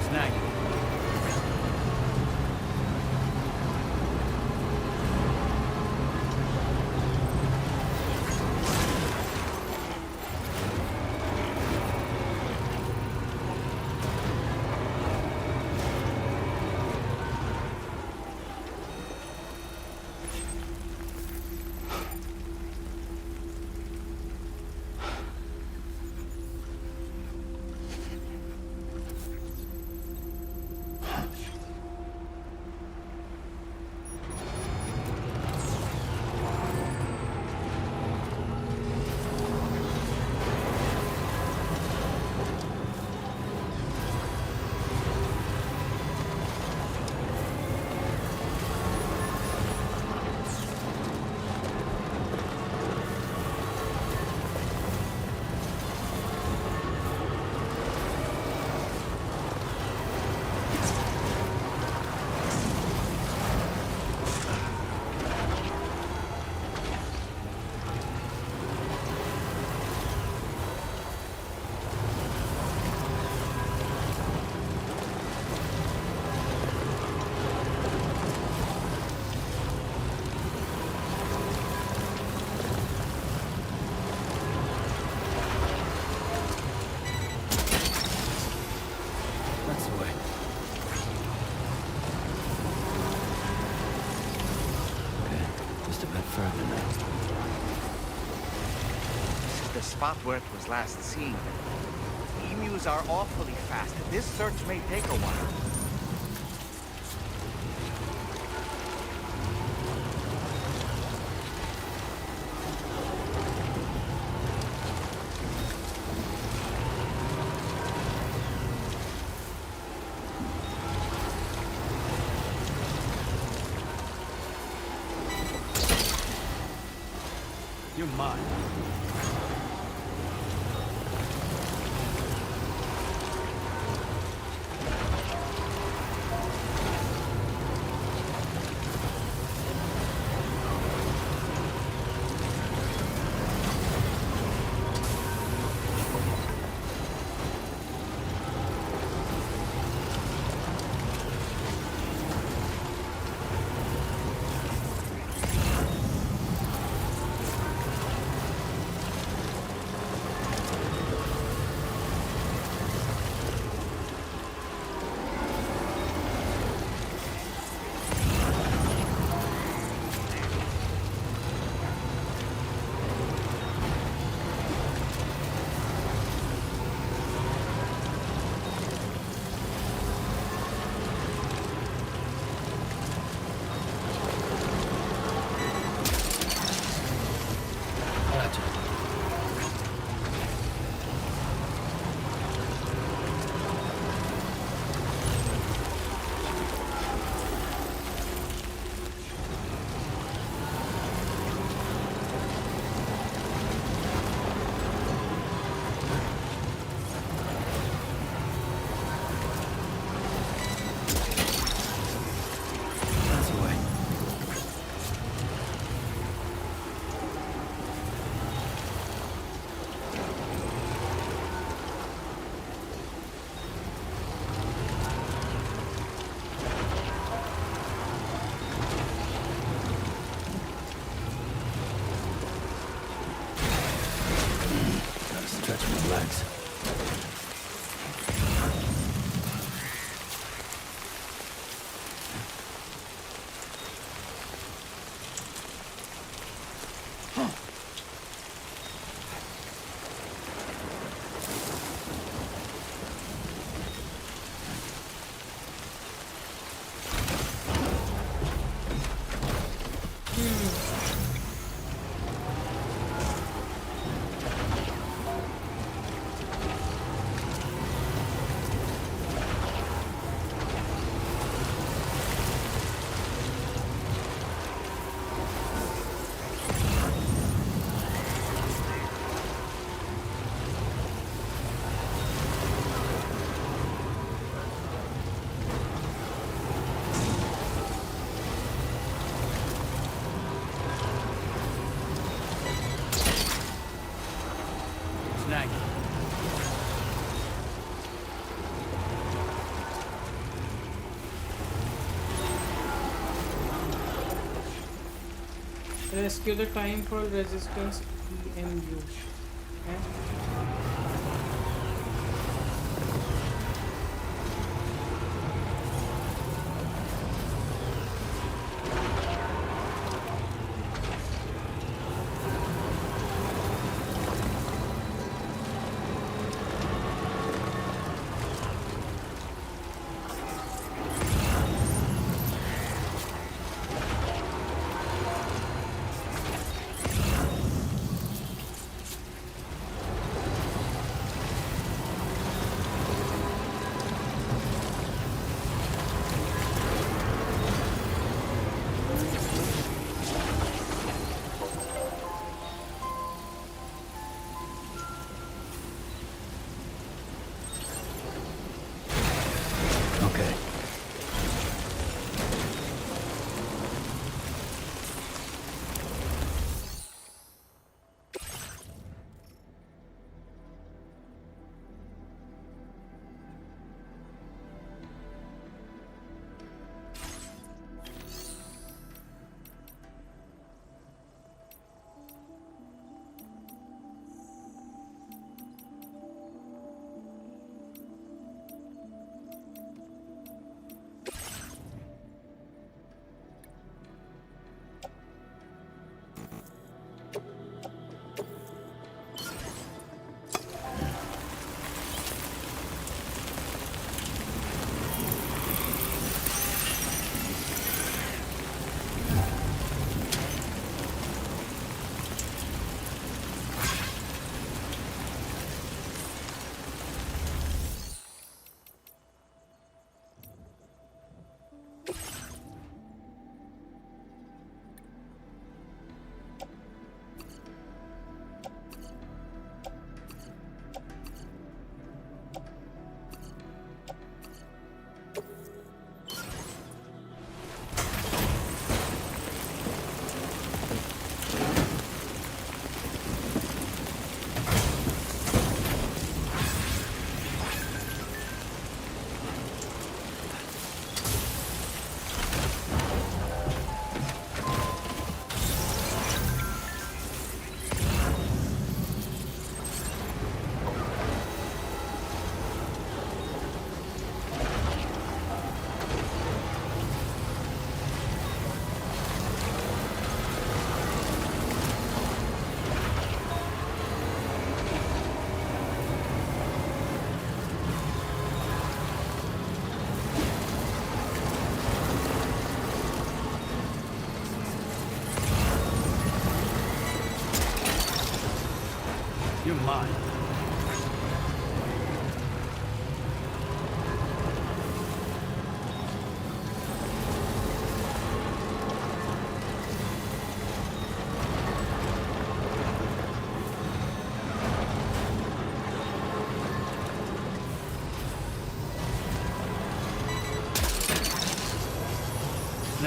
Snag. Spot where it was last seen. Emus are awfully fast. This search may take a while. You're mine. Legs. Rescue the Timefall Resistance EMU. Okay.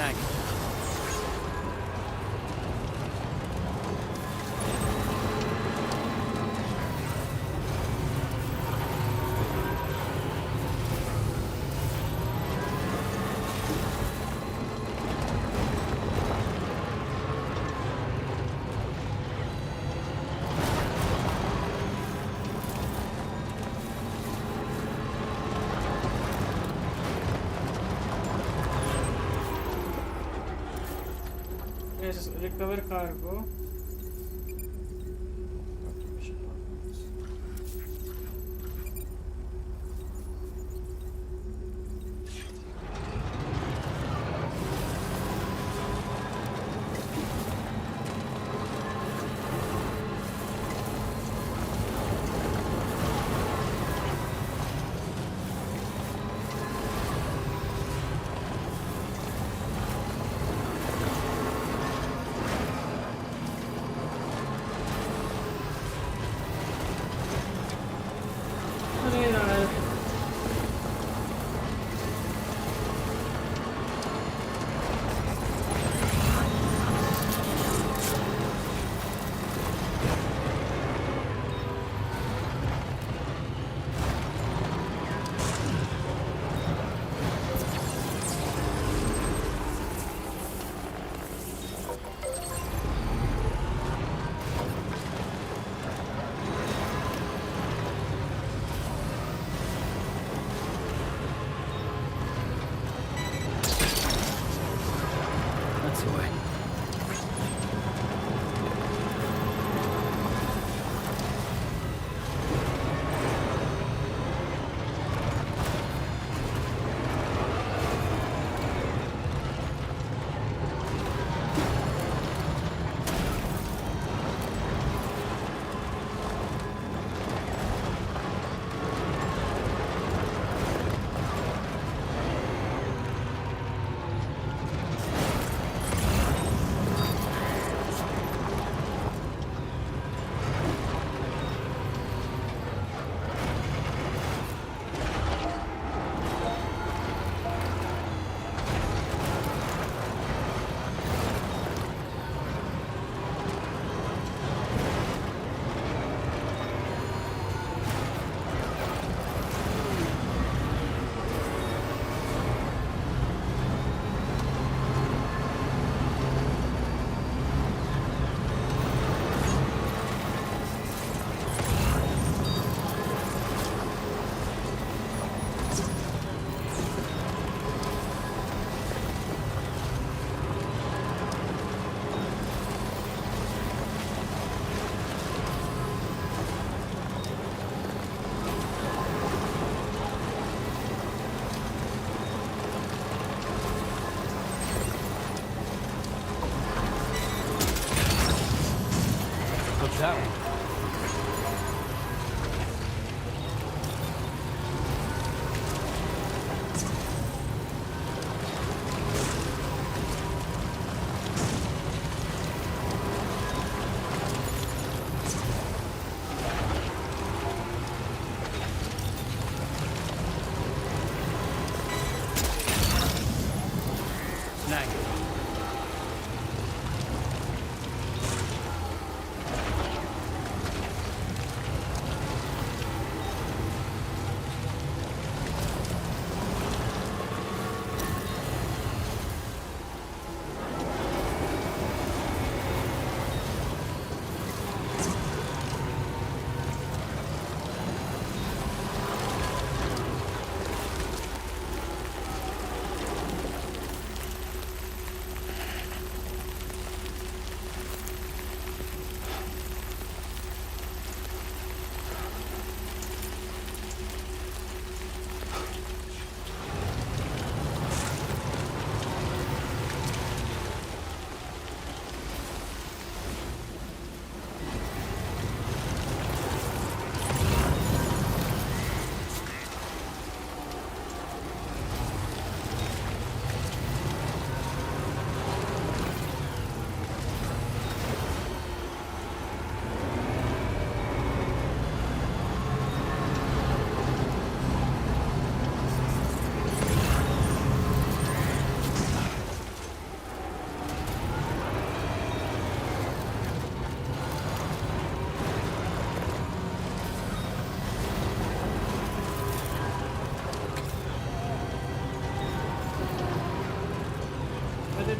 mag. Yes, recover cargo.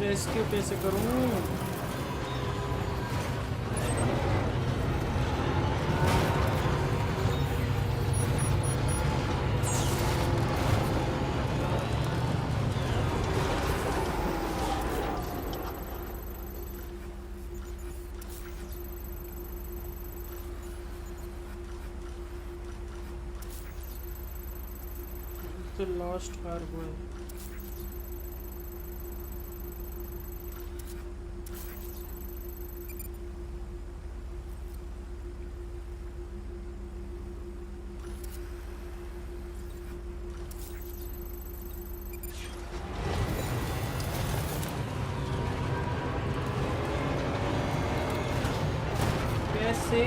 Rescue कैसे करूं? The lost harbor. कैसे?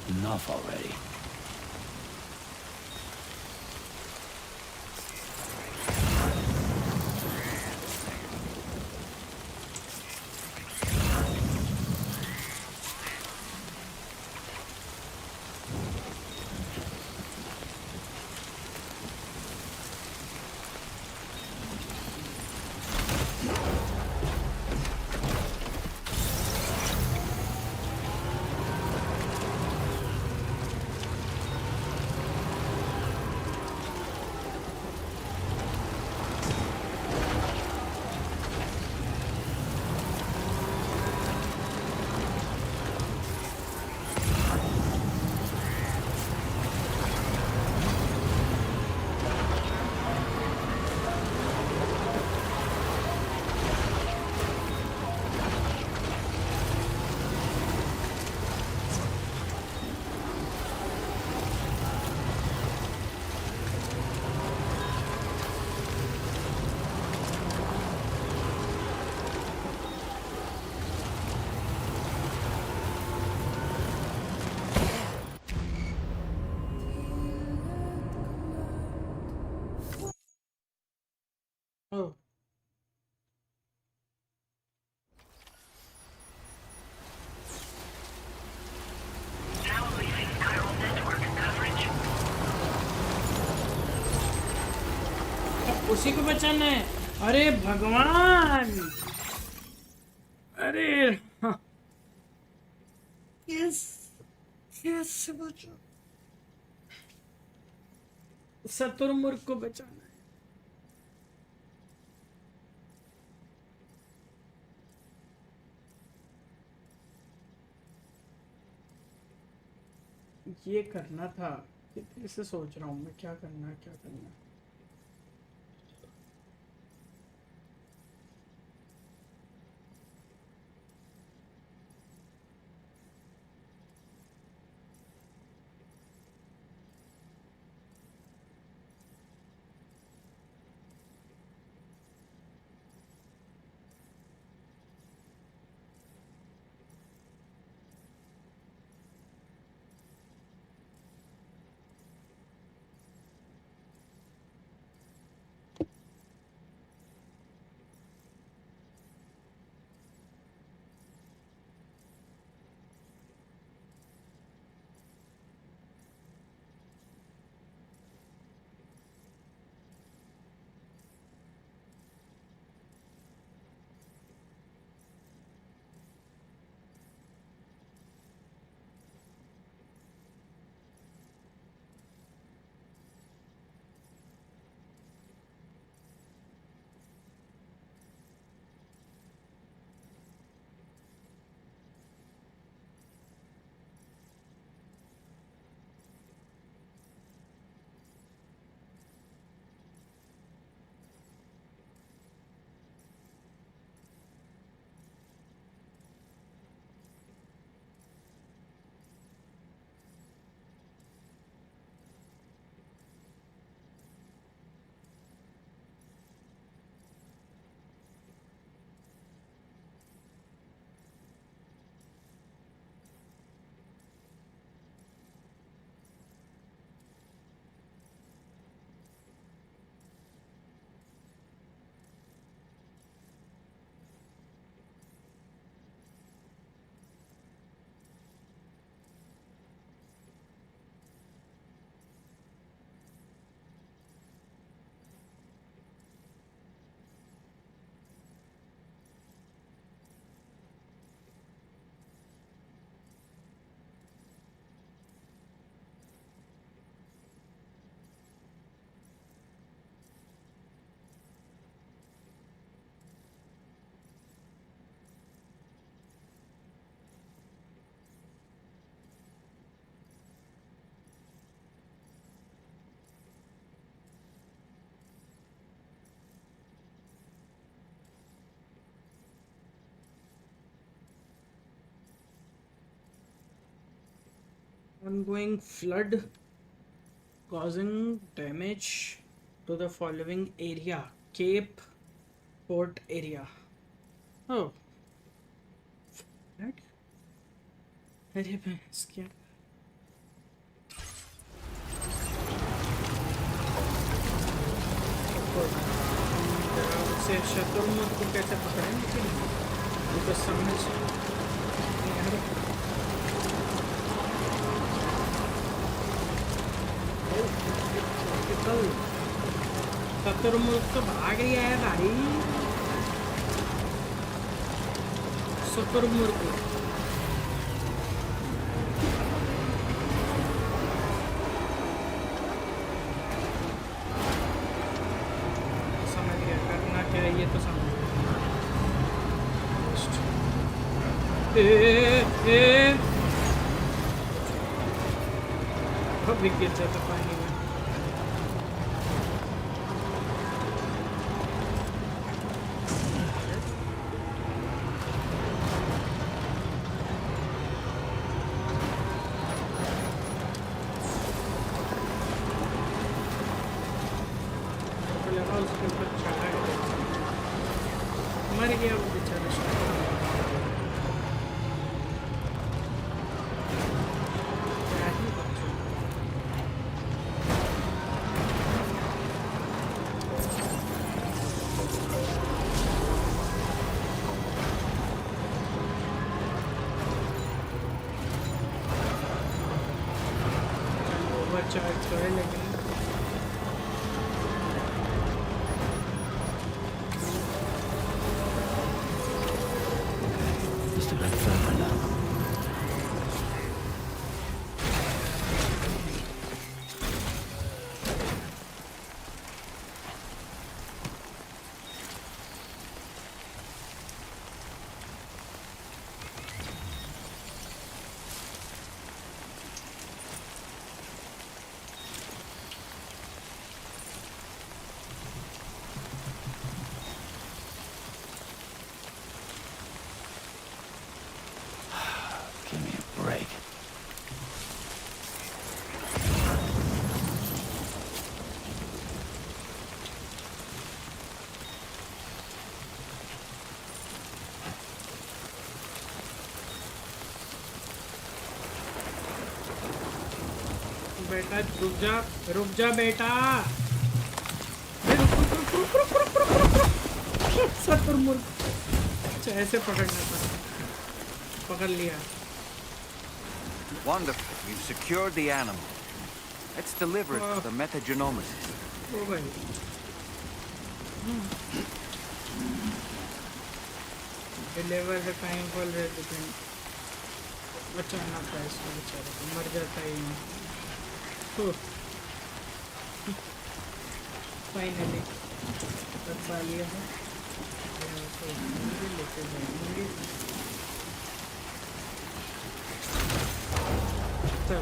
Enough already. Oh. Now leaving chiral network coverage. उसी को बचाना है। अरे भगवान, अरे यस यस, बचो। शतुरमुर्ग को बचाना है। ये करना था, कितने से सोच रहा हूँ मैं क्या करना है, क्या करना है। Ongoing flood causing damage to the following area. Cape Port area. Oh. Flood? अरे भैंस क्या? से शत्रुमुख को कैसे पकड़ें? लेकिन उनको समझ नहीं आ रहा। शत्रुमुख तो भाग रही है भाई। शत्रुमुख ये तो समझ अभी गिर जाता पानी में। उसके ऊपर चढ़ा मर गया वो बेचारा। ओवरचार्ज करे लेकिन बेटा रुक जा बेटा। शत्रुमुख ऐसे पकड़ना था। पकड़ लिया। Wonderful. We've secured the animal. Let's deliver it to the metagenomist. ओ भाई। Deliver the time for recipient. बचाना था इसको बेचारे को, मर जाता ही नहीं। फाइनली बचा लिया है। लेके जाएंगे। चलो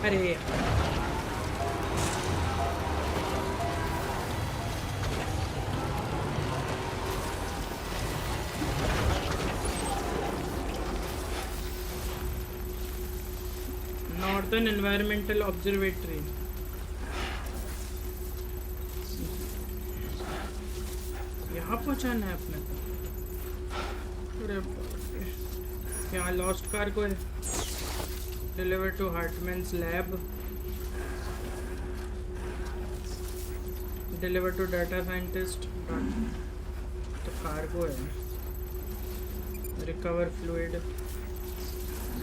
अरे नॉर्दर्न एनवायरमेंटल ऑब्जर्वेटरी। यहाँ पहुँचाना है अपने को। अरे यहाँ लॉस्ट कार को है। Deliver to Hartman's lab. Deliver to data scientist तो कार्गो है रिकवर फ्लूइड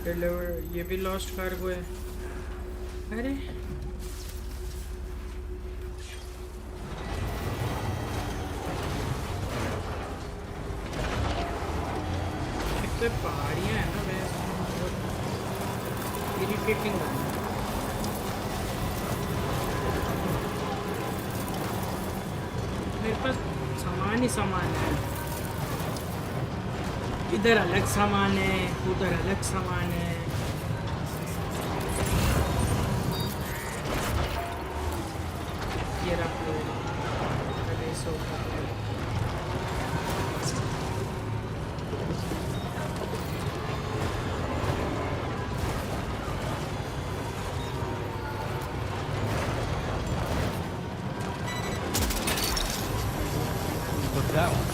डिलीवर ये भी लॉस्ट कार्गो है अरे तो पहाड़ियाँ हैं ना वैसे इरिटेटिंग है मेरे पास सामान ही सामान है इधर अलग सामान है उधर अलग सामान है ये रख लो अरे सो That one.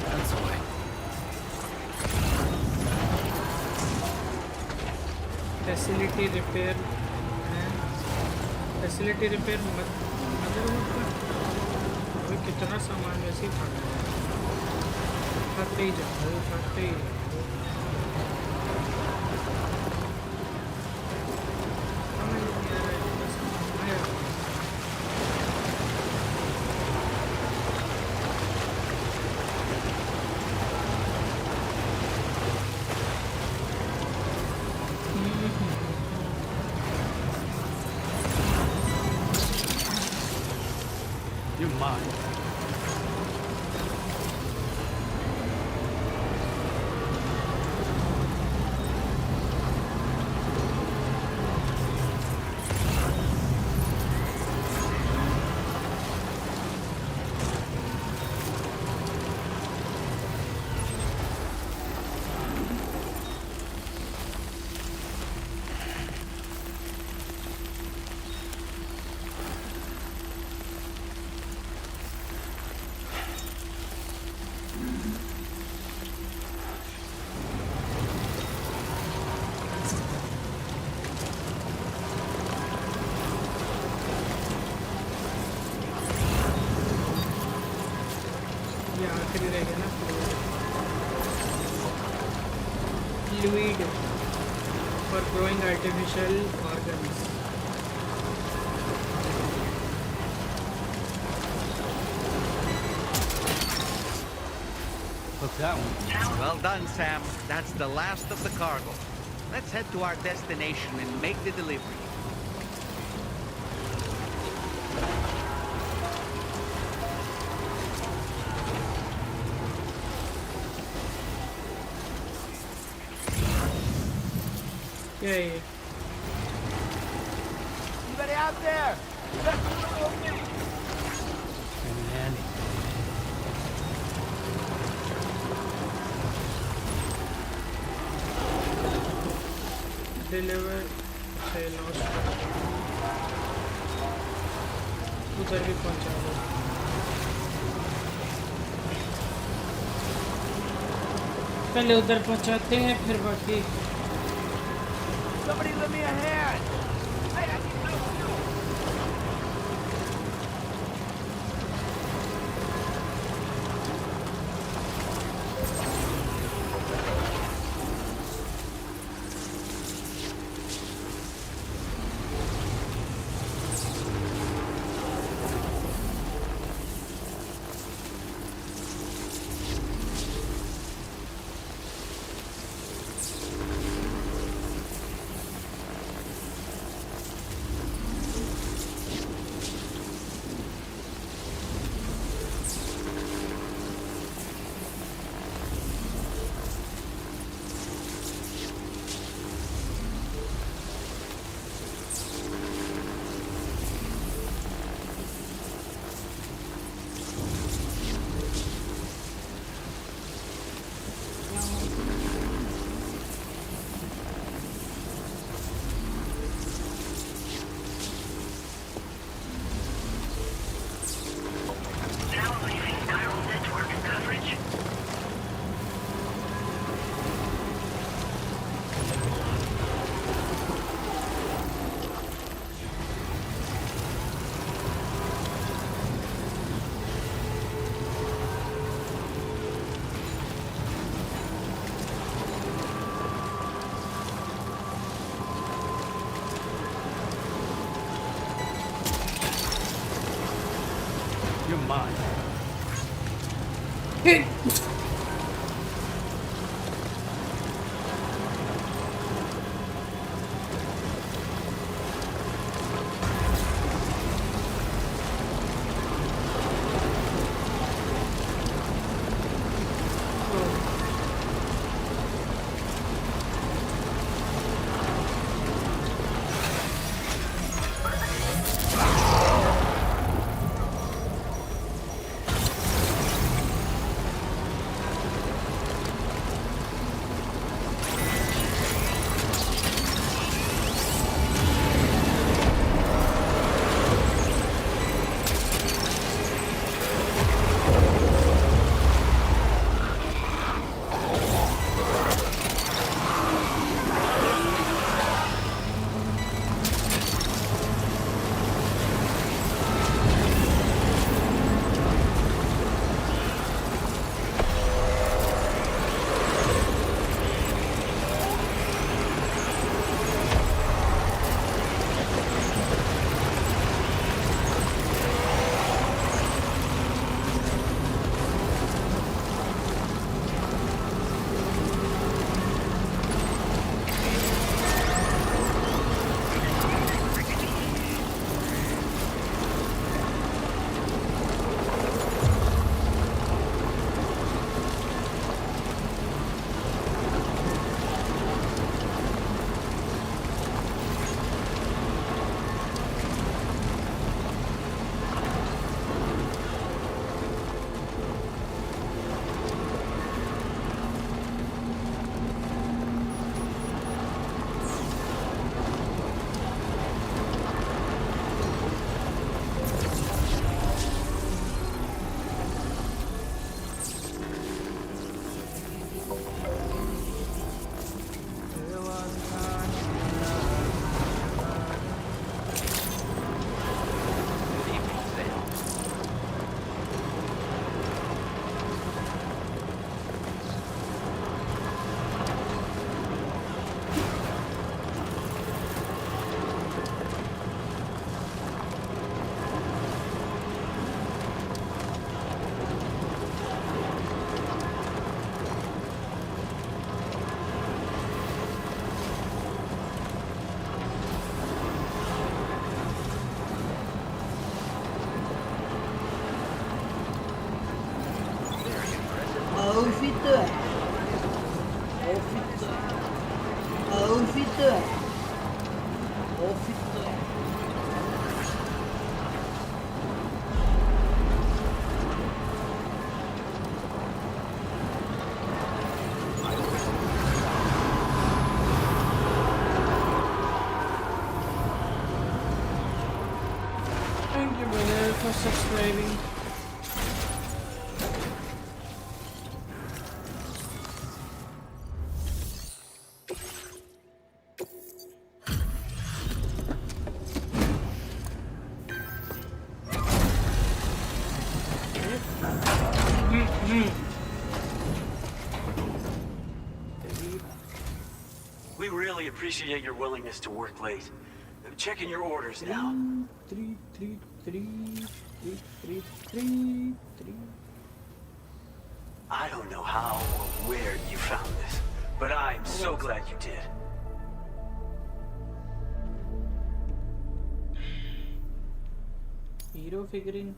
That's the way. Facility repair facility repair अभी कितना सामान वैसे ही उठाते ही जाओ उठाते ही You're mine. आखिरी रह गया ना fluid for growing artificial organs Look, that one. Well done, Sam. That's the last of the cargo. Let's head to our destination and make the delivery. Yay. Anybody out there? Handy. Deliver say lost उधर भी पहुंचा दो पहले उधर पहुंचाते हैं फिर बाकी Somebody lend me a hand. Hey, I need help. Mumbai. Thank you, brother, for subscribing. We really appreciate your willingness to work late. I'm checking your orders now. 333. I don't know how or where you found this, but I'm so glad you did. Hero figurine.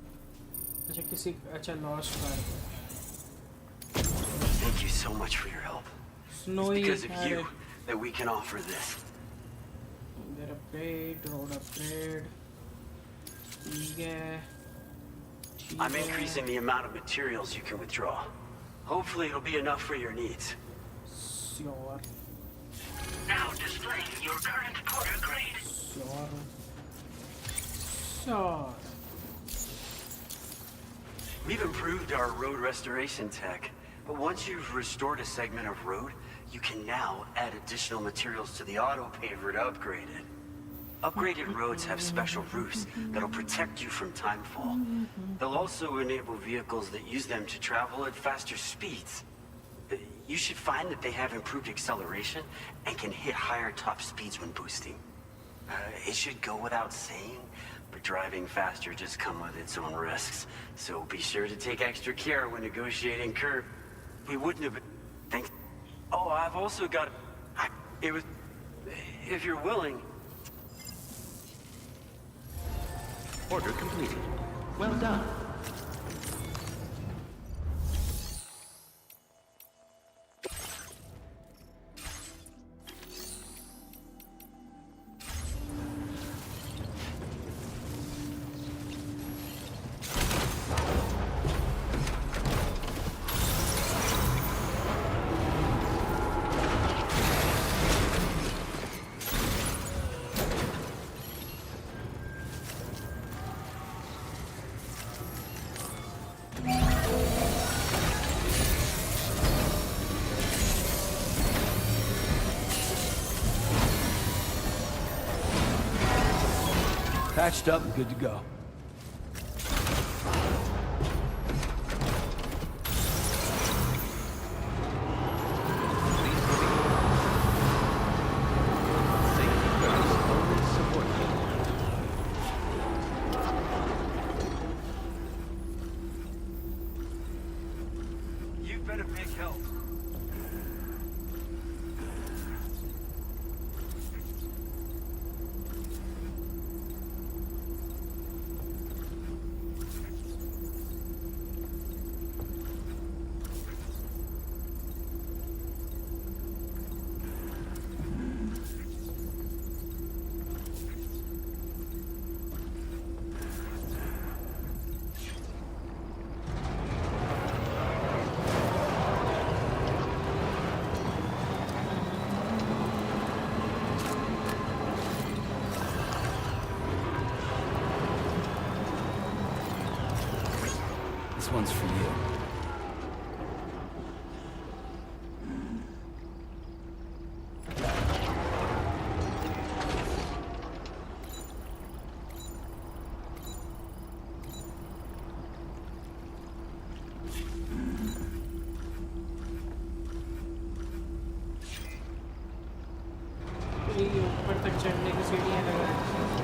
अच्छा किसी अच्छा lost car. Thank you so much for your help. Snowy. It's because of you that we can offer this. Get upgrade, road upgrade. Yeah. I'm increasing the amount of materials you can withdraw. Hopefully it'll be enough for your needs. Sure. Now displaying your current porter grade. Sure. We've improved our road restoration tech, but once you've restored a segment of road, you can now add additional materials to the auto paver to upgrade it. Upgraded roads have special roofs that'll protect you from timefall. They'll also enable vehicles that use them to travel at faster speeds. You should find that they have improved acceleration and can hit higher top speeds when boosting. It should go without saying, but driving faster just comes with its own risks. So be sure to take extra care when negotiating curb. We wouldn't have been... Thanks. Oh, I've also got... It was... If you're willing... Order completed. Well done. Patched up and good to go. You've been a big help. This one's for you. ये ऊपर तक चढ़ने की सीढ़ियां लगा रखी हैं।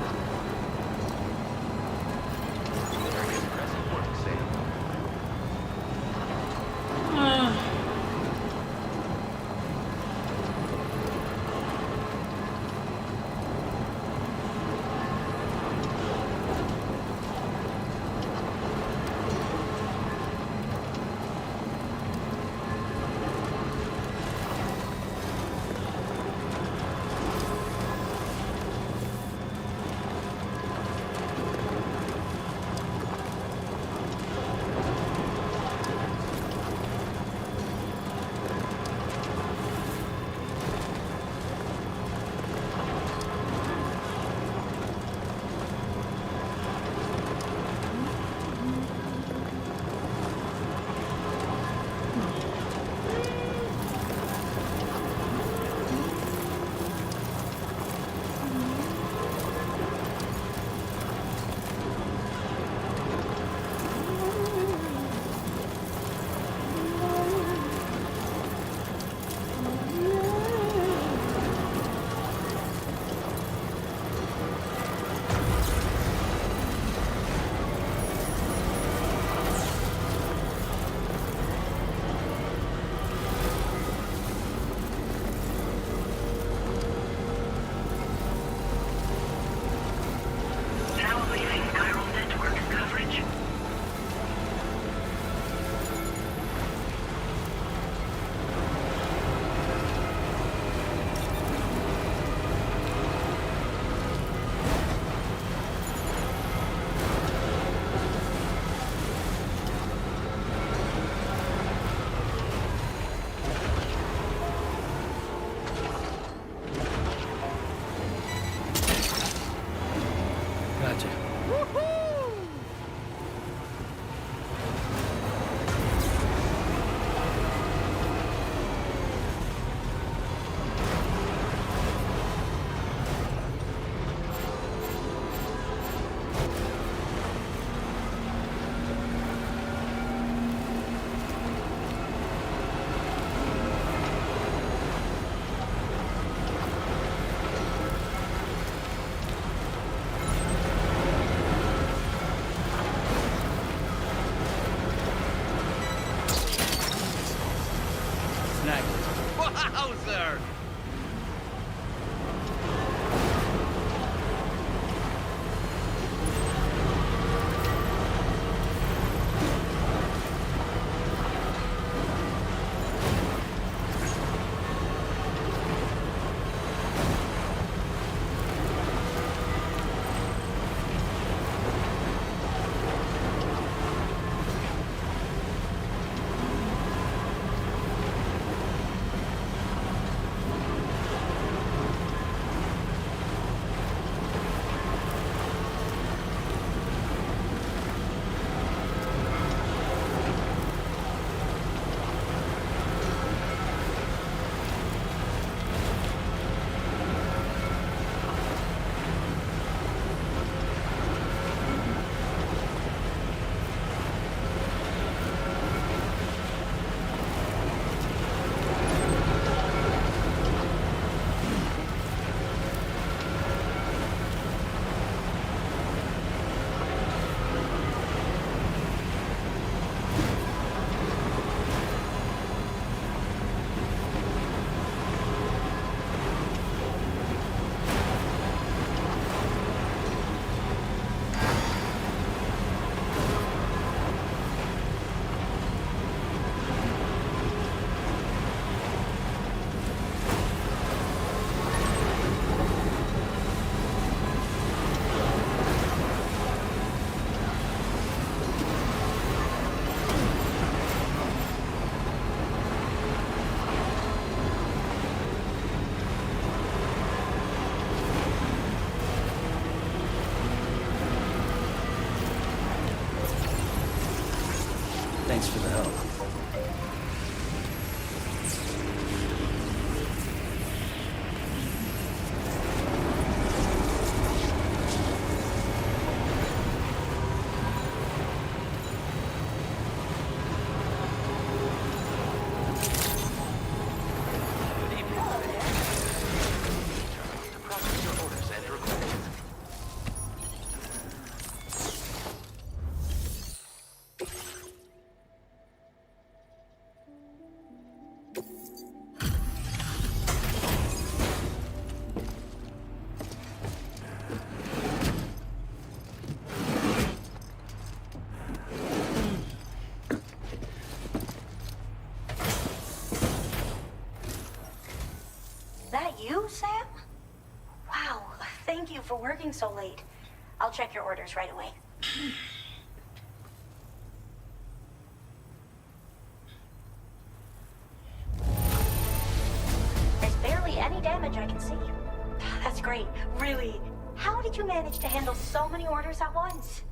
Thanks for the help. Sam? Wow, thank you for working so late. I'll check your orders right away. There's barely any damage I can see. That's great. Really, how did you manage to handle so many orders at once?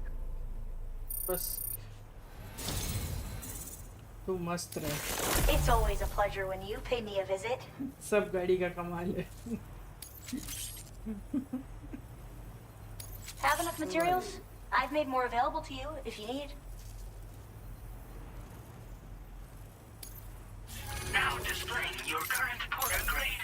तू मस्त रहे. It's always a pleasure when you pay me a visit. सब गाड़ी का कमाल है. Have enough materials? I've made more available to you if you need. Now displaying your current porter grade.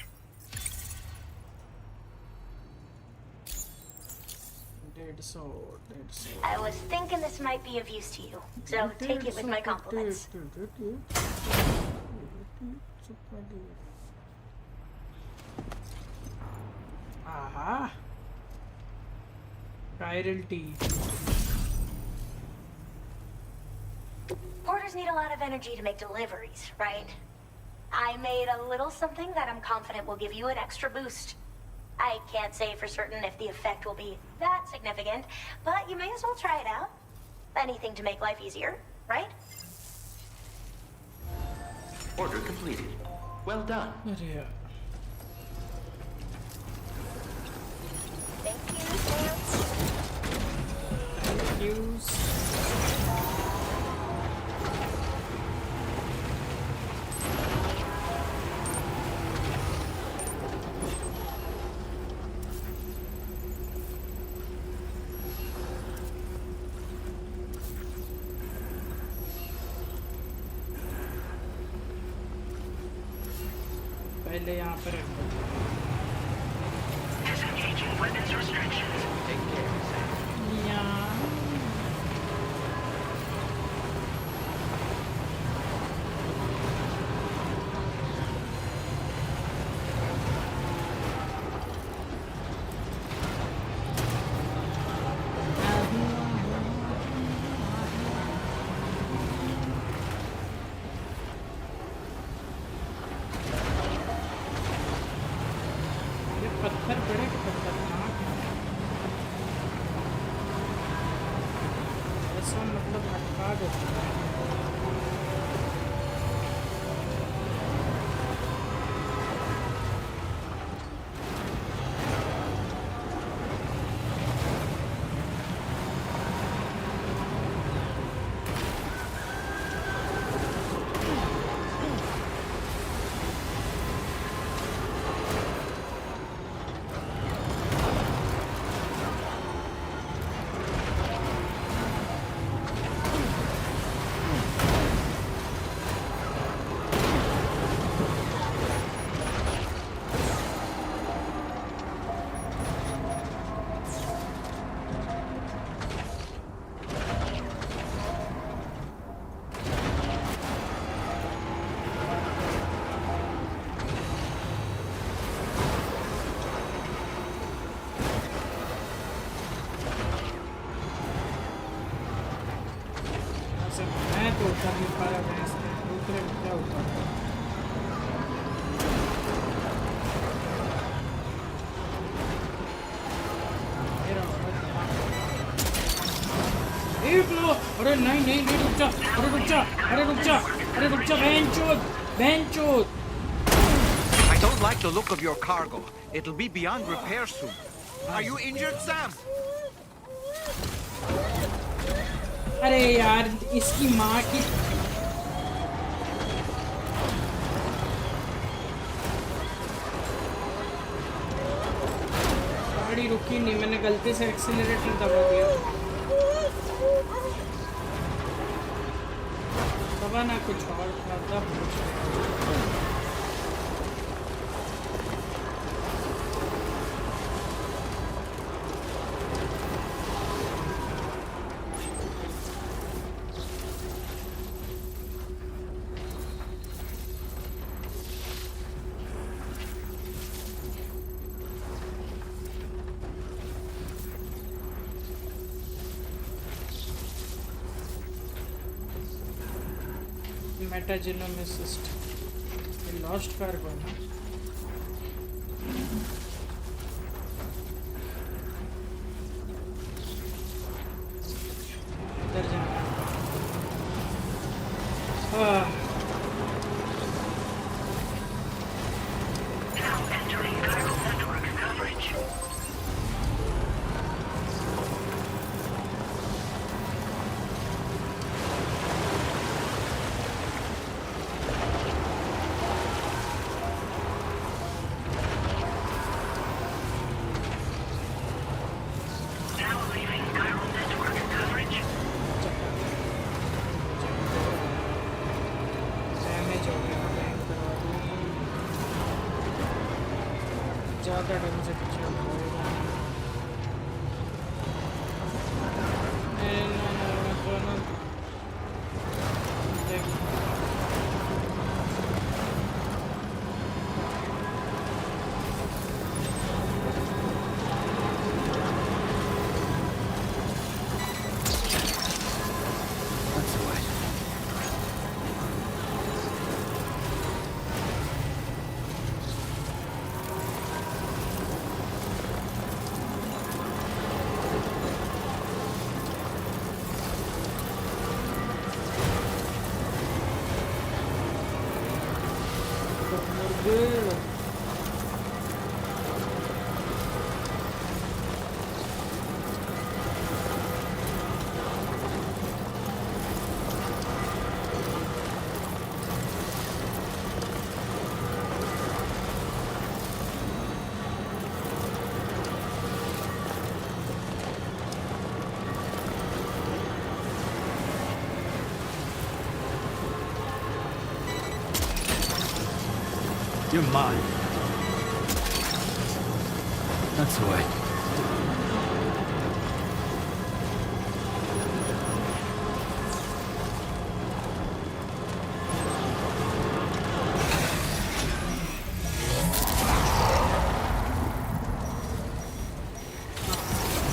I was thinking this might be of use to you, so take it with my compliments. Aha. TridentZ. Porters need a lot of energy to make deliveries, right? I made a little something that I'm confident will give you an extra boost. I can't say for certain if the effect will be that significant, but you may as well try it out. Anything to make life easier, right? Order completed. Well done. Yeah. Thank you, Sam. Thank you. पहले यहाँ पर Disengaging weapons restrictions. Take care, Sam. Yeah. अरे नहीं नहीं नहीं रुक जा अरे रुक जा अरे रुक जा अरे रुक जा बहनचोद I don't like the look of your cargo. It'll be beyond repair soon. Are you injured, Sam? अरे यार इसकी माँ की गाड़ी रुकी नहीं, मैंने गलती से एक्सीलरेटर दबा दिया। दबाना कुछ और था, दब कुछ और। Metagenome assist. ये lost cargo है ना? इधर जाना। Now entering chiral network coverage. Now leaving chiral network coverage. Damage हो गया, बैंक करवा दूँ। ज़्यादा ढंग से पीछे हो जाएगा। That's the way. You're mine. That's the way.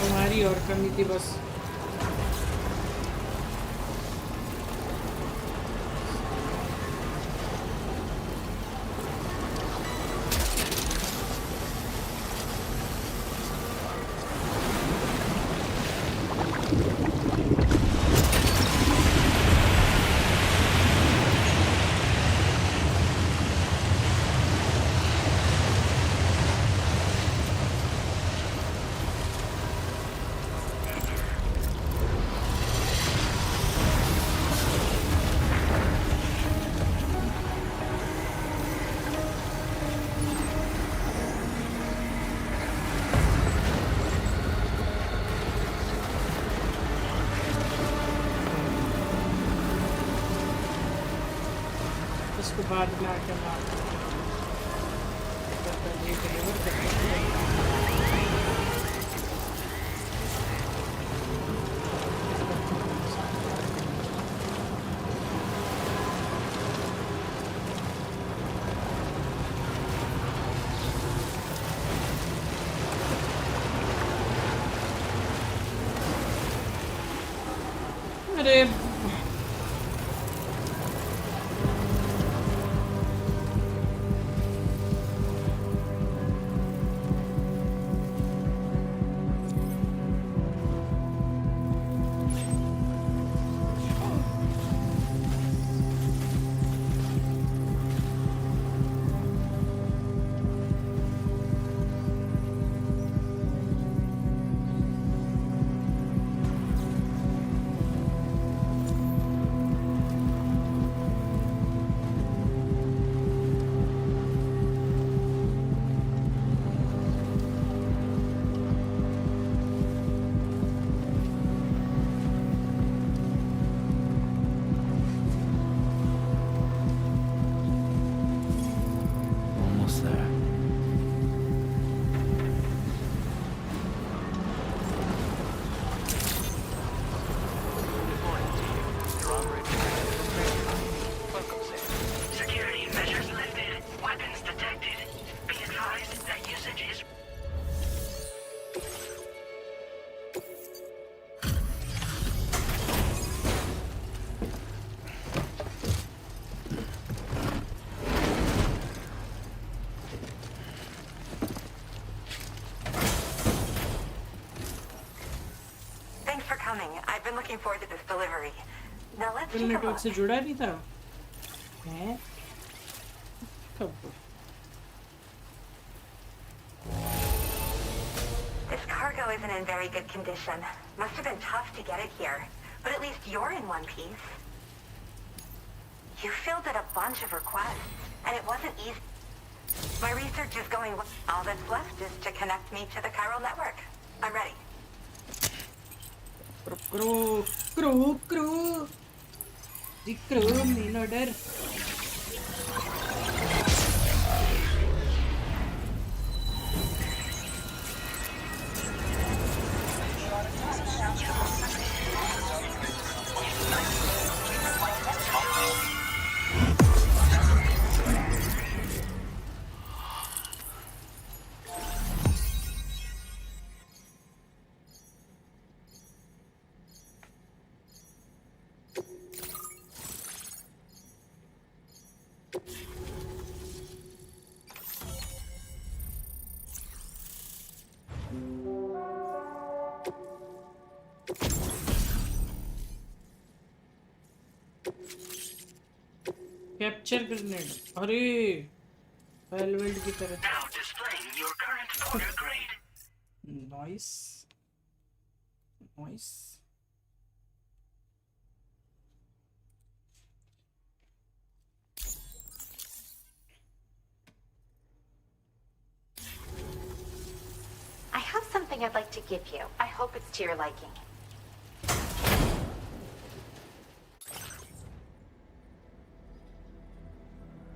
तुम्हारी और कमी थी बस। इसको बाद में आके मार डिलीवर अरे coming. I've been looking forward to this delivery. Now let's तो take a नेटवर्क look. से जुड़ा नहीं था हैं कब This cargo isn't in very good condition. Must have been tough to get it here. But at least you're in one piece. You filled in a bunch of requests, and it wasn't easy. My research is going well. All that's left is to connect me to the chiral network. I'm ready. Crew. The crew main order. Capture grenade अरे velvet की तरह Now displaying your current order grade. Nice. I have something I'd like to give you. I hope it's to your liking.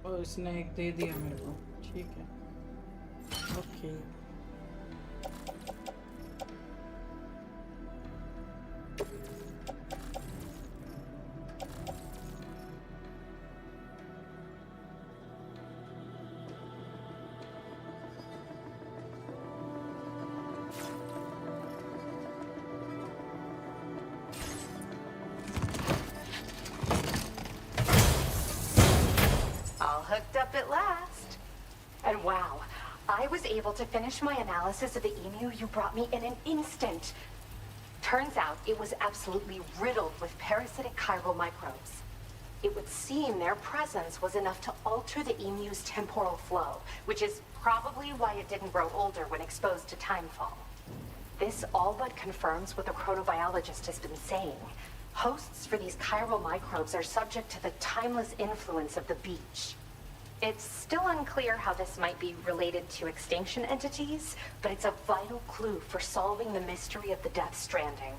और इसने एक दे दिया मेरे को ठीक है okay All hooked up at last. And wow, I was able to finish my analysis of the emu you brought me in an instant. Turns out it was absolutely riddled with parasitic chiral microbes. It would seem their presence was enough to alter the emu's temporal flow, which is probably why it didn't grow older when exposed to timefall. This all but confirms what the chronobiologist has been saying. Hosts for these chiral microbes are subject to the timeless influence of the beach. It's still unclear how this might be related to extinction entities, but it's a vital clue for solving the mystery of the Death Stranding.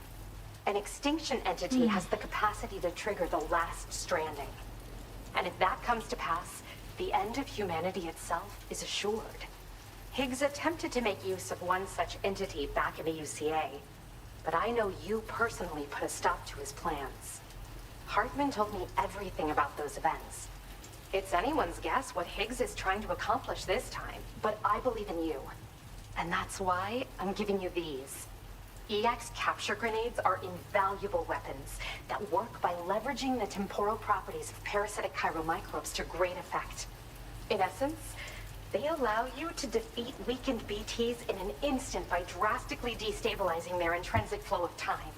An extinction entity has the capacity to trigger the last stranding. And if that comes to pass, the end of humanity itself is assured. Higgs attempted to make use of one such entity back in the UCA, but I know you personally put a stop to his plans. Hartman told me everything about those events. It's anyone's guess what Higgs is trying to accomplish this time, but I believe in you. And that's why I'm giving you these. EX capture grenades are invaluable weapons that work by leveraging the temporal properties of parasitic chiral microbes to great effect. In essence, they allow you to defeat weakened BTs in an instant by drastically destabilizing their intrinsic flow of time.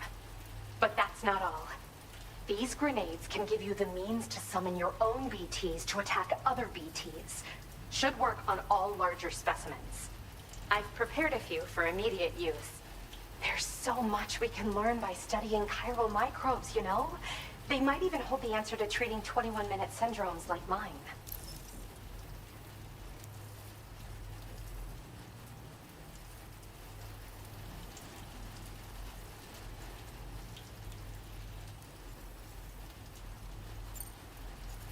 But that's not all. These grenades can give you the means to summon your own BTs to attack other BTs. Should work on all larger specimens. I've prepared a few for immediate use. There's so much we can learn by studying chiral microbes, you know? They might even hold the answer to treating 21-minute syndromes like mine.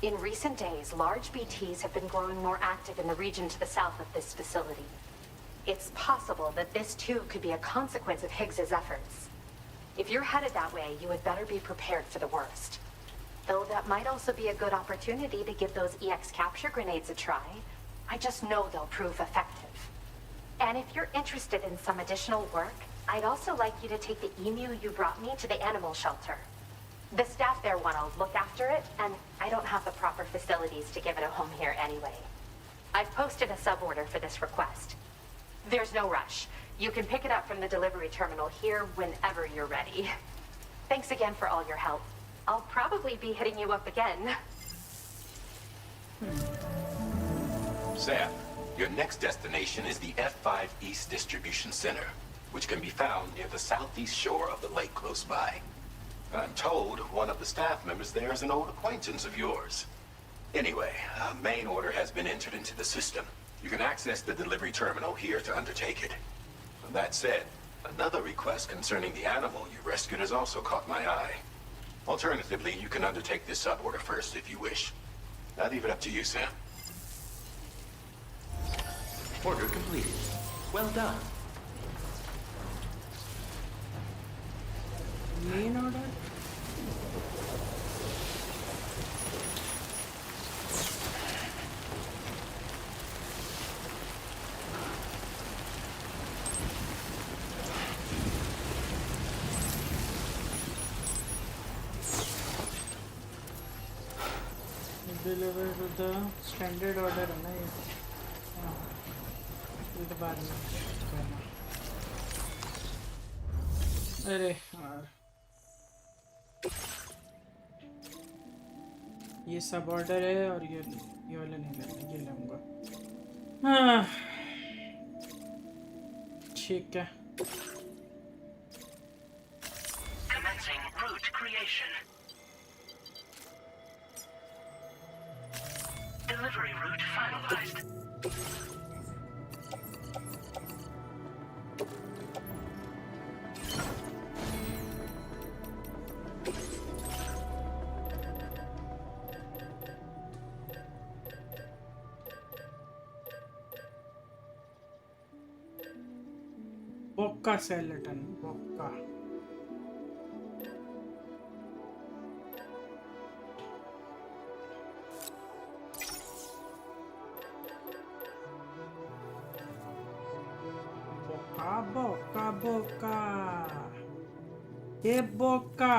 In recent days, large BTs have been growing more active in the region to the south of this facility. It's possible that this too could be a consequence of Higgs's efforts. If you're headed that way, you had better be prepared for the worst. Though that might also be a good opportunity to give those EX capture grenades a try. I just know they'll prove effective. And if you're interested in some additional work, I'd also like you to take the emu you brought me to the animal shelter. The staff there want to look after it, and I don't have the proper facilities to give it a home here anyway. I've posted a sub-order for this request. There's no rush. You can pick it up from the delivery terminal here whenever you're ready. Thanks again for all your help. I'll probably be hitting you up again. Sam, your next destination is the F5 East Distribution Center, which can be found near the southeast shore of the lake close by. I'm told one of the staff members there is an old acquaintance of yours. Anyway, a main order has been entered into the system. You can access the delivery terminal here to undertake it. That said, another request concerning the animal you rescued has also caught my eye. Alternatively, you can undertake this sub-order first if you wish. I leave it up to you, Sam. Order completed. Well done. Main order? Deliver to the standard order है ना ये तो बाद में करना अरे यार ये सब ऑर्डर है और ये वाला नहीं लेना ये लूँगा हाँ ठीक है Commencing route creation. Delivery route finalized. Bocca skeleton, Bocca. Bocca. E Bocca.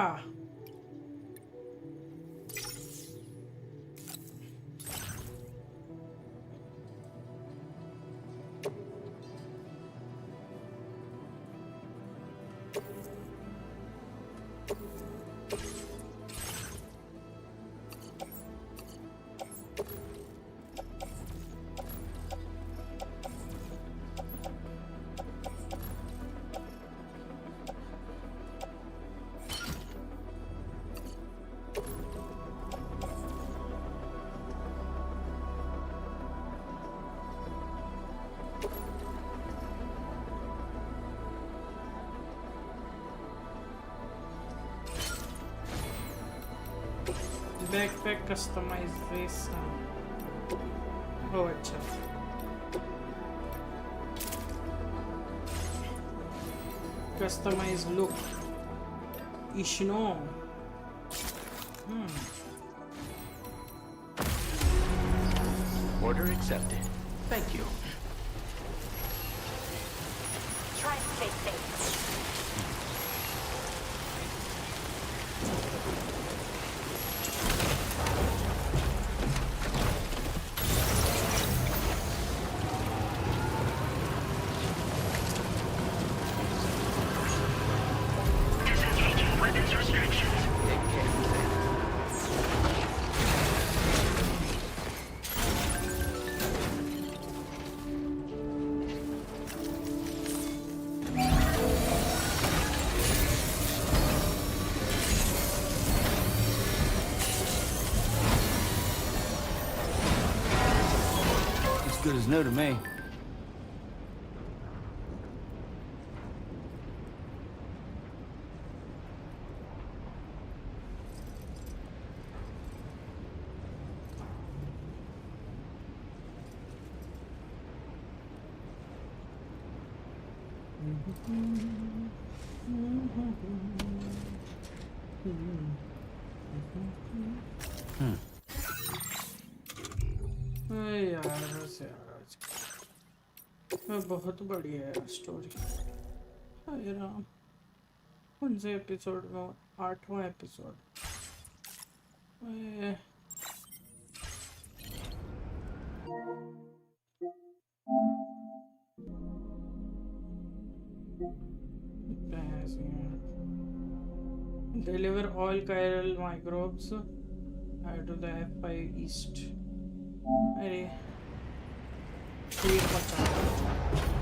Backpack customization. Oh, अच्छा. Customize look. Ishno. Order accepted. Thank you. Try to stay safe. Disengaging weapons restrictions. Good as new to me. बहुत बढ़िया है story अरे राम कौन से episode में 8वां episode Deliver all chiral microbes to the F5 East. अरे ठीक बचा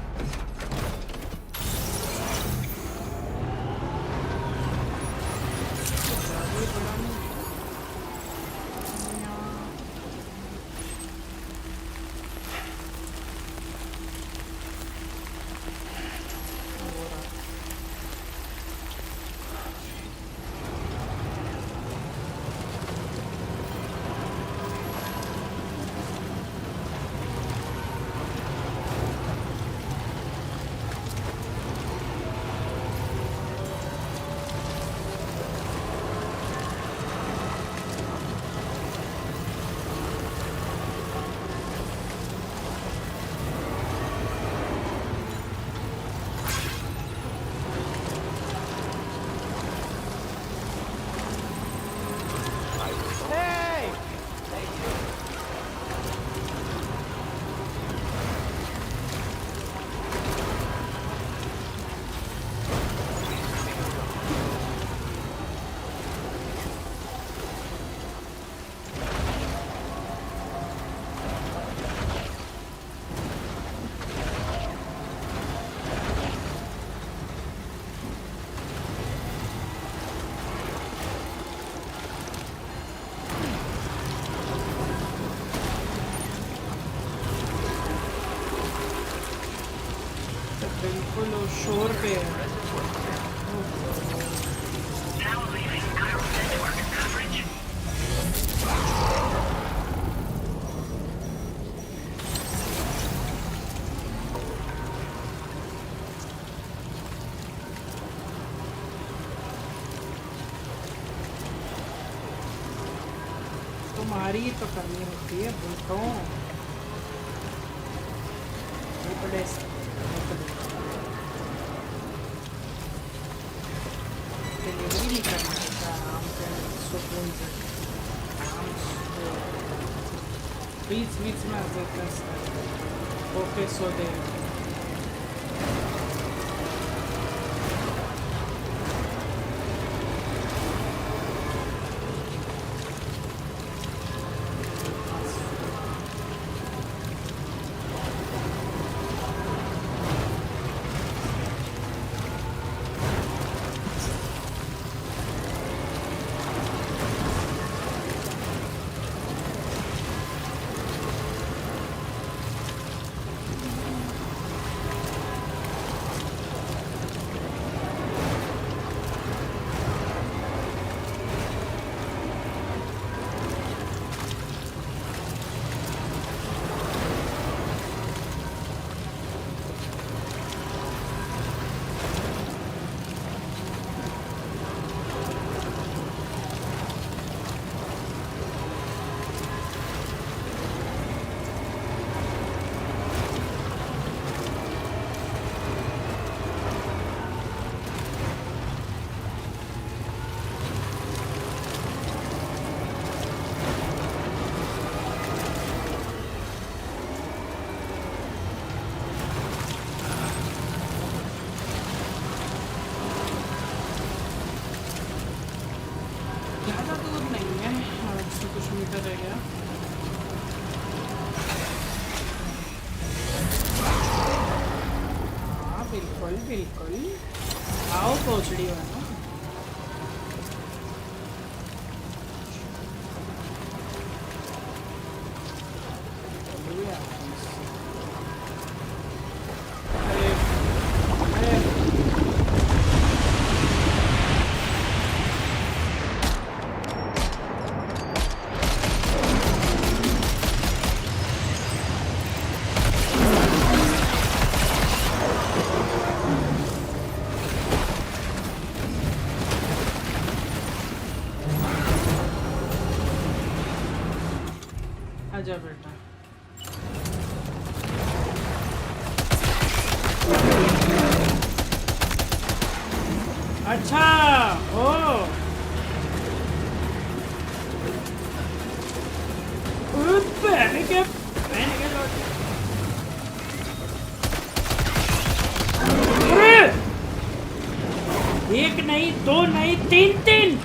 शोर पे है तुम्हारी तो करनी होती है बोलता हूँ डिलीवरी नहीं करना होता आराम से सुकून से बीच बीच में ओके सो दे बिल्कुल आओ पहुंचड़ी हो ना आजा बेटा अच्छा ओ पहले के लौट एक नहीं, दो नहीं, तीन तीन।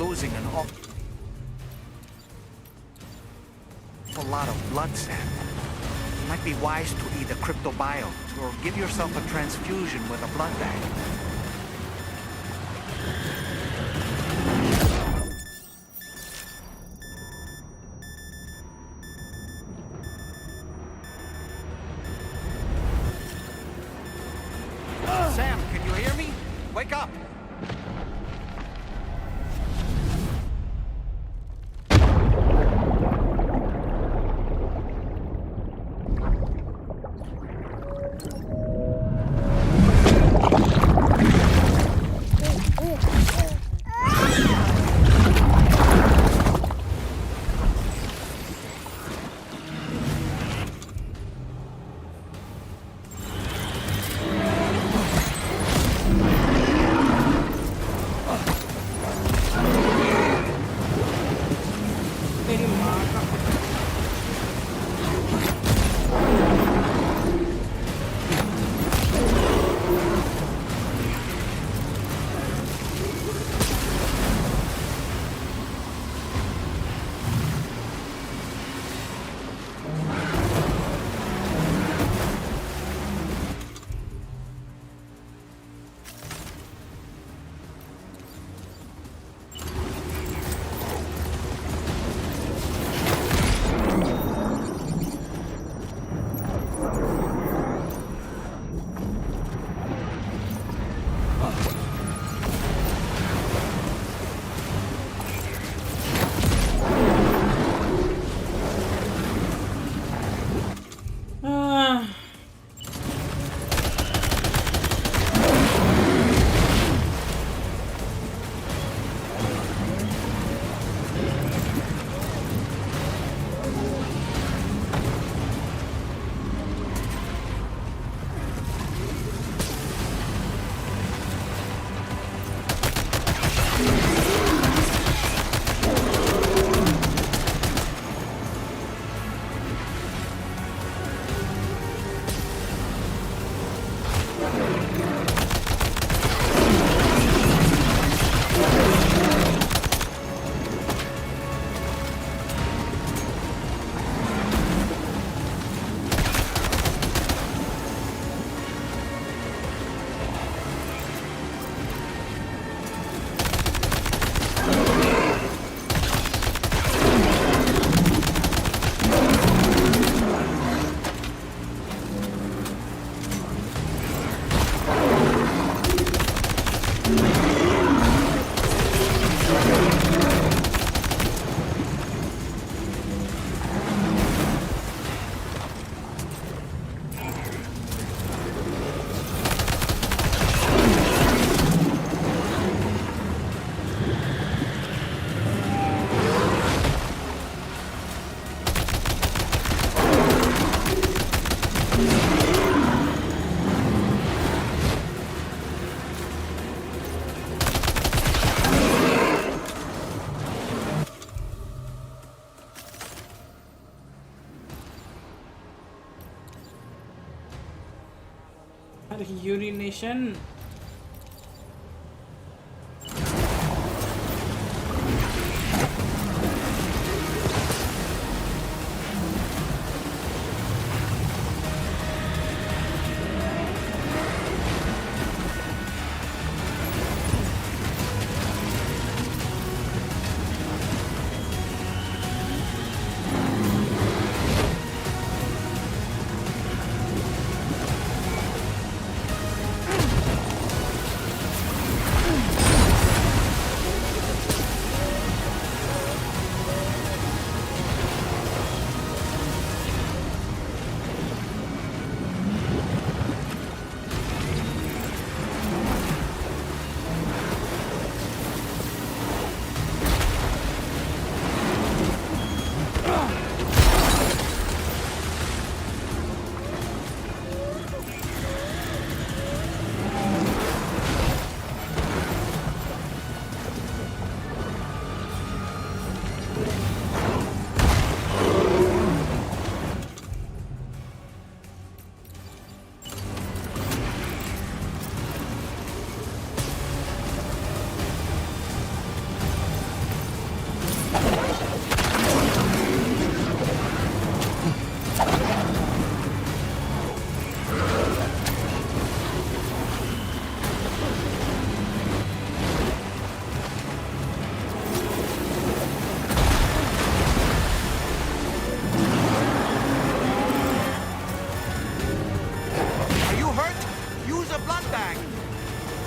Losing an awful lot of blood, Sam. It might be wise to eat a cryptobiote or give yourself a transfusion with a blood bag. Sam, can you hear me? Wake up! यार urination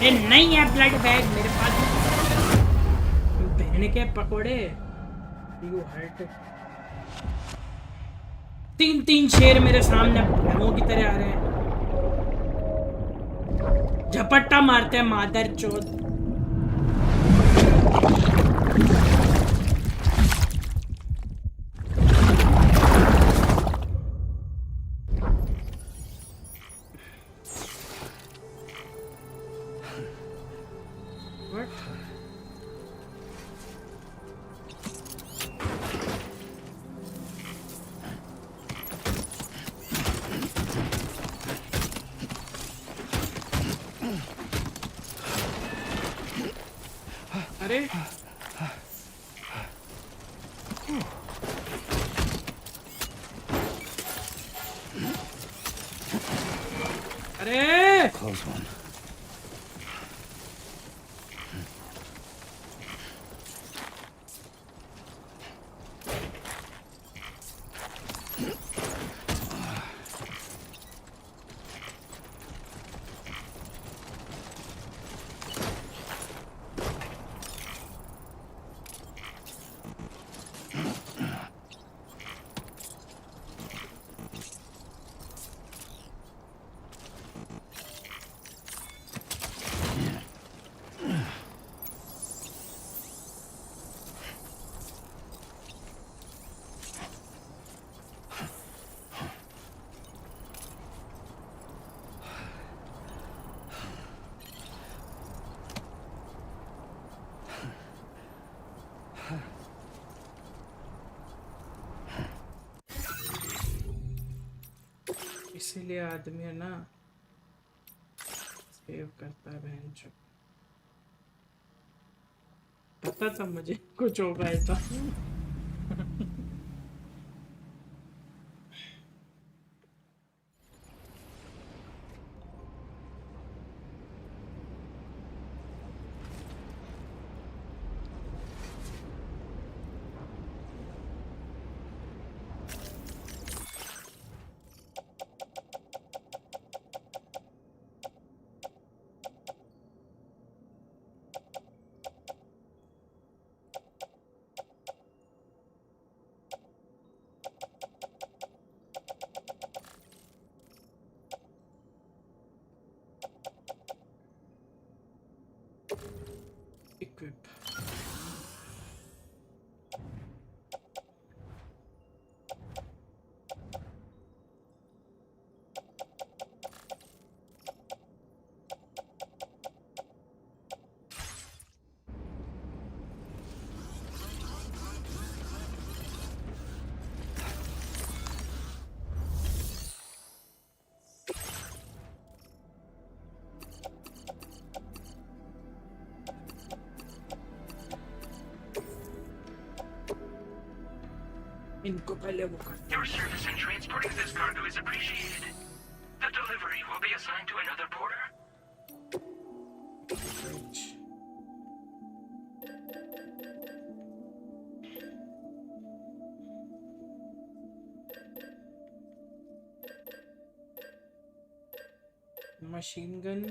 ये नहीं है blood bag मेरे पास बहन के पकोड़े you hurt 3 शेर मेरे सामने भैंसों की तरह आ रहे हैं झपट्टा मारते हैं मादर चोद अरे अरे Close one. इसीलिए आदमी है ना सेव करता है बहन चो पता था मुझे कुछ होगा ऐसा equip इनको पहले वो कर Your service in transporting this cargo is appreciated. The delivery will be assigned to another porter. machine gun,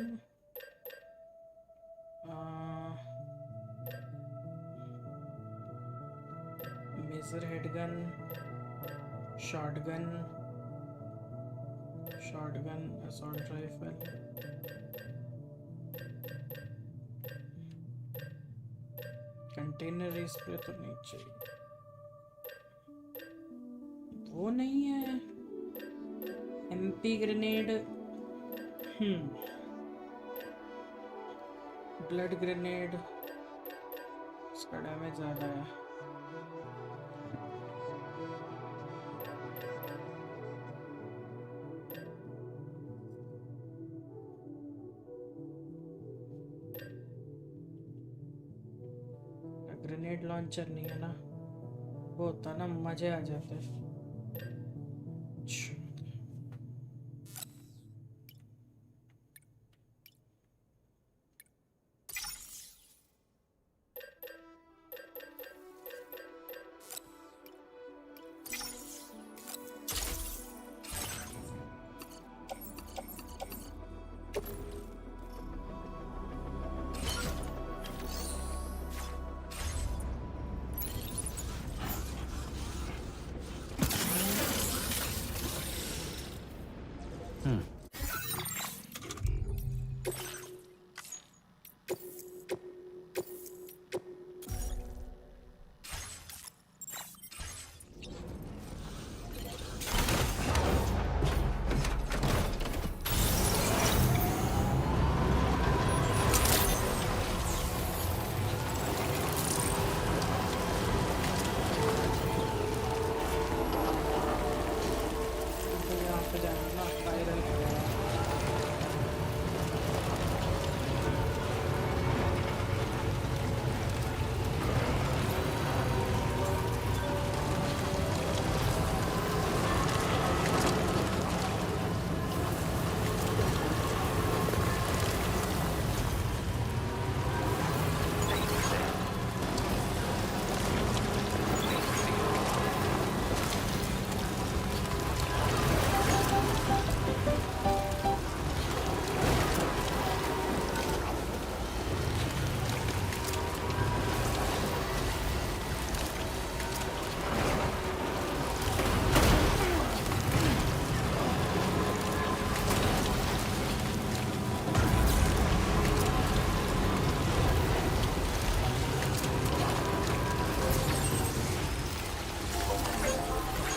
laser head gun, shotgun, assault rifle, container spray तो नहीं चाहिए, वो नहीं है, एमपी ग्रेनेड, ब्लड ग्रेनेड, इसका डैमेज ज़्यादा है। Grenade launcher नहीं है ना, वो होता ना मजे आ जाते हैं।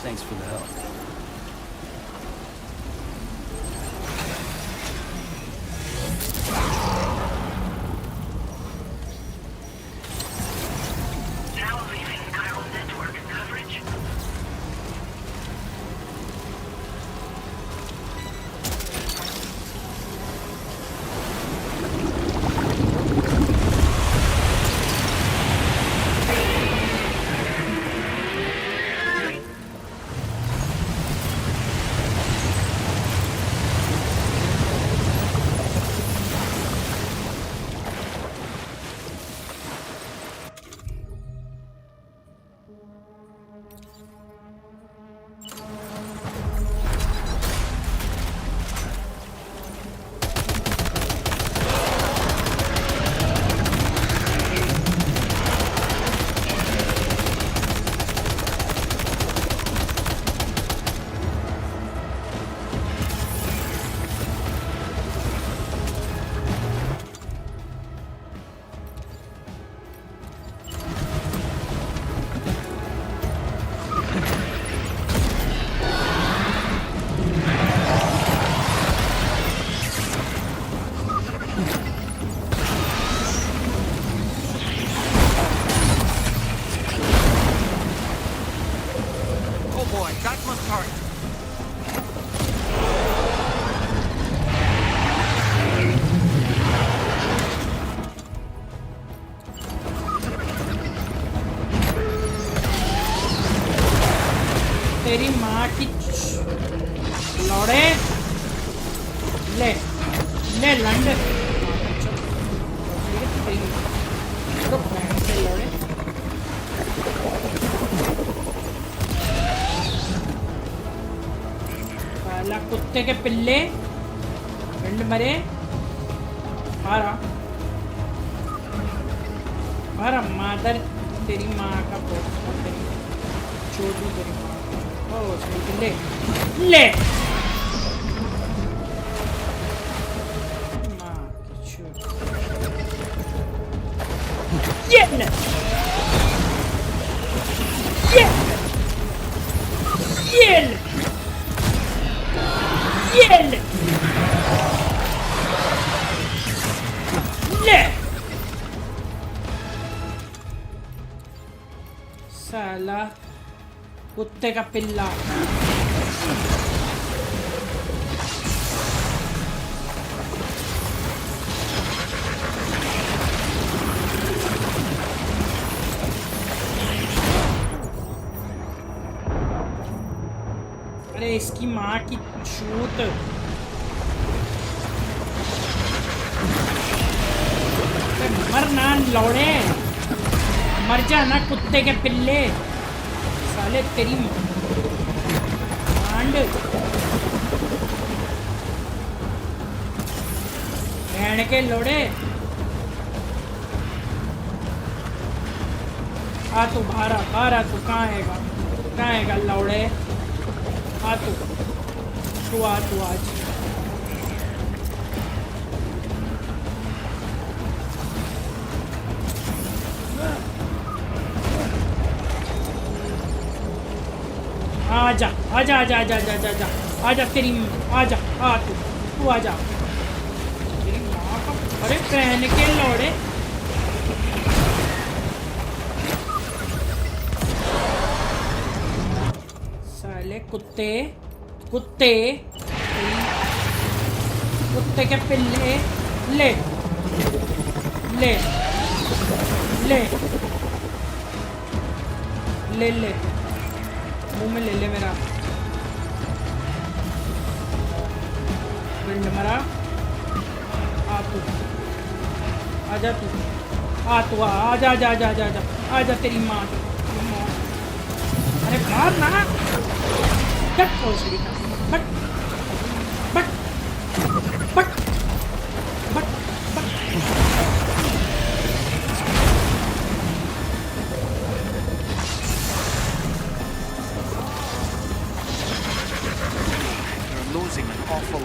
Thanks for the help. Now leaving chiral network coverage. ले ले लंड साला कुत्ते के पिल्ले लंड मरे मारा मादर तेरी माँ का पोस्ट तेरी छोटी तेरी माँ ओ ले ले माँ की छोटी ये ले ये ले ये ले ले साला कुत्ते का पिल्ला अरे इसकी माँ की छूत मर ना लौड़े मर जा ना कुत्ते के पिल्ले साले तेरी मांड बहन के लोड़े आ तू बाहर आ तू कहाँ हैगा लौड़े आ तू आज आजा तेरी आजा तू आजा तेरी माँ का अरे पहन के लौड़े साले कुत्ते के पिल्ले ले मुंह में ले मेरा बिल्ड मरा आजा तेरी माँ अरे बाहर ना बट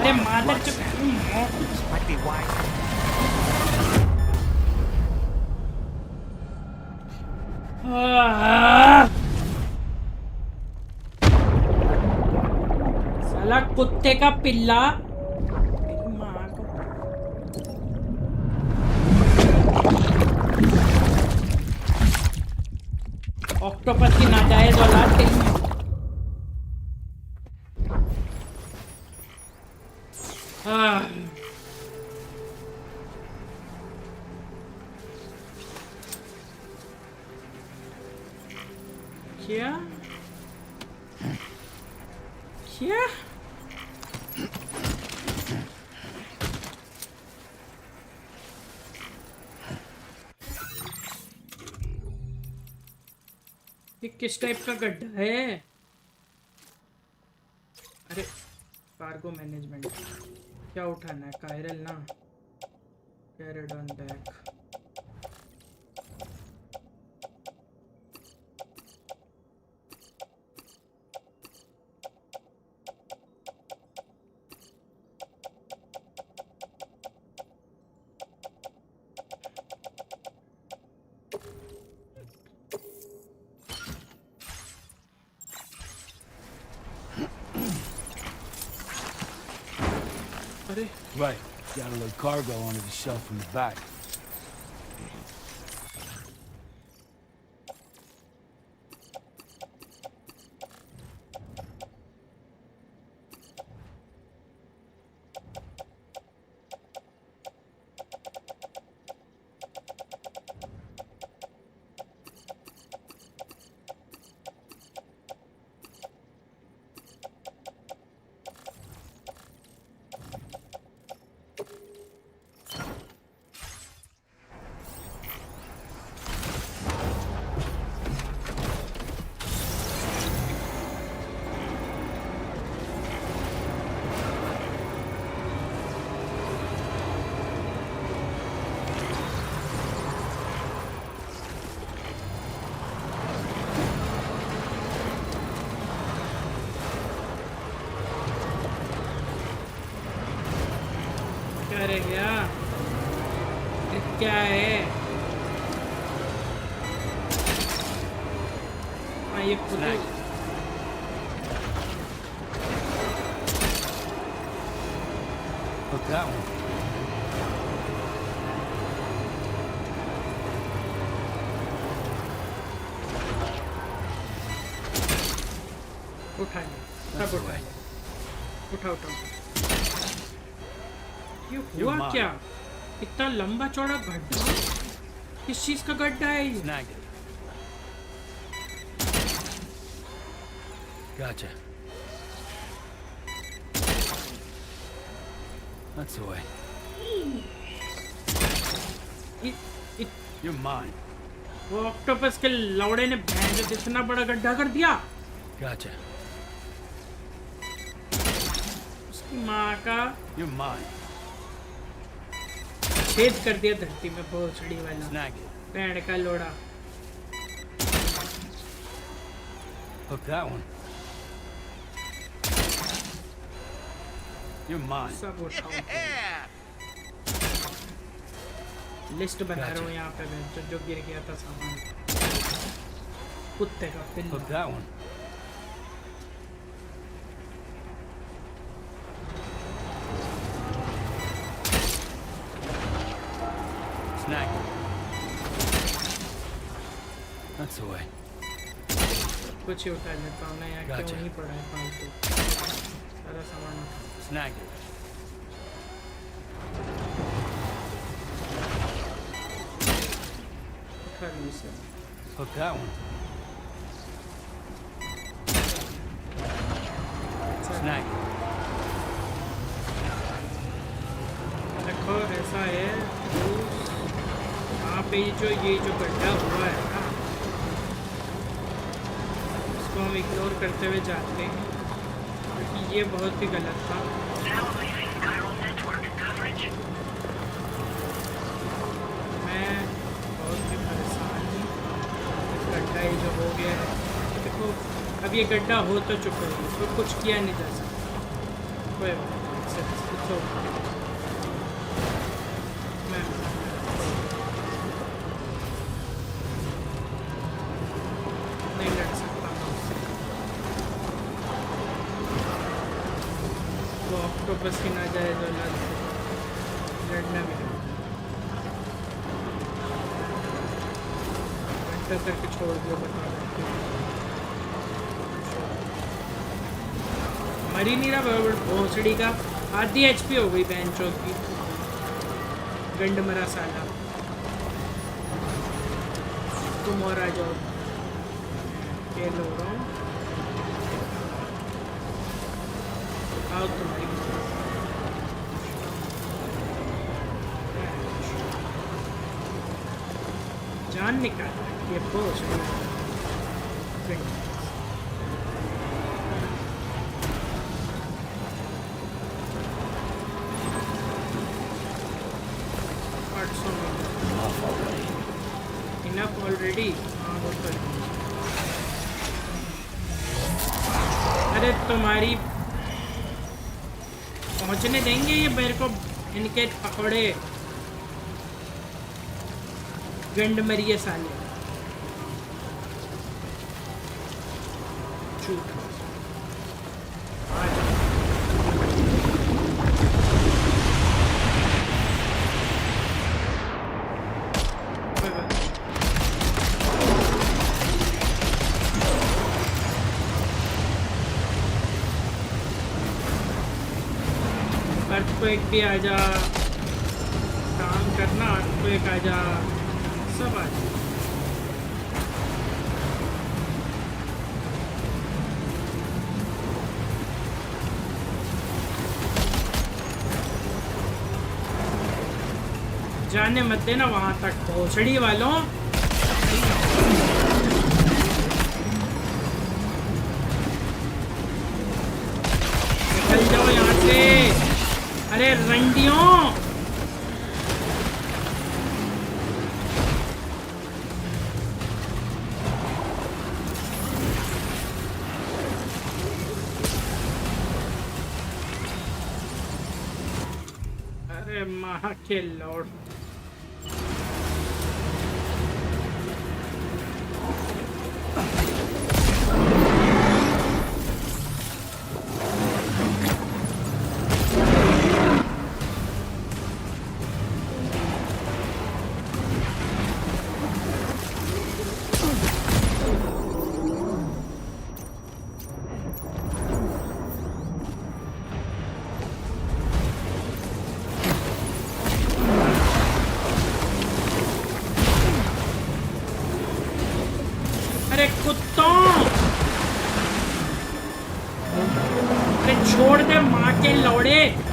अरे मादर might be wise. साला कुत्ते का पिल्ला मेरी माँ को ऑक्टोपस की नाजायज औलाद तेरी क्या ये किस टाइप का गड्ढा है? अरे कार्गो मैनेजमेंट क्या उठाना है? कायरल ना, carried on back. Right. Gotta load cargo onto the shelf in the back. अरे क्या है? हाँ ये खुद Look that one. उठा सब उठा उठा ये हुआ क्या? इतना लंबा चौड़ा गड्ढा? किस चीज का गड्ढा है ये? Gotcha. That's the way. You're mine. वो ऑक्टोपस के लौड़े ने भैंस इतना बड़ा गड्ढा कर दिया। Gotcha. उसकी माँ का You're mine. छेद कर दिया धरती में भोसड़ी वाला बैंड का लोड़ा। Look that one. You're mine. सब उठाओ। लिस्ट बना रहा हूँ यहाँ पे मैं जो गिर गया था सामान। कुत्ते का पिल्ला। Look that one. Snag it. That's the way. कुछ ही उठा लेता हूँ ना यार, क्यों नहीं पड़ा है फालतू सारा सामान उठा। Snag it. उठा ली इसे। Hook that one. Snag it. देखो ऐसा है यहाँ पे ये जो गड्ढा हुआ है ना, इसको हम इग्नोर करते हुए जाते हैं क्योंकि ये बहुत ही गलत था। मैं बहुत ही परेशान हूँ। गड्ढा ये जो हो गया है, देखो अब ये गड्ढा हो तो चुका है, तो कुछ किया नहीं जा सकता। कोई बात नहीं, नहीं लड़ सकता वो ऑक्टोपस की ना जाए जो लड़ना भी घंटा करके छोड़ दिया। बता मरी नहीं रहा भोसड़ी का, आधी HP हो गई बहन चौक की। गंड मरा साला, तुम और आ जाओ। खेल हो रहा हूँ, आओ तुम्हारी जान निकाल ये पोस्ट enough already. अरे तुम्हारी पहुंचने देंगे ये मेरे को इनके पकौड़े गंड मरिए साले। चूक एक भी आजा, काम करना तो एक आजा, सब आजा। जाने मत देना वहां तक भोसड़ी वालों। निकल जाओ यहाँ से, अरे रंडियों। अरे माँ के लॉर्ड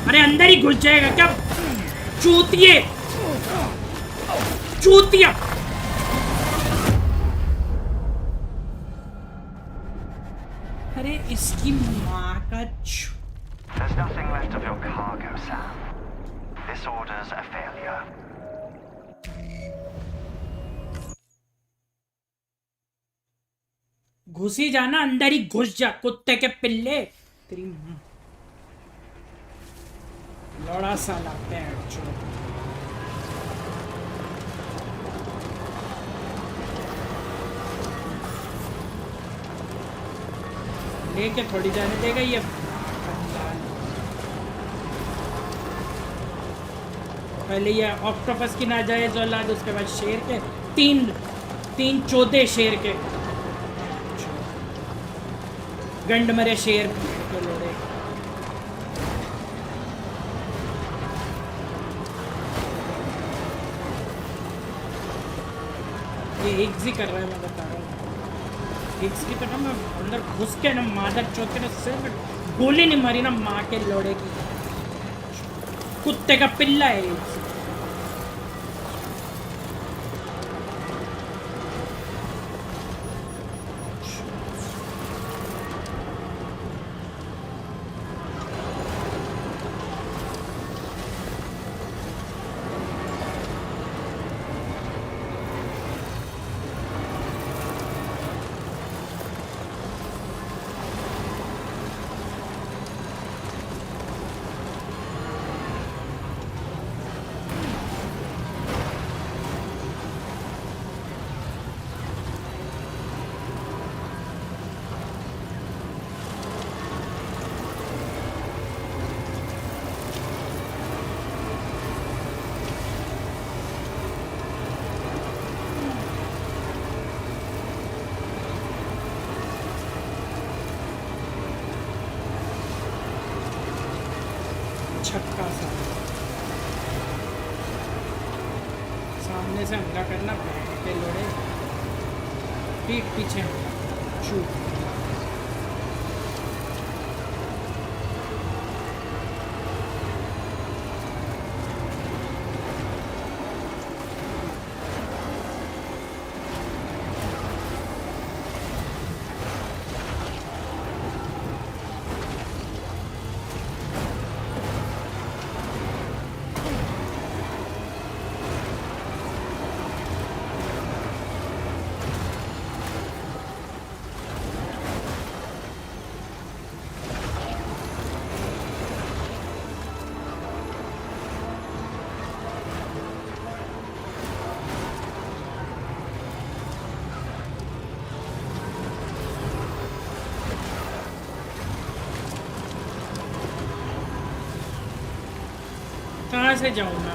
अरे अंदर ही घुस जाएगा क्या चूतिए चूतिया अरे इसकी माँ का There's nothing left of your cargo, Sam. This order's a failure. घुसी जाना अंदर ही घुस जा कुत्ते के पिल्ले तेरी लौड़ा साला पैर चो लेके थोड़ी जाने देगा ये पहले ये ऑक्टोपस की नाजायज औलाद उसके बाद शेर के तीन चौथे शेर के गंड मरे शेर के लोड़े ये एक ही कर रहा है मैं बता रहा हूँ एक की तरह मैं अंदर घुस के ना मादर चौथ के ना सिर में गोली नहीं मारी ना माँ के लोड़े की कुत्ते का पिल्ला है छक्का सा सामने से हमला करना के लोड़े पीठ पीछे शूट कहाँ से जाऊँ मैं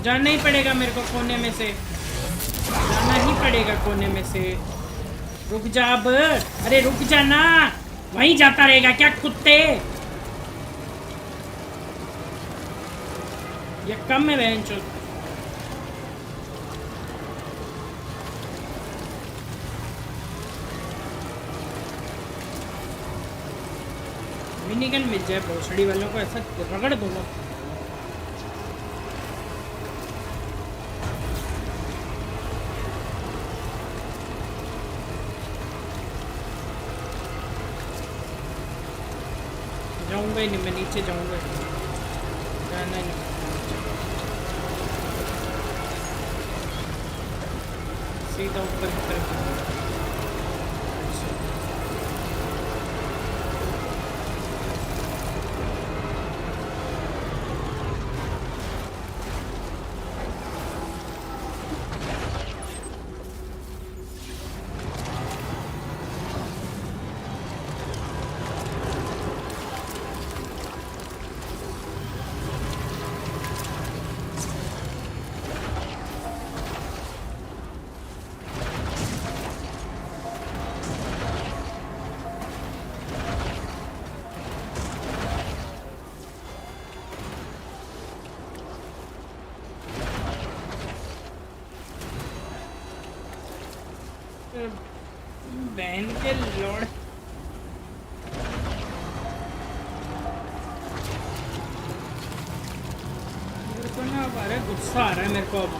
जाना ही पड़ेगा मेरे को कोने में से जाना ही पड़ेगा कोने में से रुक जा अब अरे रुक जा ना वहीं जाता रहेगा क्या कुत्ते ये कम है बहन चो मिनीगन मिल जाए भोसड़ी वालों को ऐसा रगड़ दूंगा जाऊंगा ही नहीं मैं नीचे जाऊंगा जाना ही नहीं सीधा ऊपर की तरफ बहन के लौड़ मेरे को ना अब अरे गुस्सा आ रहा है मेरे को अब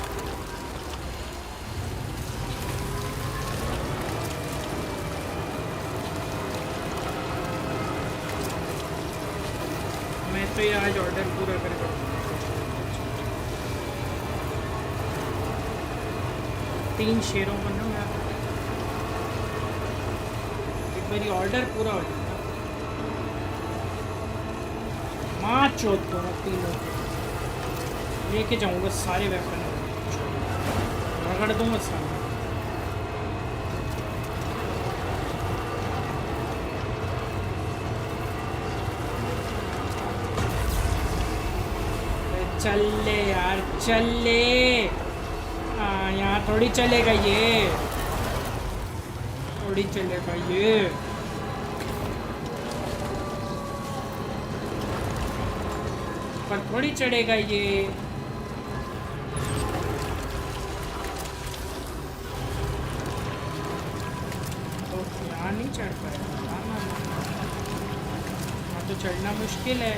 मैं तो ये आज ऑर्डर पूरा करके 3 शेरों का ना मैं एक बारी ऑर्डर पूरा हो जाता माँ चौथ को मैं 3 लेके जाऊंगा सारे वेपन रगड़ दूंगा सारे चल ले यार चल ले यहाँ थोड़ी चलेगा ये थोड़ी चलेगा ये पर थोड़ी चढ़ेगा ये तो यहाँ नहीं चढ़ पाएगा यहाँ तो चढ़ना मुश्किल है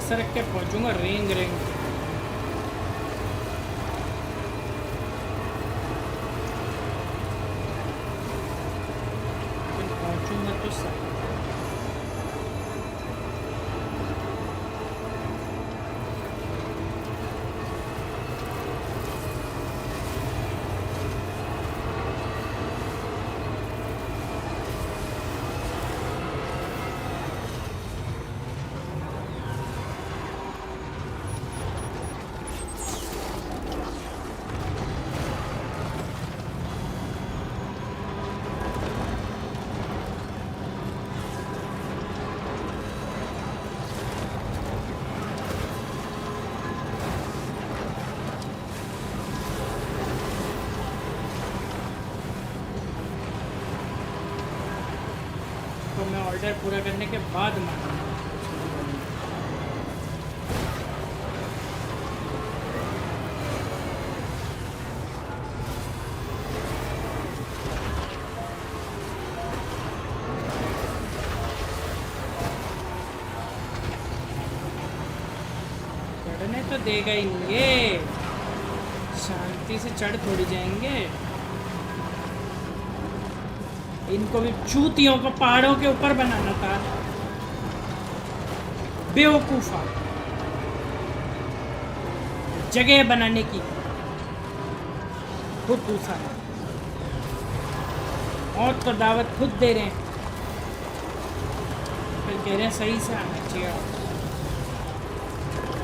सरक के पहुंचूंगा रेंग पहुंचूंगा तो सर ऑर्डर पूरा करने के बाद चढ़ने तो देगा ही नहीं ये शांति से चढ़ थोड़ी जाएंगे इनको भी चूतियों को पहाड़ों के ऊपर बनाना था बेवकूफा जगह बनाने की खुद दूसरा मौत को दावत खुद दे रहे हैं फिर कह रहे हैं सही से आना चाहिए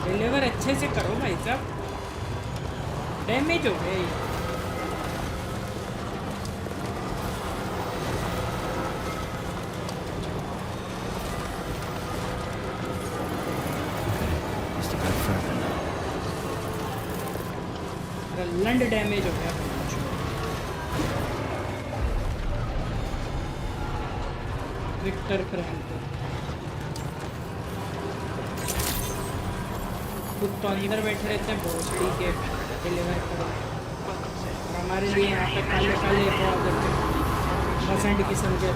डिलीवर अच्छे से करो भाई साहब डैमेज हो गए लंड डैमेज हो गया विक्टर फ्रैंक खुद तो अंदर बैठे रहते हैं भोसड़ी के डिलीवर करो हमारे लिए यहाँ पे काले काले परसेंट की संख्या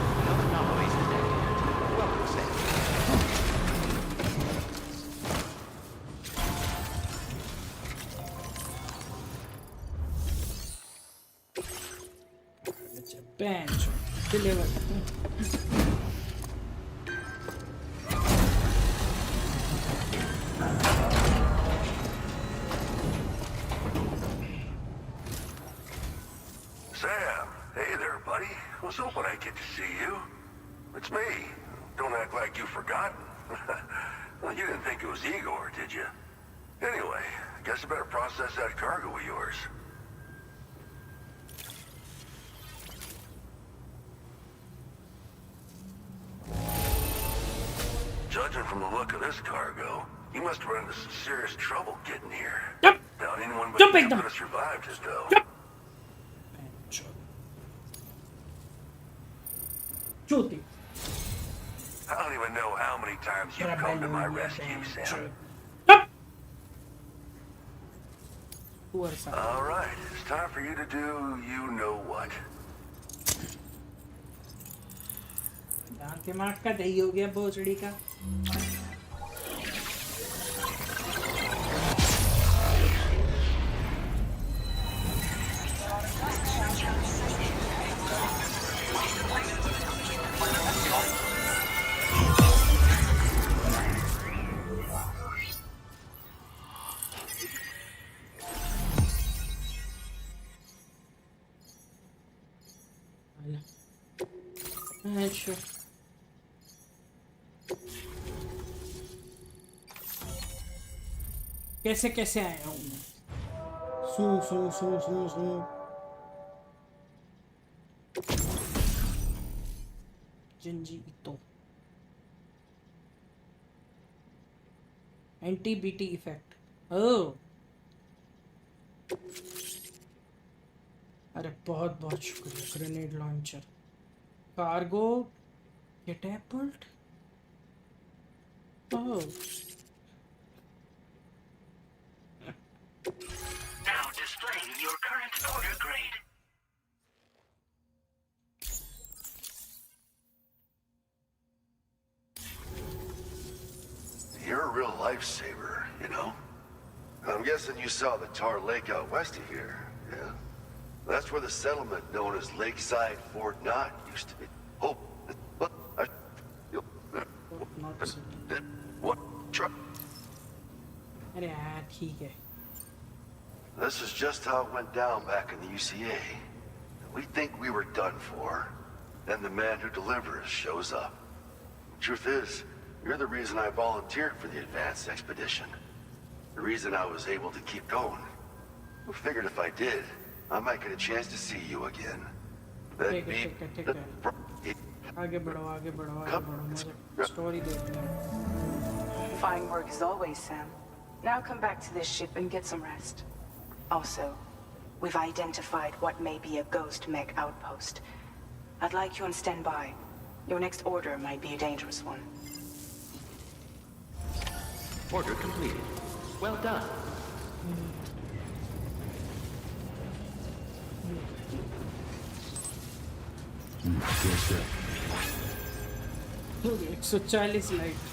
Bench. Deliver. Sam, hey there, buddy. I was hoping I'd get to see you. It's me. Don't act like you've forgotten. Well, you didn't think it was Igor, did you? Anyway, I guess I better process that cargo of yours. Judging from the look of this cargo, you must have run into some serious trouble getting here. Yep. Doubt anyone but you could have survived it, though. Yep. Chuti. I don't even know how many times you've come to my rescue, Sam. All right, it's time for you to do you know what. दिमाग का दही हो गया भोसड़ी का अच्छा कैसे कैसे आया हूँ मैं सू जिंजी तो एंटी बीटी इफेक्ट ओह अरे बहुत बहुत शुक्रिया grenade launcher cargo catapult oh Now displaying your current order grade. You're a real lifesaver, you know? I'm guessing you saw the tar lake out west of here, yeah? That's where the settlement known as Lakeside Fort Knott used to be. Oh, what? What? This is just how it went down back in the UCA. We think we were done for. Then the man who delivers shows up. Truth is, you're the reason I volunteered for the advanced expedition. The reason I was able to keep going. I figured if I did, I might get a chance to see you again. That'd be... आगे बढ़ो मुझे story देखनी है Fine work as always, Sam. Now come back to this ship and get some rest. Also, we've identified what may be a ghost mech outpost. I'd like you on standby. Your next order might be a dangerous one. Order completed. Well done. Yes, sir. 140 light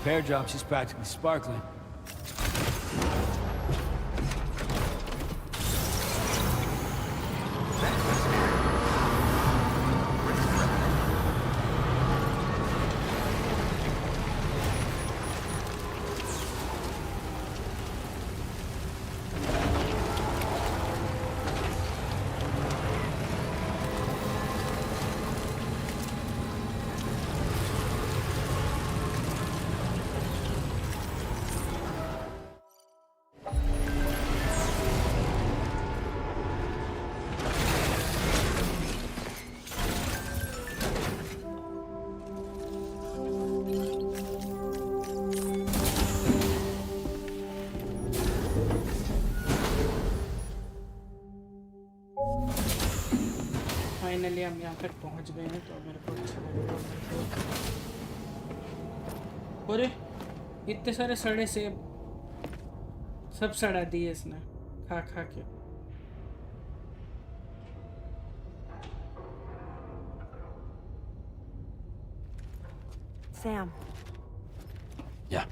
Repair job, she's practically sparkling. Finally हम यहाँ तक पहुँच गए हैं तो मेरे को अच्छा लगेगा। अरे इतने सारे सड़े सेब सब सड़ा दिए इसने खा खा के। Sam. Yeah.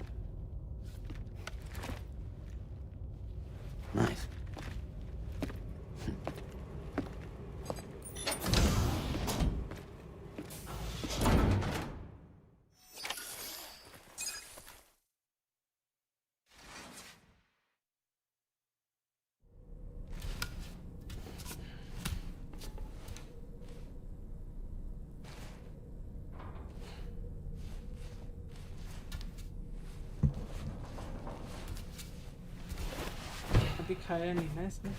Nice. अभी खाया नहीं है इसने।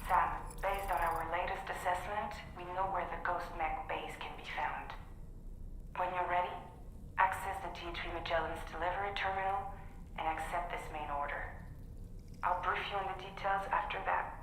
Sam, based on our latest assessment, we know where the Ghost Mech base can be found. When you're ready, access the T3 Magellan's delivery terminal and accept this main order. I'll brief you on the details after that.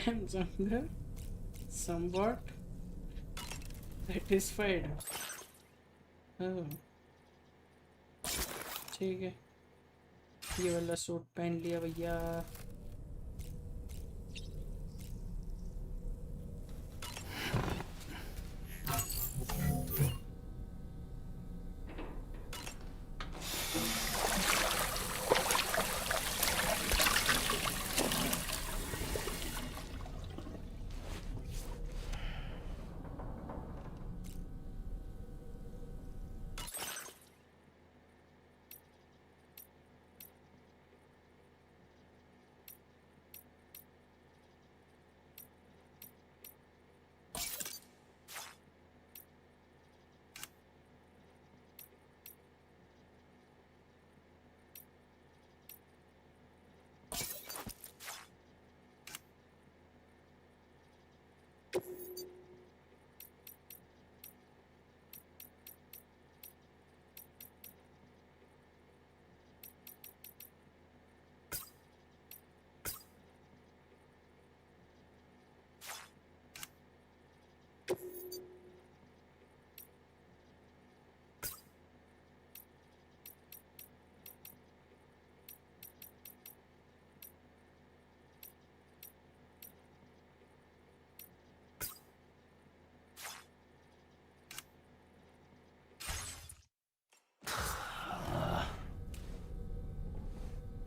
I'm somewhat satisfied. Oh. ठीक है, ये वाला suit पहन लिया भैया।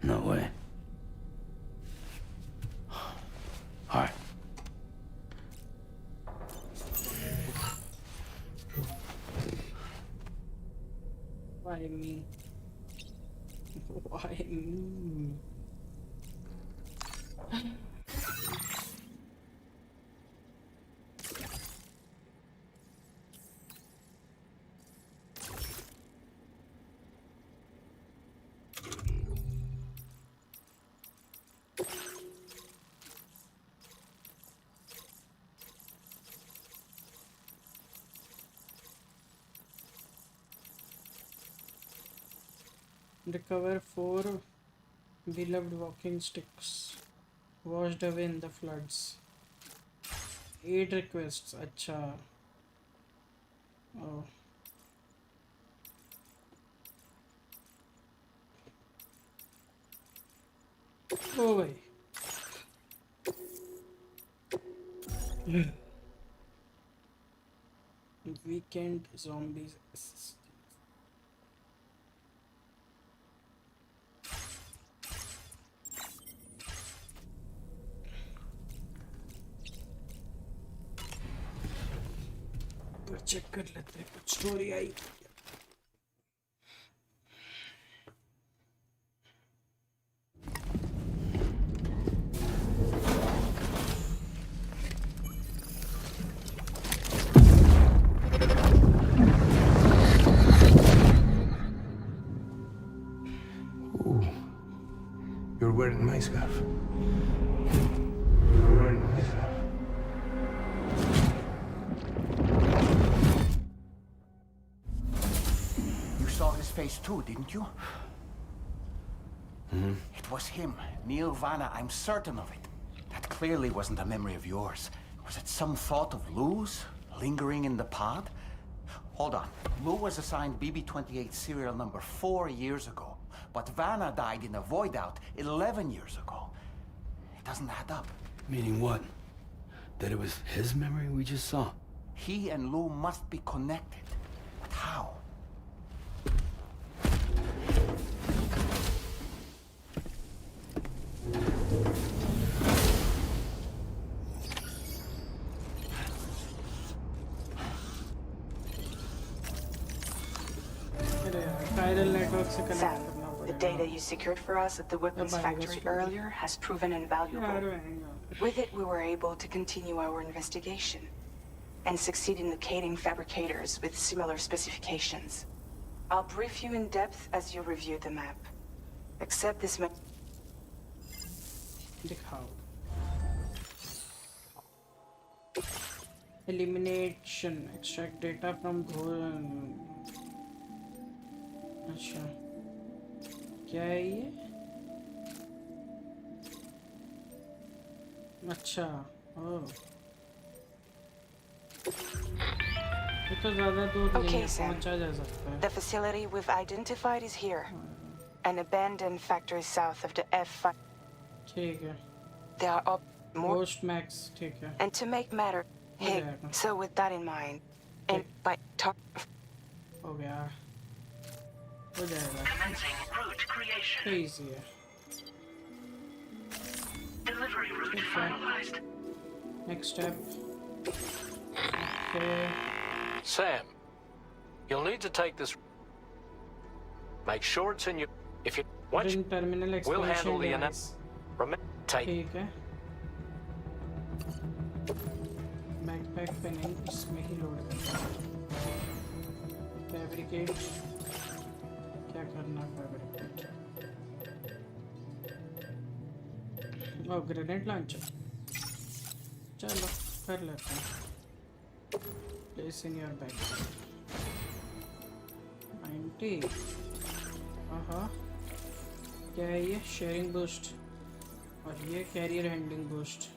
No way. All right. Why me? Why me? Recover 4 beloved walking sticks washed away in the floods. 8 requests. Acha. Oh. Oh boy. Weekend zombies. Check कर लेते हैं कुछ स्टोरी आई. You're wearing my scarf. You're wearing my scarf. You saw his face too, didn't you? Mm-hmm. It was him, Neil Vanna, I'm certain of it. That clearly wasn't a memory of yours. Was it some thought of Lou's, lingering in the pod? Hold on. Lou was assigned BB-28 serial number 4 years ago, but Vanna died in a void out 11 years ago. It doesn't add up. Meaning what? That it was his memory we just saw? He and Lou must be connected. But how? Sam, the data you secured for us at the weapons factory earlier has proven invaluable. With it, we were able to continue our investigation and succeed in locating fabricators with similar specifications. I'll brief you in depth as you review the map. Accept this map. Elimination. Extract data from अच्छा क्या है ये? अच्छा ओह ये तो ज़्यादा दूर नहीं है, पहुंचा जा सकता है. The facility we've identified is here. An abandoned factory south of the F5. ठीक है. There are more. Ghost Max, ठीक है. And to make matter, hey, so with that in mind, and by हो गया. हो जाएगा. Commencing route creation. Easy है. Delivery route finalized. Next step. Okay. Sam, you'll need to take this. Make sure it's in your. If you watch, terminal we'll handle the device. Remember, take. ठीक है. Backpack पे नहीं, इसमें ही load करना. Fabricate. क्या करना fabricate? Oh, grenade launcher. चलो कर लेते हैं. Place in your bag. 90. क्या है ये? Sharing boost. और ये carrier handling boost.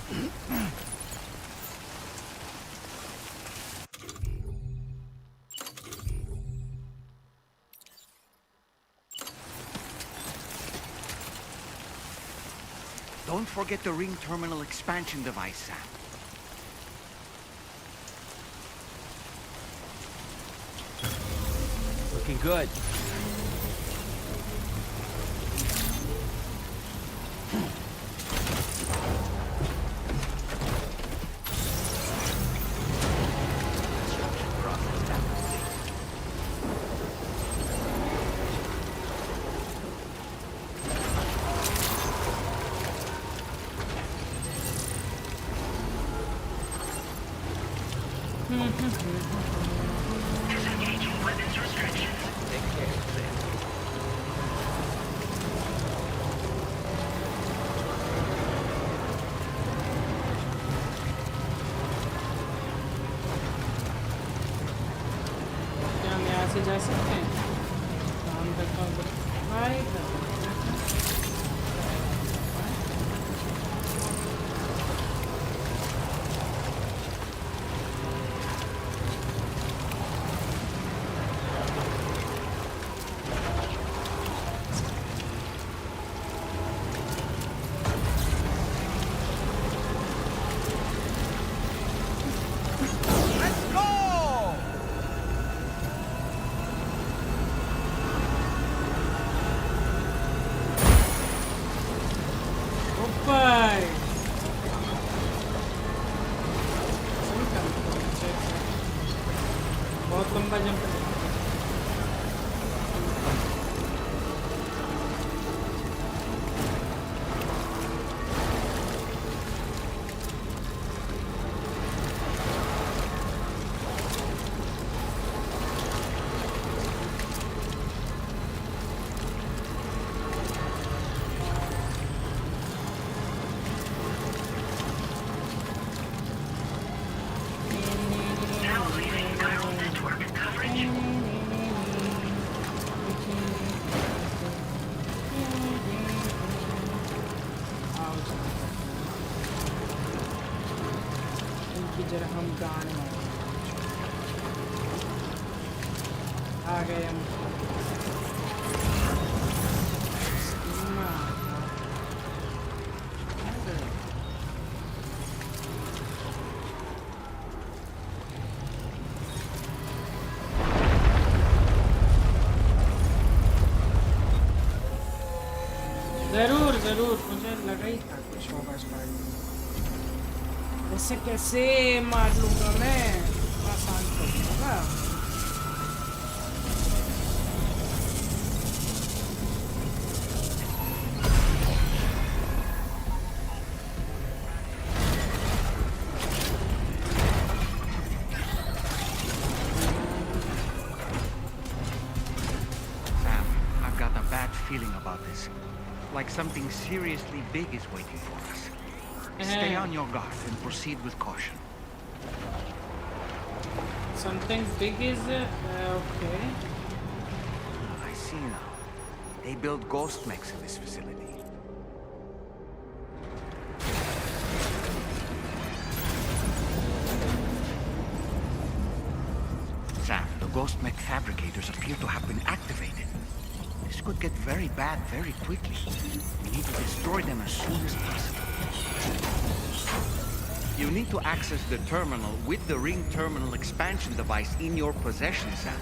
Don't forget the ring terminal expansion device, Sam. Looking good. Disengaging weapons restrictions. Take care, Sam. क्या हम यहाँ से जा सकते हैं? काम करता हूँ भाई बहुत लंबा जंप है Now leaving chiral network coverage. इनकी जरा हम गाने आ गए हम जरूर जरूर मुझे लगा ही था कुछ होगा इस बार ऐसे कैसे मार लूंगा मैं आसान तो होगा Sam, I've got a bad feeling about this. Like something seriously big is waiting for us. Stay on your guard and proceed with caution. Something big is okay. I see now. They build ghost mechs in this facility. Sam, the ghost mech fabricators appear to have been activated. This could get very bad very quickly. We need to destroy them as soon as possible. You need to access the terminal with the ring terminal expansion device in your possession, Sam.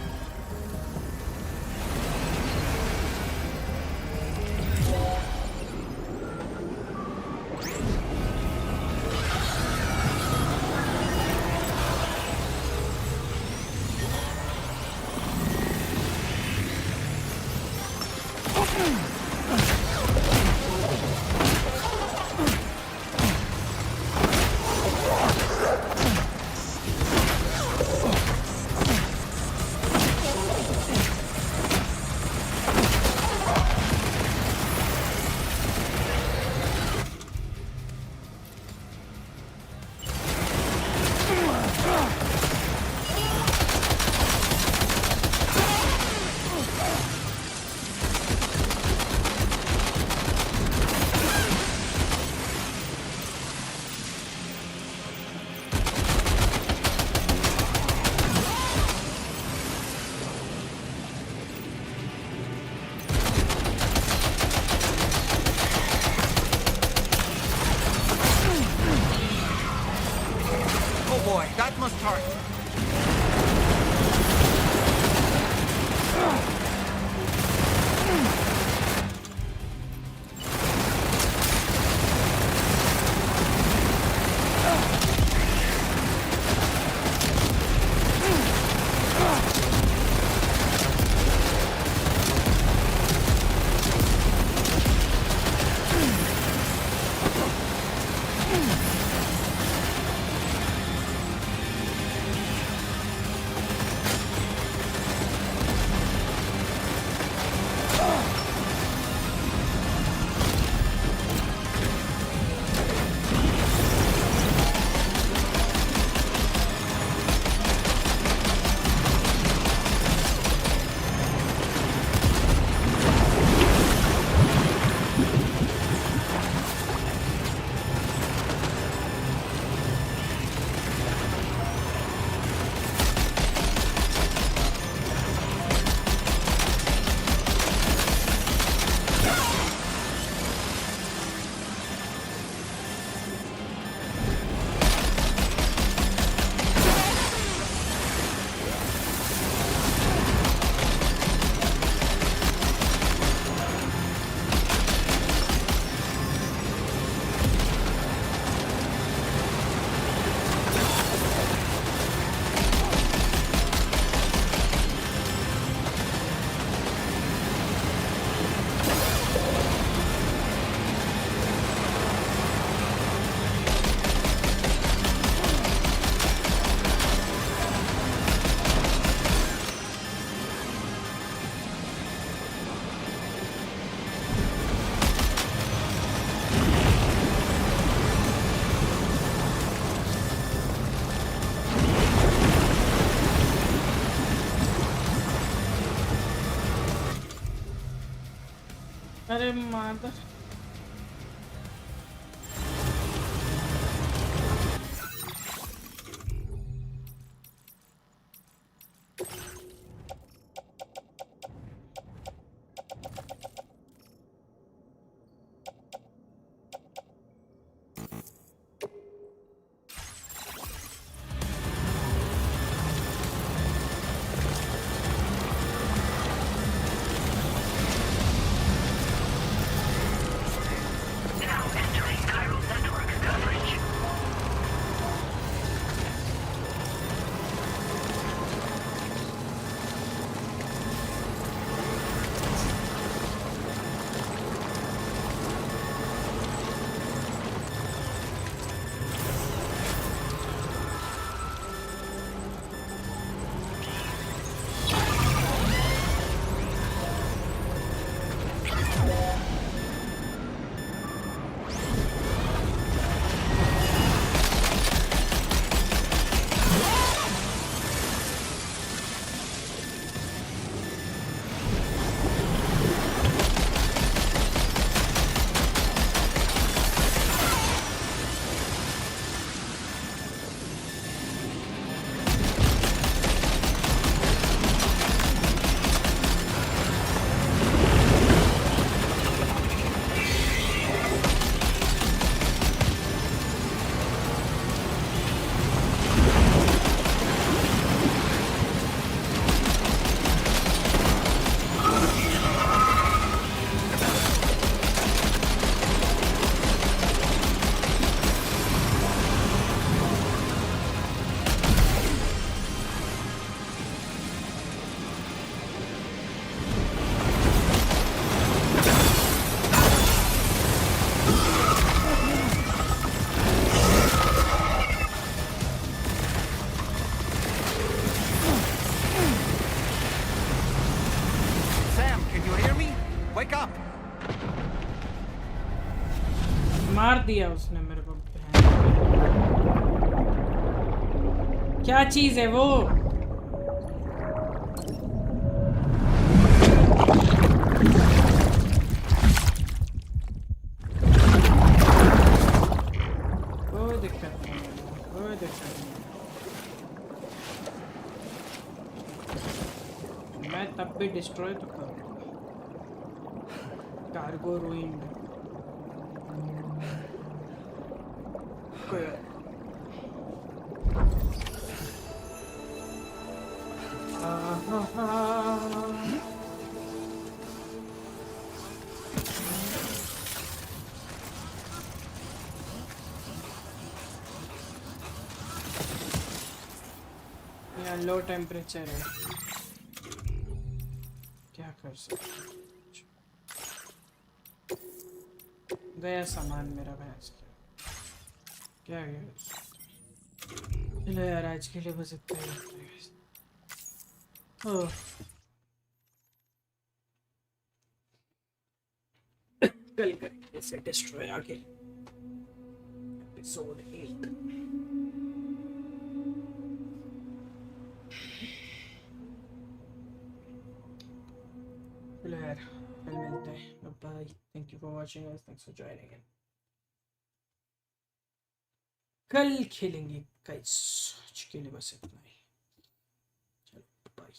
boy, that must hurt. अरे मादर मार दिया उसने मेरे को। क्या चीज है वो? कोई दिक्कत नहीं, कोई दिक्कत नहीं। मैं तब भी डिस्ट्रॉय तो करूँगा। Cargo ruined. कोई यहाँ लो टेम्परेचर है, क्या कर सकते हैं? गया सामान मेरा भैंस क्या गया? चलो यार आज के लिए बस इतना ही रखते हैं। ओह कल करेंगे इसे डिस्ट्रॉय आगे एपिसोड 8। चलो यार कल मिलते हैं, bye. Thank you for watching guys, thanks for joining in. कल खेलेंगे गाइस, आज के लिए बस इतना ही। चलो बाय।